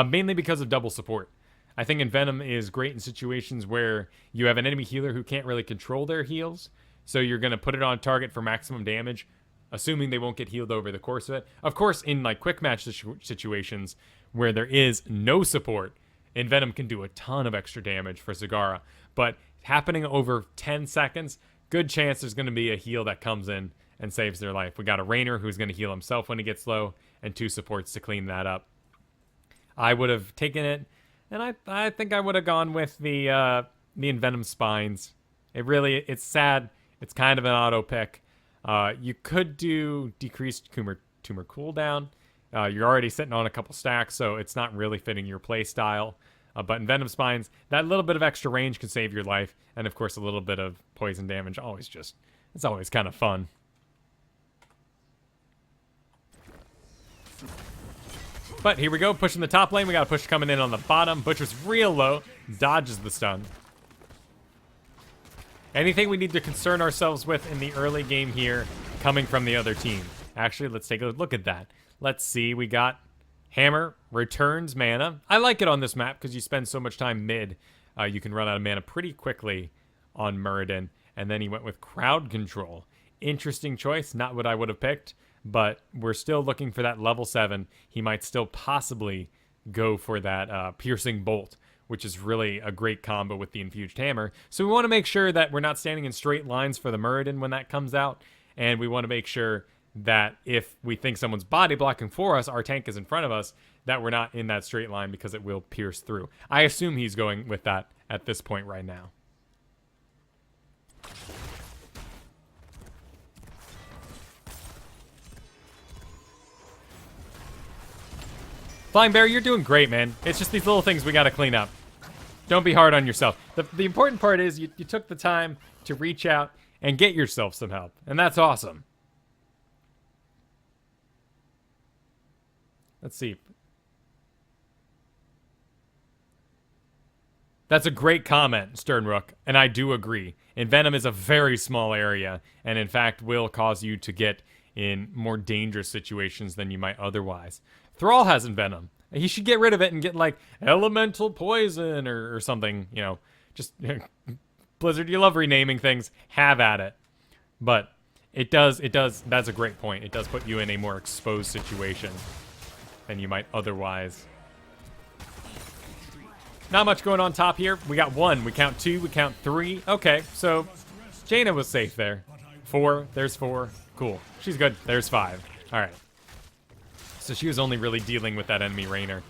mainly because of double support. I think Envenom is great in situations where you have an enemy healer who can't really control their heals, so you're going to put it on target for maximum damage, assuming they won't get healed over the course of it. Of course, in like quick match situations where there is no support, Envenom can do a ton of extra damage for Zagara, but happening over 10 seconds, good chance there's going to be a heal that comes in and saves their life. We got a Rainer who's going to heal himself when he gets low, and 2 supports to clean that up. I would have taken it, and I think I would have gone with the Envenom Spines. It's sad. It's kind of an auto pick. You could do decreased tumor cooldown. You're already sitting on a couple stacks, so it's not really fitting your play style. But in Venom Spines, that little bit of extra range can save your life, and of course a little bit of poison damage it's always kind of fun. But here we go, pushing the top lane. We got a push coming in on the bottom. Butcher's real low, dodges the stun. Anything we need to concern ourselves with in the early game here coming from the other team? Actually, let's take a look at that. Let's see, we got Hammer, returns mana. I like it on this map because you spend so much time mid. You can run out of mana pretty quickly on Muradin. And then he went with Crowd Control. Interesting choice, not what I would have picked, but we're still looking for that level 7. He might still possibly go for that Piercing Bolt, which is really a great combo with the Infused Hammer. So we want to make sure that we're not standing in straight lines for the Muradin when that comes out, and we want to make sure that if we think someone's body blocking for us, our tank is in front of us, that we're not in that straight line because it will pierce through. I assume he's going with that at this point right now. Flying Bear, you're doing great, man. It's just these little things we got to clean up. Don't be hard on yourself. The important part is you took the time to reach out and get yourself some help, and that's awesome. Let's see. That's a great comment, Sternrook, and I do agree. Envenom is a very small area, and in fact will cause you to get in more dangerous situations than you might otherwise. Thrall has Envenom. He should get rid of it and get, like, Elemental Poison or something, you know. Just, Blizzard, you love renaming things. Have at it. But it does, that's a great point. It does put you in a more exposed situation than you might otherwise. Not much going on top here. We got 1, we count 2, we count 3. Okay, so Jaina was safe there. 4, there's 4. Cool. She's good. There's 5. All right. So she was only really dealing with that enemy Rainer.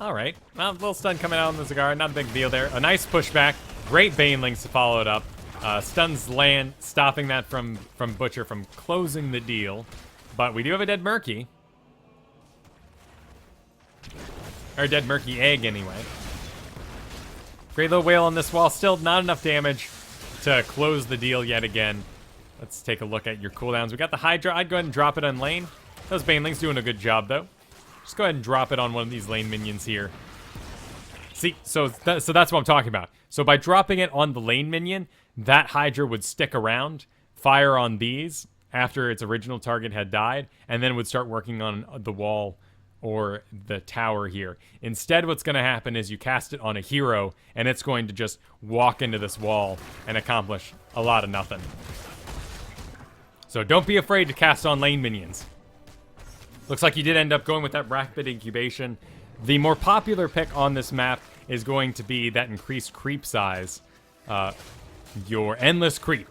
All right. Well, a little stun coming out on the Zagara. Not a big deal there. A nice pushback. Great Banelings to follow it up. Stuns land, stopping that from Butcher from closing the deal. But we do have a dead Murky. Or a dead Murky egg, anyway. Great little whale on this wall. Still not enough damage to close the deal yet again. Let's take a look at your cooldowns. We got the Hydra. I'd go ahead and drop it on lane. Those Banelings doing a good job, though. Just go ahead and drop it on one of these lane minions here. See, so that's what I'm talking about. So by dropping it on the lane minion, that Hydra would stick around, fire on these after its original target had died, and then would start working on the wall or the tower here. Instead, what's going to happen is you cast it on a hero, and it's going to just walk into this wall and accomplish a lot of nothing. So don't be afraid to cast on lane minions. Looks like you did end up going with that rapid incubation. The more popular pick on this map is going to be that increased creep size. Your endless creep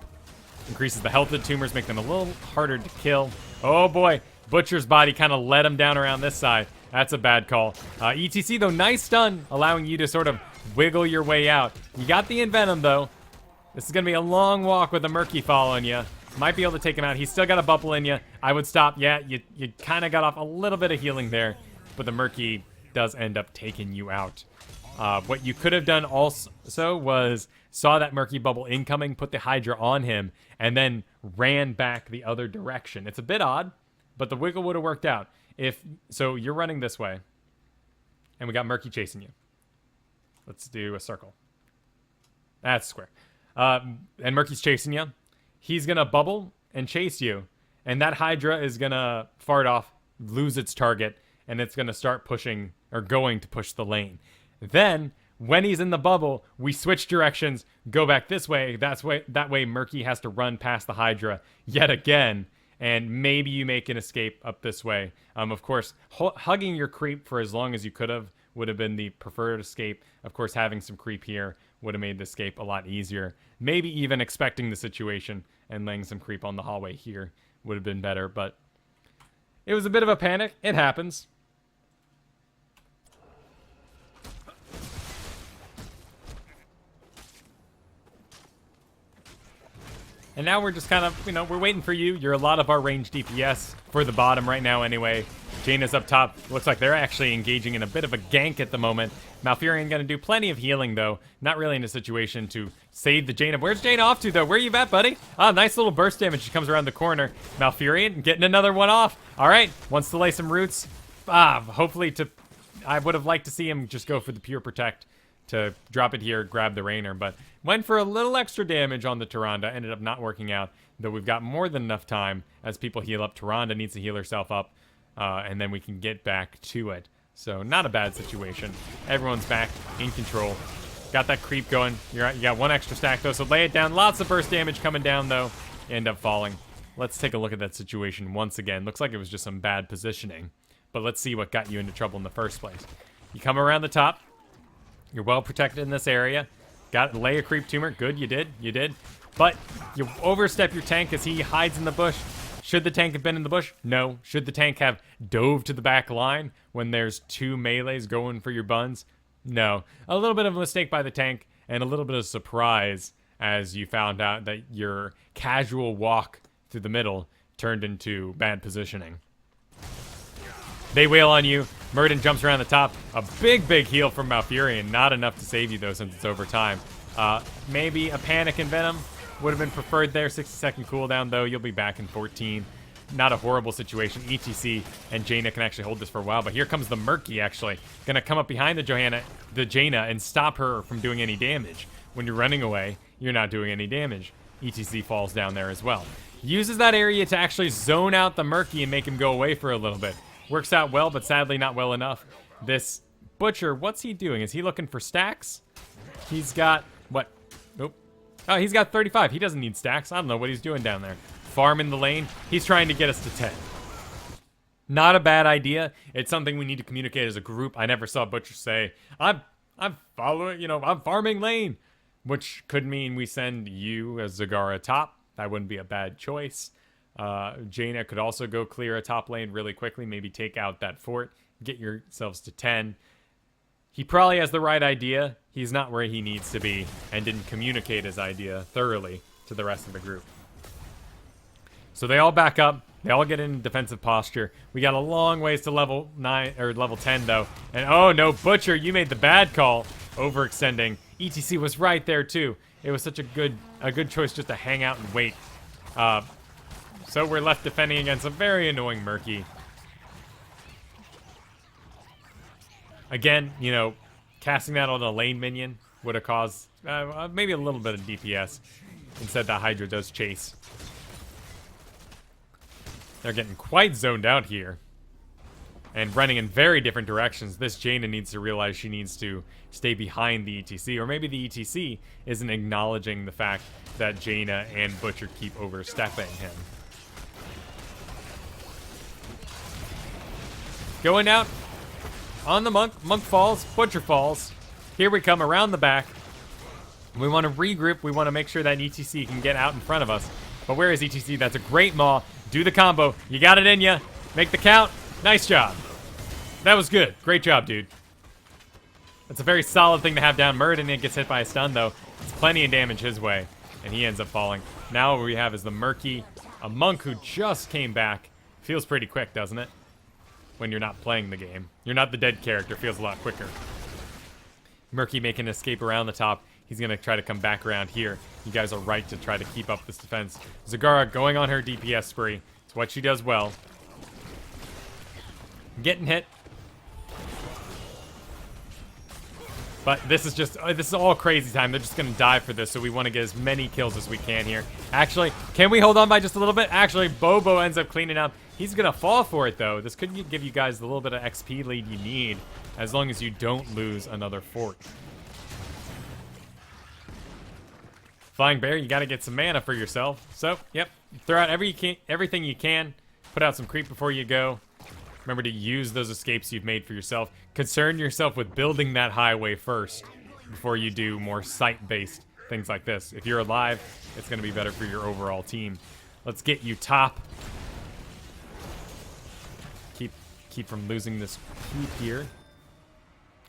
increases the health of the tumors, make them a little harder to kill. Oh boy, Butcher's body kind of let him down around this side. That's a bad call. ETC though, nice stun, allowing you to sort of wiggle your way out. You got the Envenom though. This is gonna be a long walk with a Murky following you. Might be able to take him out. He's still got a bubble in you. I would stop. Yeah, you kind of got off a little bit of healing there, but the Murky does end up taking you out. What you could have done also was saw that Murky bubble incoming, put the Hydra on him, and then ran back the other direction. It's a bit odd, but the wiggle would have worked out. So you're running this way, and we got Murky chasing you. Let's do a circle. That's square. And Murky's chasing you. he's going to bubble and chase you. And that Hydra is going to fart off, lose its target, and it's going to start pushing, or going to push the lane. Then, when he's in the bubble, we switch directions, go back this way. That way Murky has to run past the Hydra yet again, and maybe you make an escape up this way. Of course, hugging your creep for as long as you could have would have been the preferred escape. Of course, having some creep here would have made the escape a lot easier. Maybe even expecting the situation and laying some creep on the hallway here would have been better, but it was a bit of a panic. It happens. And now we're just kind of, we're waiting for you. You're a lot of our range DPS for the bottom right now anyway. Jaina's up top. Looks like they're actually engaging in a bit of a gank at the moment. Malfurion going to do plenty of healing, though. Not really in a situation to save the Jaina. Where's Jaina off to, though? Where you at, buddy? Ah, nice little burst damage. She comes around the corner. Malfurion getting another one off. All right, wants to lay some roots. Hopefully I would have liked to see him just go for the pure protect to drop it here, grab the Rainer, but went for a little extra damage on the Tyrande. Ended up not working out, though we've got more than enough time as people heal up. Tyrande needs to heal herself up, and then we can get back to it. So not a bad situation. Everyone's back in control. Got that creep going. You got one extra stack, though, so lay it down. Lots of burst damage coming down, though. End up falling. Let's take a look at that situation once again. Looks like it was just some bad positioning, but let's see what got you into trouble in the first place. You come around the top. You're well protected in this area. Lay a creep tumor. Good, you did. But you overstep your tank as he hides in the bush. Should the tank have been in the bush? No. Should the tank have dove to the back line when there's two melees going for your buns? No. A little bit of a mistake by the tank and a little bit of surprise as you found out that your casual walk through the middle turned into bad positioning. They wail on you. Murden jumps around the top. A big heal from Malfurion. Not enough to save you, though, since it's over time. Maybe a Panic and Venom would have been preferred there. 60-second cooldown, though. You'll be back in 14. Not a horrible situation. ETC and Jaina can actually hold this for a while, but here comes the Murky, actually. Gonna come up behind the Jaina and stop her from doing any damage. When you're running away, you're not doing any damage. ETC falls down there as well. Uses that area to actually zone out the Murky and make him go away for a little bit. Works out well, but sadly not well enough. This Butcher, what's he doing? Is he looking for stacks? He's got, what? Nope. Oh, he's got 35. He doesn't need stacks. I don't know what he's doing down there. Farm in the lane. He's trying to get us to 10. Not a bad idea. It's something we need to communicate as a group. I never saw Butcher say, I'm following, I'm farming lane. Which could mean we send you as Zagara top. That wouldn't be a bad choice. Jaina could also go clear a top lane really quickly, maybe take out that fort, get yourselves to 10. He probably has the right idea. He's not where he needs to be and didn't communicate his idea thoroughly to the rest of the group. So they all back up. They all get in defensive posture. We got a long ways to level 9 or level 10 though. And oh no, Butcher, you made the bad call, overextending. ETC was right there too. It was such a good choice just to hang out and wait. So we're left defending against a very annoying Murky. Again, casting that on a lane minion would have caused maybe a little bit of DPS. Instead, the Hydra does chase. They're getting quite zoned out here. And running in very different directions. This Jaina needs to realize she needs to stay behind the ETC. Or maybe the ETC isn't acknowledging the fact that Jaina and Butcher keep overstepping him. Going out on the Monk. Monk falls. Butcher falls. Here we come around the back. We want to regroup. We want to make sure that ETC can get out in front of us. But where is ETC? That's a great maul. Do the combo. You got it in ya. Make the count. Nice job. That was good. Great job, dude. That's a very solid thing to have down. Murden gets hit by a stun, though. It's plenty of damage his way. And he ends up falling. Now what we have is the Murky. A Monk who just came back. Feels pretty quick, doesn't it? When you're not playing the game. You're not the dead character. Feels a lot quicker. Murky making an escape around the top. He's going to try to come back around here. You guys are right to try to keep up this defense. Zagara going on her DPS spree. It's what she does well. Getting hit. But this is all crazy time. They're just going to die for this, so we want to get as many kills as we can here. Actually, can we hold on by just a little bit? Actually, Bobo ends up cleaning up. He's going to fall for it, though. This could give you guys the little bit of XP lead you need, as long as you don't lose another fort. Flying Bear, you got to get some mana for yourself. So, yep, throw out everything you can. Put out some creep before you go. Remember to use those escapes you've made for yourself. Concern yourself with building that highway first before you do more site-based things like this. If you're alive, it's going to be better for your overall team. Let's get you top. Keep from losing this creep here.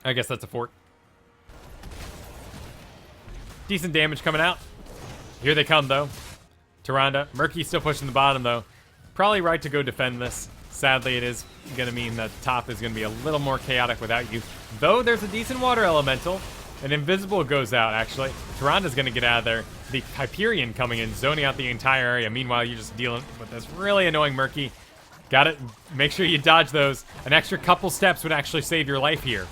I guess that's a fort. Decent damage coming out. Here they come, though. Tyrande. Murky's still pushing the bottom, though. Probably right to go defend this. Sadly, it is going to mean that top is going to be a little more chaotic without you. Though there's a decent water elemental. An invisible goes out, actually. Tyrande's going to get out of there. The Hyperion coming in, zoning out the entire area. Meanwhile, you're just dealing with this really annoying Murky. Got it. Make sure you dodge those. An extra couple steps would actually save your life here.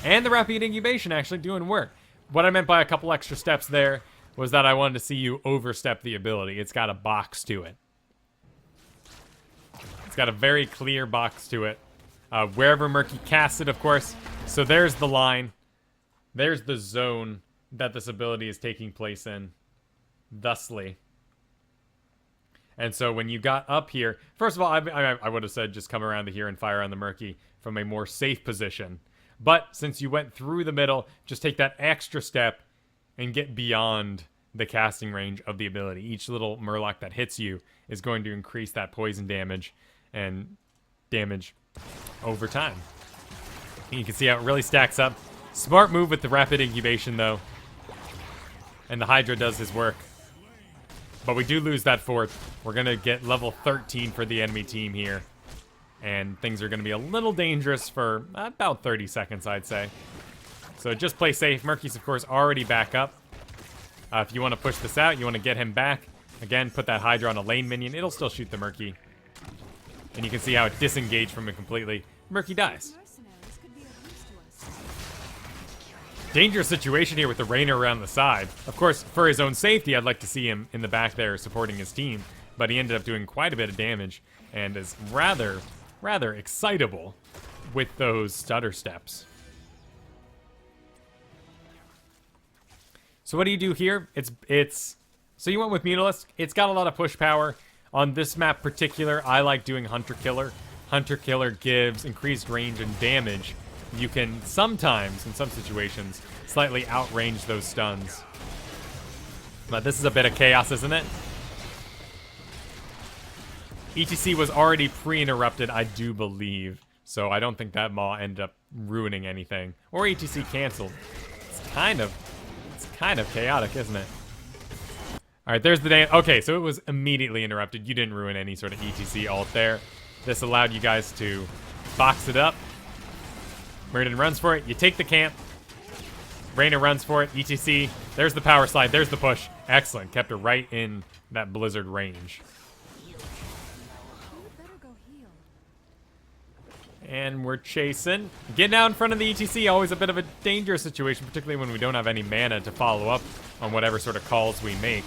And the Rapid Incubation actually doing work. What I meant by a couple extra steps there was that I wanted to see you overstep the ability. It's got a box to it. It's got a very clear box to it. Wherever Murky casts it, of course. So there's the line. There's the zone that this ability is taking place in. Thusly. And so when you got up here... First of all, I would have said just come around to here and fire on the Murky from a more safe position. But since you went through the middle, just take that extra step and get beyond the casting range of the ability. Each little Murloc that hits you is going to increase that poison damage and damage over time. And you can see how it really stacks up. Smart move with the Rapid Incubation, though. And the Hydra does his work. But we do lose that fort. We're going to get level 13 for the enemy team here. And things are going to be a little dangerous for about 30 seconds, I'd say. So just play safe. Murky's, of course, already back up. If you want to push this out, you want to get him back. Again, put that Hydra on a lane minion. It'll still shoot the Murky. And you can see how it disengaged from it completely. Murky dies. Dangerous situation here with the Rainer around the side. Of course, for his own safety, I'd like to see him in the back there supporting his team. But he ended up doing quite a bit of damage and is rather excitable with those stutter steps. So what do you do here? So you went with Mutalisk. It's got a lot of push power. On this map particular, I like doing Hunter Killer. Hunter Killer gives increased range and damage. You can sometimes, in some situations, slightly outrange those stuns. But this is a bit of chaos, isn't it? ETC was already pre-interrupted, I do believe. So I don't think that Maw ended up ruining anything. Or ETC canceled. It's kind of chaotic, isn't it? Alright, there's the day. Okay, so it was immediately interrupted. You didn't ruin any sort of ETC ult there. This allowed you guys to box it up. Murden runs for it. You take the camp. Rainer runs for it. ETC. There's the power slide. There's the push. Excellent. Kept her right in that blizzard range. And we're chasing. Getting out in front of the ETC, always a bit of a dangerous situation, particularly when we don't have any mana to follow up on whatever sort of calls we make.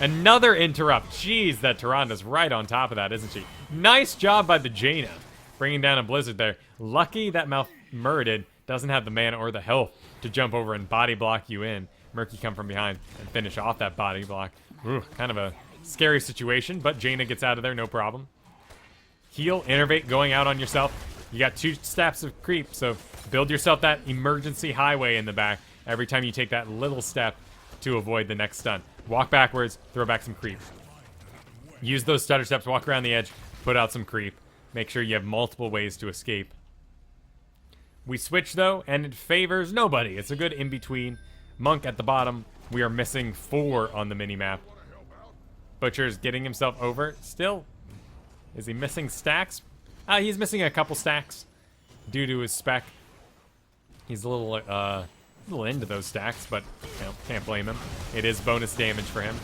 Another interrupt. Jeez, that Tyrande's right on top of that, isn't she? Nice job by the Jaina. Bringing down a blizzard there. Lucky that Muradin doesn't have the mana or the health to jump over and body block you in. Murky come from behind and finish off that body block. Ooh, kind of a scary situation, but Jaina gets out of there, no problem. Heal, innervate, going out on yourself. You got 2 steps of creep, so build yourself that emergency highway in the back every time you take that little step to avoid the next stun. Walk backwards, throw back some creep. Use those stutter steps, walk around the edge, put out some creep. Make sure you have multiple ways to escape. We switch, though, and it favors nobody. It's a good in-between. Monk at the bottom. We are missing 4 on the minimap. Butcher's getting himself over. Still, is he missing stacks? He's missing a couple stacks due to his spec. He's a little into those stacks, but you know, can't blame him. It is bonus damage for him.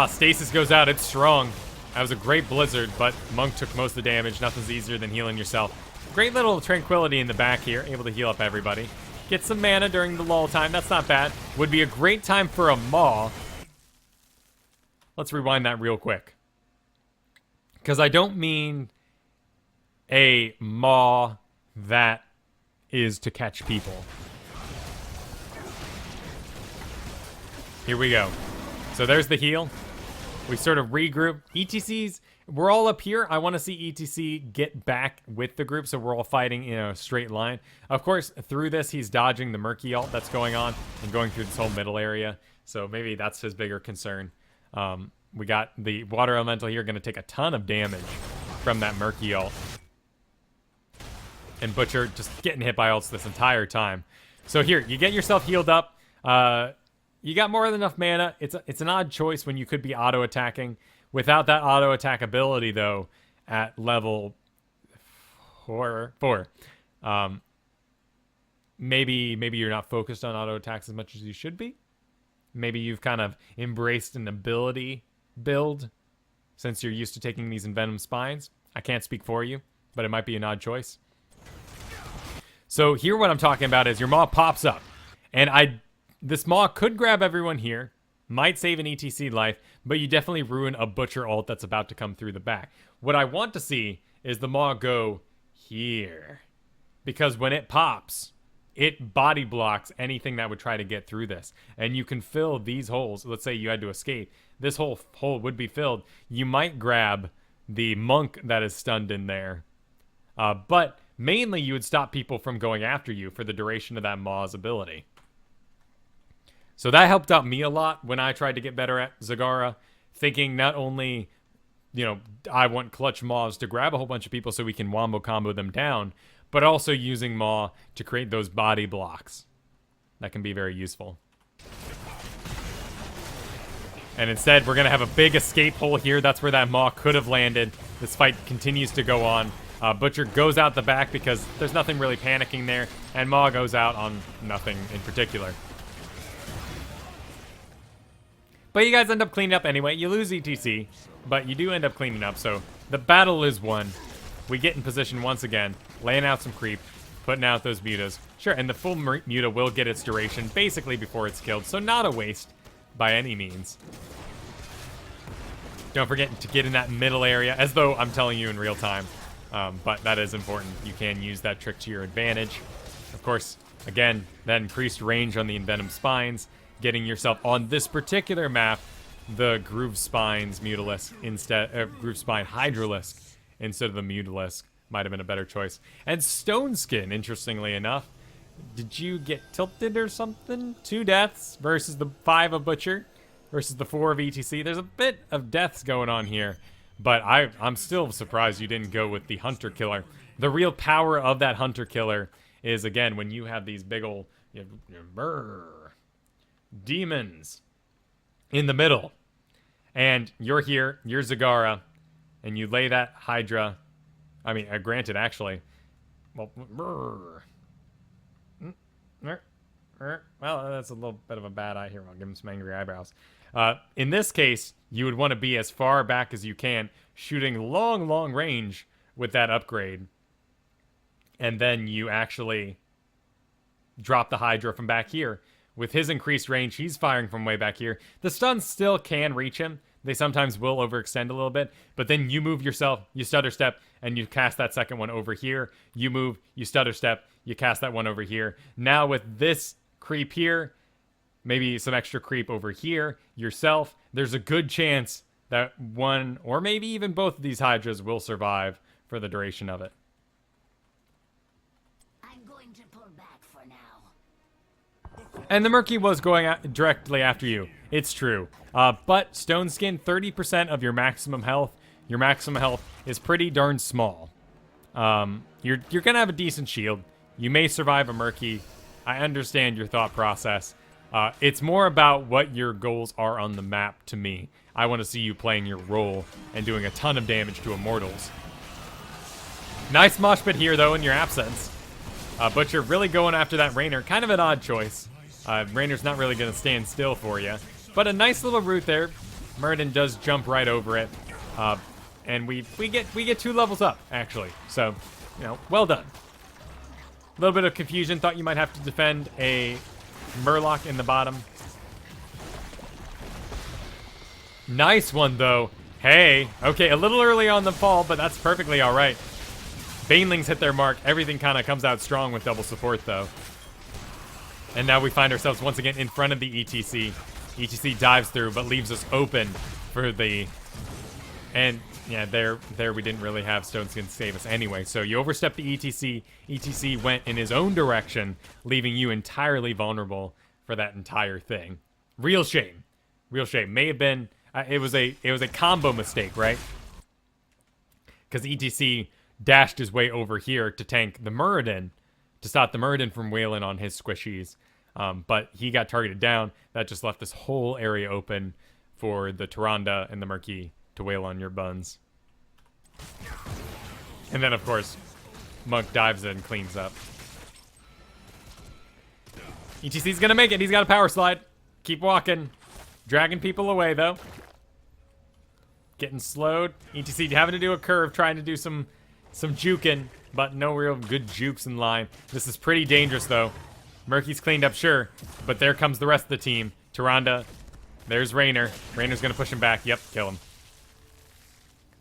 Stasis goes out. It's strong. That was a great blizzard, but Monk took most of the damage. Nothing's easier than healing yourself. Great little tranquility in the back here, able to heal up everybody. Get some mana during the lull time, that's not bad. Would be a great time for a Maw. Let's rewind that real quick. Because I don't mean a Maw that is to catch people. Here we go. So there's the heal. We sort of regroup. ETCs, we're all up here. I want to see ETC get back with the group so we're all fighting in a straight line. Of course, through this, he's dodging the Murky ult that's going on and going through this whole middle area. So maybe that's his bigger concern. We got the Water Elemental here going to take a ton of damage from that Murky ult. And Butcher just getting hit by ults this entire time. So here, you get yourself healed up. You got more than enough mana. It's an odd choice when you could be auto-attacking. Without that auto-attack ability, though, at level 4, maybe you're not focused on auto-attacks as much as you should be. Maybe you've kind of embraced an ability build since you're used to taking these Envenomed Spines. I can't speak for you, but it might be an odd choice. So here what I'm talking about is your Maw pops up. And this Maw could grab everyone here, might save an ETC life, but you definitely ruin a Butcher ult that's about to come through the back. What I want to see is the Maw go here. Because when it pops, it body blocks anything that would try to get through this. And you can fill these holes. Let's say you had to escape. This whole hole would be filled. You might grab the Monk that is stunned in there. But mainly you would stop people from going after you for the duration of that Maw's ability. So that helped out me a lot when I tried to get better at Zagara, thinking not only, I want clutch Maws to grab a whole bunch of people so we can wombo combo them down, but also using Maw to create those body blocks. That can be very useful. And instead, we're going to have a big escape hole here. That's where that Maw could have landed. This fight continues to go on. Butcher goes out the back because there's nothing really panicking there, and Maw goes out on nothing in particular. But you guys end up cleaning up anyway. You lose ETC, but you do end up cleaning up, so the battle is won. We get in position once again, laying out some creep, putting out those mutas. Sure, and the full muta will get its duration basically before it's killed, so not a waste by any means. Don't forget to get in that middle area, as though I'm telling you in real time. But that is important. You can use that trick to your advantage. Of course, again, that increased range on the Envenomed Spines, getting yourself on this particular map, the Groove Spines Mutalisk instead, Groove Spine Hydralisk instead of the Mutalisk might have been a better choice. And Stone Skin, interestingly enough, did you get tilted or something? 2 deaths versus the 5 of Butcher versus the 4 of ETC. There's a bit of deaths going on here, but I'm still surprised you didn't go with the Hunter Killer. The real power of that Hunter Killer is, again, when you have these big ol' demons in the middle, and you're here, you're Zagara, and you lay that Hydra. I mean, granted, actually, well, that's a little bit of a bad eye here. I'll give him some angry eyebrows. In this case, you would want to be as far back as you can, shooting long range with that upgrade, and then you actually drop the Hydra from back here. With his increased range, he's firing from way back here. The stuns still can reach him. They sometimes will overextend a little bit, but then you move yourself, you stutter step, and you cast that second one over here. You move, you stutter step, you cast that one over here. Now with this creep here, maybe some extra creep over here, yourself, there's a good chance that one, or maybe even both of these Hydras will survive for the duration of it. I'm going to pull back for now. And the Murky was going directly after you. It's true. But Stone Skin, 30% of your maximum health. Your maximum health is pretty darn small. You're going to have a decent shield. You may survive a Murky. I understand your thought process. It's more about what your goals are on the map to me. I want to see you playing your role and doing a ton of damage to Immortals. Nice mosh pit here, though, in your absence. But you're really going after that Raynor. Kind of an odd choice. Raynor's not really going to stand still for you. But a nice little route there. Murden does jump right over it. And we get 2 levels up, actually. So, you know, well done. A little bit of confusion. Thought you might have to defend a Murloc in the bottom. Nice one, though. Hey, okay, a little early on the fall, but that's perfectly all right. Banelings hit their mark. Everything kind of comes out strong with double support, though. And now we find ourselves once again in front of the ETC. ETC dives through, but leaves us open for the... And, yeah, there we didn't really have Stone Skin save us anyway. So you overstep the ETC. ETC went in his own direction, leaving you entirely vulnerable for that entire thing. Real shame. Real shame. May have been... it was a combo mistake, right? Because ETC dashed his way over here to tank the Muradin, to stop the Muradin from wailing on his squishies. But he got targeted down. That just left this whole area open for the Tyrande and the Murky to wail on your buns. And then, of course, Monk dives in and cleans up. ETC's gonna make it. He's got a power slide. Keep walking. Dragging people away, though. Getting slowed. ETC having to do a curve, trying to do some juking, but no real good jukes in line. This is pretty dangerous, though. Murky's cleaned up, sure, but there comes the rest of the team. Tyrande. There's Raynor. Raynor's going to push him back. Yep, kill him.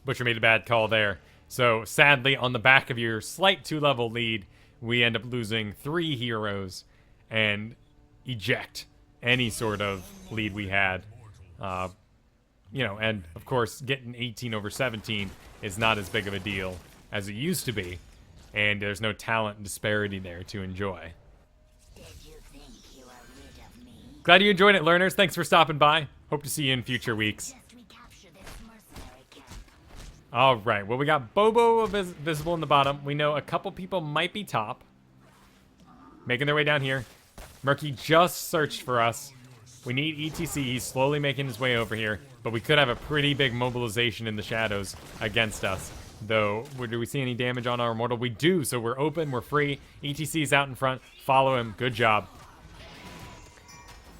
Butcher made a bad call there. So, sadly, on the back of your slight 2-level lead, we end up losing 3 heroes and eject any sort of lead we had. You know, and of course, getting 18 over 17 is not as big of a deal as it used to be, and there's no talent disparity there to enjoy. Did you think you were rid of me? Glad you enjoyed it, learners. Thanks for stopping by. Hope to see you in future weeks. Just recapture this mercenary camp. All right, well, we got Bobo visible in the bottom. We know a couple people might be top, making their way down here. Murky just searched for us. We need ETC. He's slowly making his way over here, but we could have a pretty big mobilization in the shadows against us. Though, do we see any damage on our Immortal? We do, so we're open, we're free. ETC's out in front. Follow him. Good job.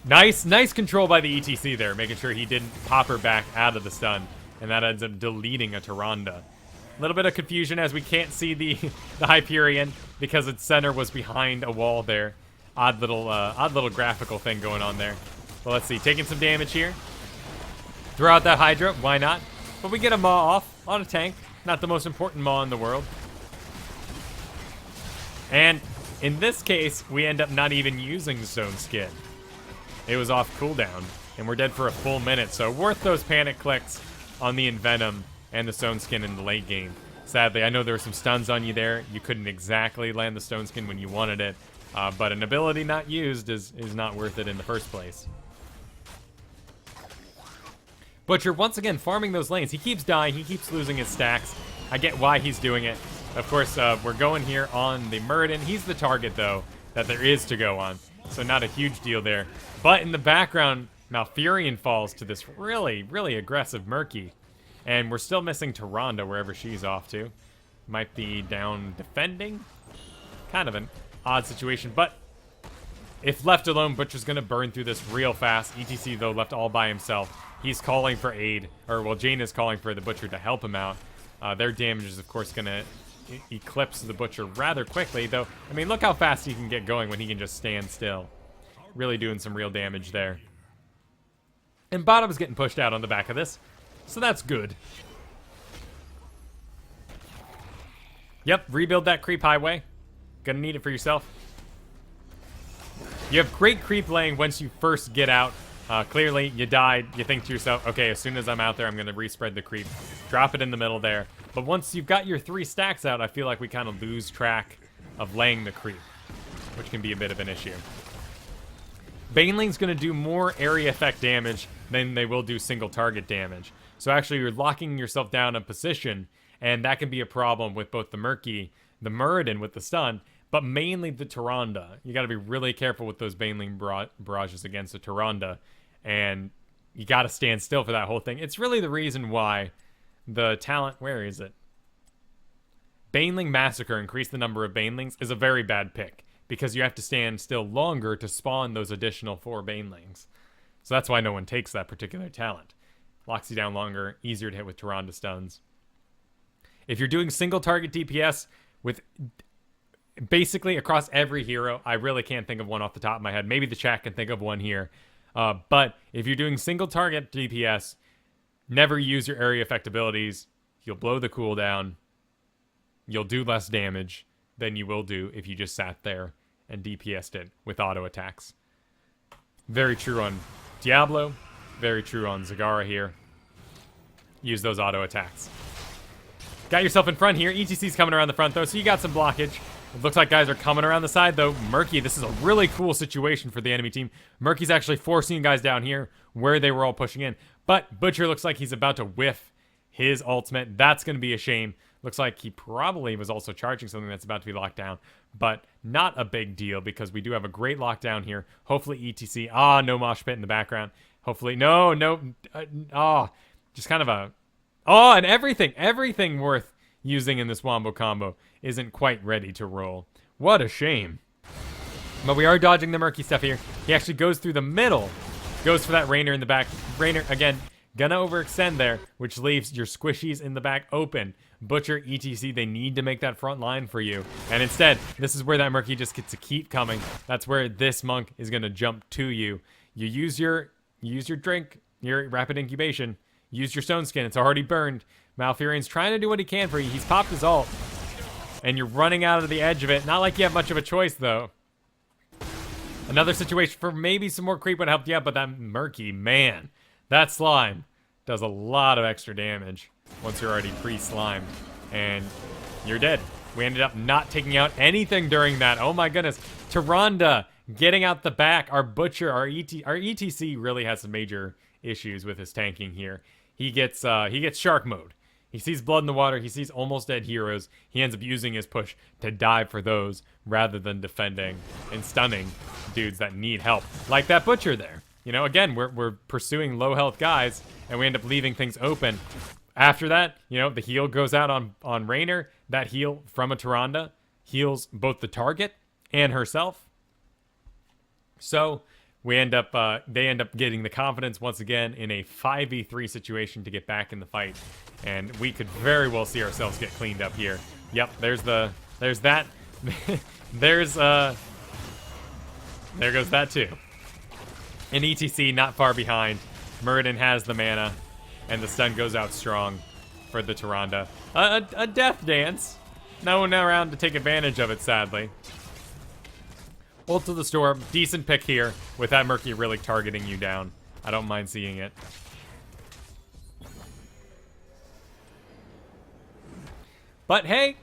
Nice control by the ETC there, making sure he didn't pop her back out of the stun. And that ends up deleting a Tyrande. A little bit of confusion as we can't see the Hyperion because its center was behind a wall there. Odd little graphical thing going on there. But let's see, taking some damage here. Throw out that Hydra, why not? But we get a Maw off on a tank. Not the most important Maw in the world. And in this case, we end up not even using Stone Skin. It was off cooldown, and we're dead for a full minute. So worth those panic clicks on the Envenom and the Stone Skin in the late game. Sadly, I know there were some stuns on you there. You couldn't exactly land the Stone Skin when you wanted it. But an ability not used is not worth it in the first place. Butcher, once again, farming those lanes. He keeps dying. He keeps losing his stacks. I get why he's doing it. Of course, we're going here on the Muradin. He's the target, though, that there is to go on. So not a huge deal there. But in the background, Malfurion falls to this really, really aggressive Murky. And we're still missing Tyrande wherever she's off to. Might be down defending. Kind of an odd situation, but if left alone, Butcher's gonna burn through this real fast. ETC, though, left all by himself. He's calling for aid, or well, Jane is calling for the Butcher to help him out. Their damage is, of course, gonna eclipse the Butcher rather quickly, though. I mean, look how fast he can get going when he can just stand still. Really doing some real damage there. And Bottom's getting pushed out on the back of this, so that's good. Yep, rebuild that creep highway. Gonna need it for yourself. You have great creep laying once you first get out. Clearly, you died. You think to yourself, okay, as soon as I'm out there, I'm going to respread the creep. Drop it in the middle there. But once you've got your 3 stacks out, I feel like we kind of lose track of laying the creep, which can be a bit of an issue. Baneling's going to do more area effect damage than they will do single target damage. So actually, you're locking yourself down in position, and that can be a problem with both the Murky, the Muradin with the stun, but mainly the Tyrande. You got to be really careful with those Baneling barrages against the Tyrande, and you got to stand still for that whole thing. It's really the reason why the talent, where is it? Baneling Massacre, increase the number of Banelings, is a very bad pick, because you have to stand still longer to spawn those additional 4 Banelings. So that's why no one takes that particular talent. locks you down longer, easier to hit with Tyrande stuns. If you're doing single target DPS with basically across every hero, I really can't think of one off the top of my head. Maybe the chat can think of one here. But if you're doing single target DPS, never use your area effect abilities. You'll blow the cooldown. You'll do less damage than you will do if you just sat there and DPS'd it with auto attacks. Very true on Diablo. Very true on Zagara here. Use those auto attacks. Got yourself in front here. ETC's coming around the front, though, so you got some blockage. It looks like guys are coming around the side, though. Murky, this is a really cool situation for the enemy team. Murky's actually forcing guys down here where they were all pushing in. But Butcher looks like he's about to whiff his ultimate. That's going to be a shame. Looks like he probably was also charging something that's about to be locked down. But not a big deal because we do have a great lockdown here. Hopefully ETC. No mosh pit in the background. Hopefully. No. Just kind of a... and everything worth using in this Wombo combo isn't quite ready to roll. What a shame. But we are dodging the Murky stuff here. He actually goes through the middle. Goes for that Rainer in the back. Rainer, again, gonna overextend there, which leaves your squishies in the back open. Butcher, ETC, they need to make that front line for you. And instead, this is where that Murky just gets to keep coming. That's where this monk is gonna jump to you. You use your drink, your rapid incubation. Use your stone skin. It's already burned. Malfurion's trying to do what he can for you. He's popped his ult. And you're running out of the edge of it. Not like you have much of a choice, though. Another situation for maybe some more creep would help you out, but that Murky, man. That slime does a lot of extra damage once you're already pre-slimed. And you're dead. We ended up not taking out anything during that. Oh my goodness. Tyrande getting out the back. Our Butcher, our ETC really has some major issues with his tanking here. He gets shark mode. He sees blood in the water. He sees almost dead heroes. He ends up using his push to dive for those rather than defending and stunning dudes that need help. Like that Butcher there. You know, again, we're pursuing low health guys, and we end up leaving things open. After that, you know, the heal goes out on Rainer. That heal from a Tyrande heals both the target and herself. So they end up getting the confidence once again in a 5v3 situation to get back in the fight. And we could very well see ourselves get cleaned up here. Yep, there's that. there goes that too. And ETC not far behind. Muradin has the mana, and the stun goes out strong for the Tyrande. A death dance. No one around to take advantage of it, sadly. Ult of the Storm, decent pick here with that Murky really targeting you down. I don't mind seeing it. But hey,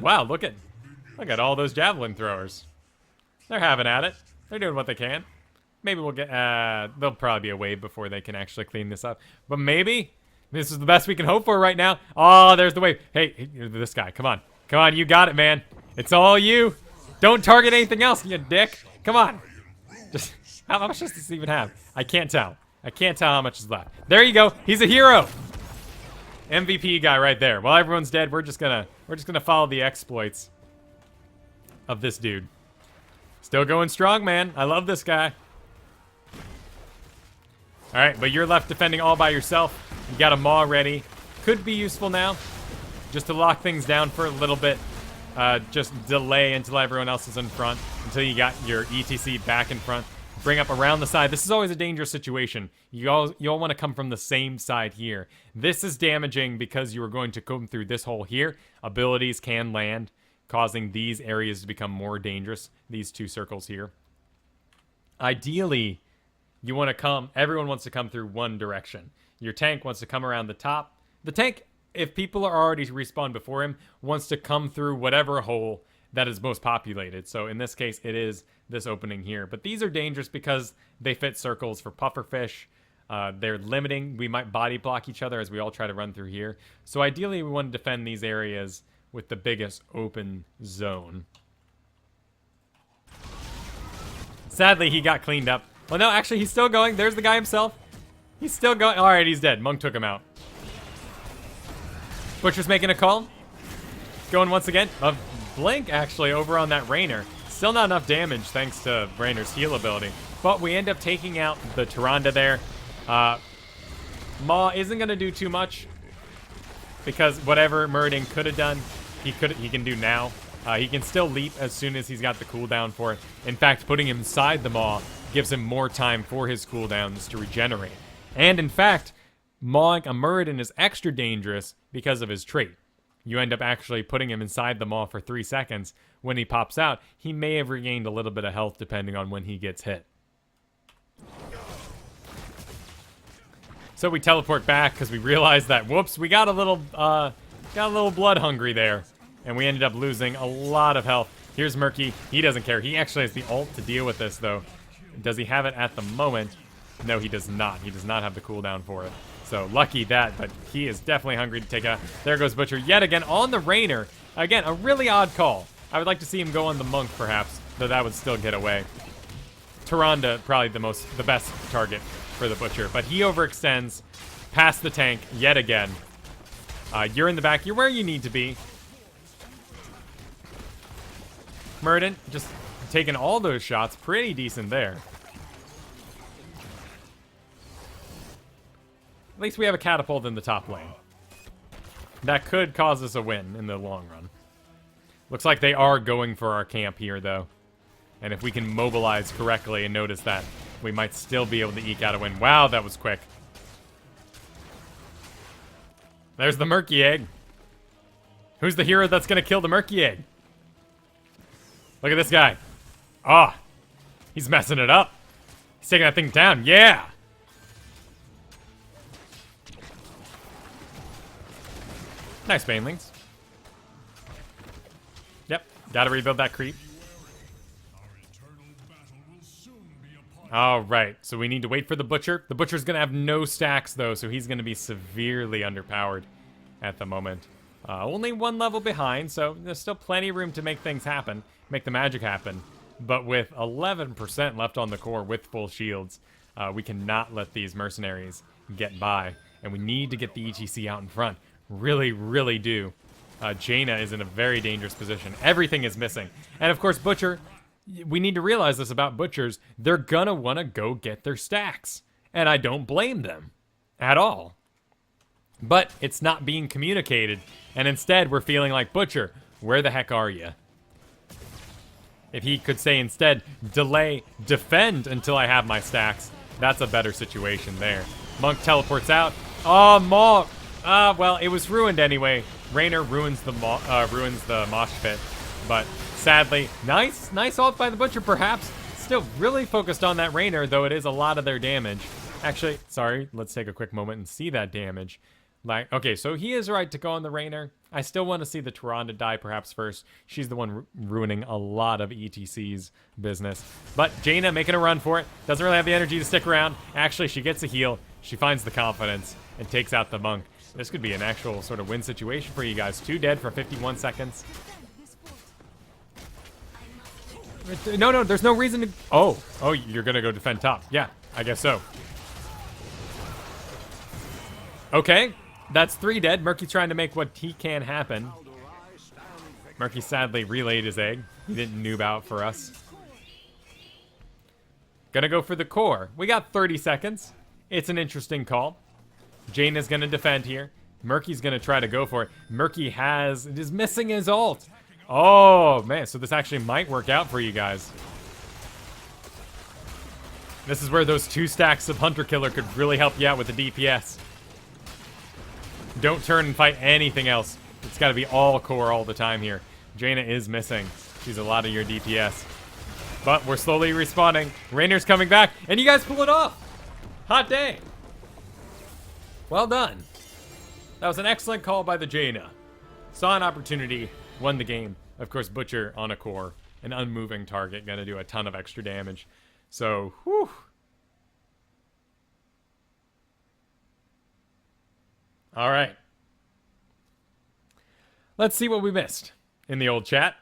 wow, look at all those javelin throwers. They're having at it. They're doing what they can. Maybe we'll get, there'll probably be a wave before they can actually clean this up. But maybe this is the best we can hope for right now. Oh, there's the wave. Hey, this guy, come on. Come on, you got it, man. It's all you. Don't target anything else, you dick. Come on. Just, how much does this even have? I can't tell. I can't tell how much is left. There you go. He's a hero. MVP guy right there. While everyone's dead, we're just gonna follow the exploits of this dude. Still going strong, man. I love this guy. All right, but you're left defending all by yourself. You got a maw ready. Could be useful now, just to lock things down for a little bit. Just delay until everyone else is in front, until you got your ETC back in front. Bring up around the side. This is always a dangerous situation. You all want to come from the same side here. This is damaging because you are going to come through this hole here. Abilities can land, causing these areas to become more dangerous. These two circles here. Ideally, you want to come, everyone wants to come through one direction. Your tank wants to come around the top. The tank, if people are already respawned before him, wants to come through whatever hole that is most populated. So in this case, it is this opening here. But these are dangerous because they fit circles for pufferfish. They're limiting. We might body block each other as we all try to run through here. So ideally, we want to defend these areas with the biggest open zone. Sadly, he got cleaned up. Well, no, actually, he's still going. There's the guy himself. He's still going. All right, he's dead. Monk took him out. Butcher's making a call. Going once again. A blink, actually, over on that Rainer. Still not enough damage thanks to Rainer's heal ability. But we end up taking out the Tyrande there. Maw isn't going to do too much because whatever Muradin could have done, he can do now. He can still leap as soon as he's got the cooldown for it. In fact, putting him inside the Maw gives him more time for his cooldowns to regenerate. And in fact, mawing a Muradin is extra dangerous because of his trait. You end up actually putting him inside the Maw for 3 seconds. When he pops out, he may have regained a little bit of health depending on when he gets hit. So we teleport back because we realized that, whoops, we got a little blood hungry there. And we ended up losing a lot of health. Here's Murky. He doesn't care. He actually has the ult to deal with this, though. Does he have it at the moment? No, he does not. He does not have the cooldown for it. So lucky that, but he is definitely hungry to take a... There goes Butcher yet again on the Rainer. Again, a really odd call. I would like to see him go on the Monk, perhaps, though that would still get away. Tyrande, probably the best target for the Butcher, but he overextends past the tank yet again. You're in the back. You're where you need to be. Muradin just taking all those shots. Pretty decent there. At least we have a catapult in the top lane. That could cause us a win in the long run. Looks like they are going for our camp here, though. And if we can mobilize correctly and notice that, we might still be able to eke out a win. Wow, that was quick. There's the Murky Egg. Who's the hero that's going to kill the Murky Egg? Look at this guy. Ah, he's messing it up. He's taking that thing down. Yeah. Nice banelings. Yep, gotta rebuild that creep. All right, so we need to wait for the Butcher. The Butcher's gonna have no stacks, though, so he's gonna be severely underpowered at the moment. Only 1 level behind, so there's still plenty of room to make things happen, make the magic happen. But with 11% left on the core with full shields, we cannot let these mercenaries get by. And we need to get the ETC out in front. Really, really do. Jaina is in a very dangerous position. Everything is missing. And of course, Butcher, we need to realize this about Butchers. They're gonna want to go get their stacks. And I don't blame them at all. But it's not being communicated. And instead, we're feeling like, Butcher, where the heck are you? If he could say instead, delay, defend until I have my stacks, that's a better situation there. Monk teleports out. Oh, Monk! Well, it was ruined anyway. Rainer ruins the mosh pit. But sadly, nice ult by the Butcher, perhaps. Still really focused on that Rainer, though it is a lot of their damage. Actually, sorry, let's take a quick moment and see that damage. Like, okay, so he is right to go on the Rainer. I still want to see the Tyrande die perhaps first. She's the one ruining a lot of ETC's business. But Jaina making a run for it. Doesn't really have the energy to stick around. Actually, she gets a heal. She finds the confidence and takes out the Monk. This could be an actual sort of win situation for you guys. 2 dead for 51 seconds. No, there's no reason to... Oh, you're going to go defend top. Yeah, I guess so. Okay, that's 3 dead. Murky's trying to make what he can happen. Murky sadly relayed his egg. He didn't noob out for us. Gonna go for the core. We got 30 seconds. It's an interesting call. Jaina's gonna defend here. Murky's gonna try to go for it. Murky is missing his ult. Oh, man, so this actually might work out for you guys. This is where those 2 stacks of Hunter Killer could really help you out with the DPS. Don't turn and fight anything else. It's got to be all core all the time here. Jaina is missing. She's a lot of your DPS. But we're slowly respawning. Rainer's coming back, and you guys pull it off. Hot day. Well done. That was an excellent call by the Jaina. Saw an opportunity, won the game. Of course, Butcher on a core, an unmoving target, gonna do a ton of extra damage. So, whew. All right. Let's see what we missed in the old chat.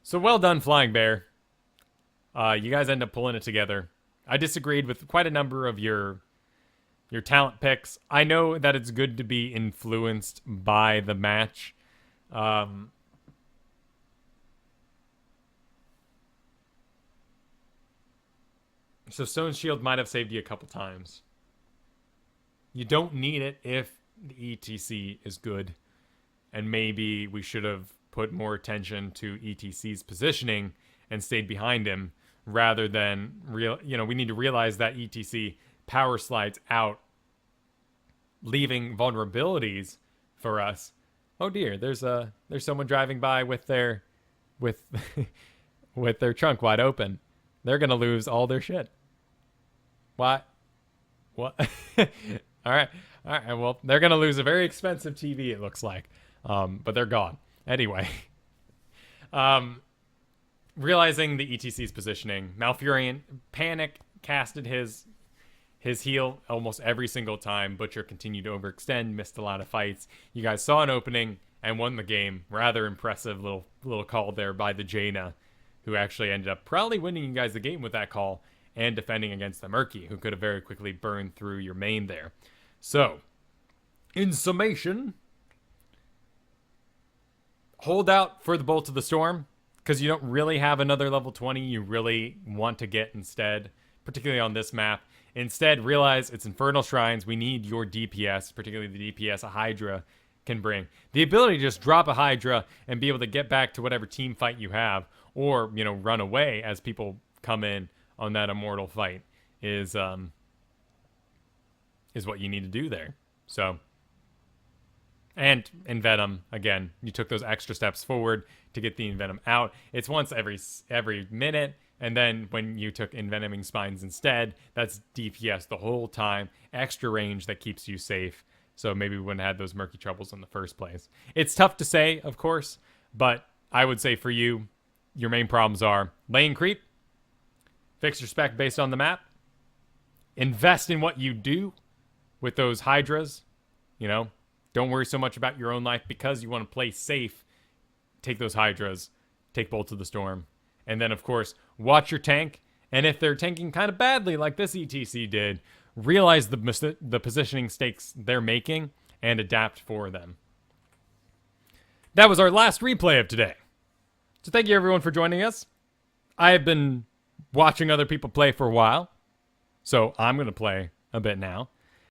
So well done, Flying Bear. You guys end up pulling it together. I disagreed with quite a number of your talent picks. I know that it's good to be influenced by the match. So Stone Shield might have saved you a couple times. You don't need it if the ETC is good. And maybe we should have put more attention to ETC's positioning and stayed behind him rather than we need to realize that ETC power slides out, leaving vulnerabilities for us. Oh dear, there's someone driving by with their with their trunk wide open. They're gonna lose all their shit. What? All right. Well, they're gonna lose a very expensive TV. It looks like, but they're gone anyway. Realizing the ETC's positioning, Malfurion panic casted his heal almost every single time. Butcher continued to overextend, missed a lot of fights. You guys saw an opening and won the game. Rather impressive little call there by the Jaina, who actually ended up probably winning you guys the game with that call and defending against the Murky, who could have very quickly burned through your main there. So, in summation, hold out for the Bolt of the Storm, because you don't really have another level 20 you really want to get instead, particularly on this map. Instead, realize it's Infernal Shrines. We need your DPS, particularly the DPS a Hydra can bring. The ability to just drop a Hydra and be able to get back to whatever team fight you have, or, run away as people come in on that immortal fight is what you need to do there. So, and Envenom, again, you took those extra steps forward to get the Envenom out. It's once every minute, and then when you took Envenoming Spines instead, that's DPS the whole time, extra range that keeps you safe. So maybe we wouldn't have had those murky troubles in the first place. It's tough to say, of course, but I would say for you, your main problems are lane creep, fix your spec based on the map, invest in what you do with those Hydras, don't worry so much about your own life because you want to play safe. Take those Hydras, take Bolt of the Storm, and then, of course, watch your tank. And if they're tanking kind of badly like this ETC did, realize the positioning stakes they're making and adapt for them. That was our last replay of today. So thank you, everyone, for joining us. I have been watching other people play for a while, so I'm going to play a bit now.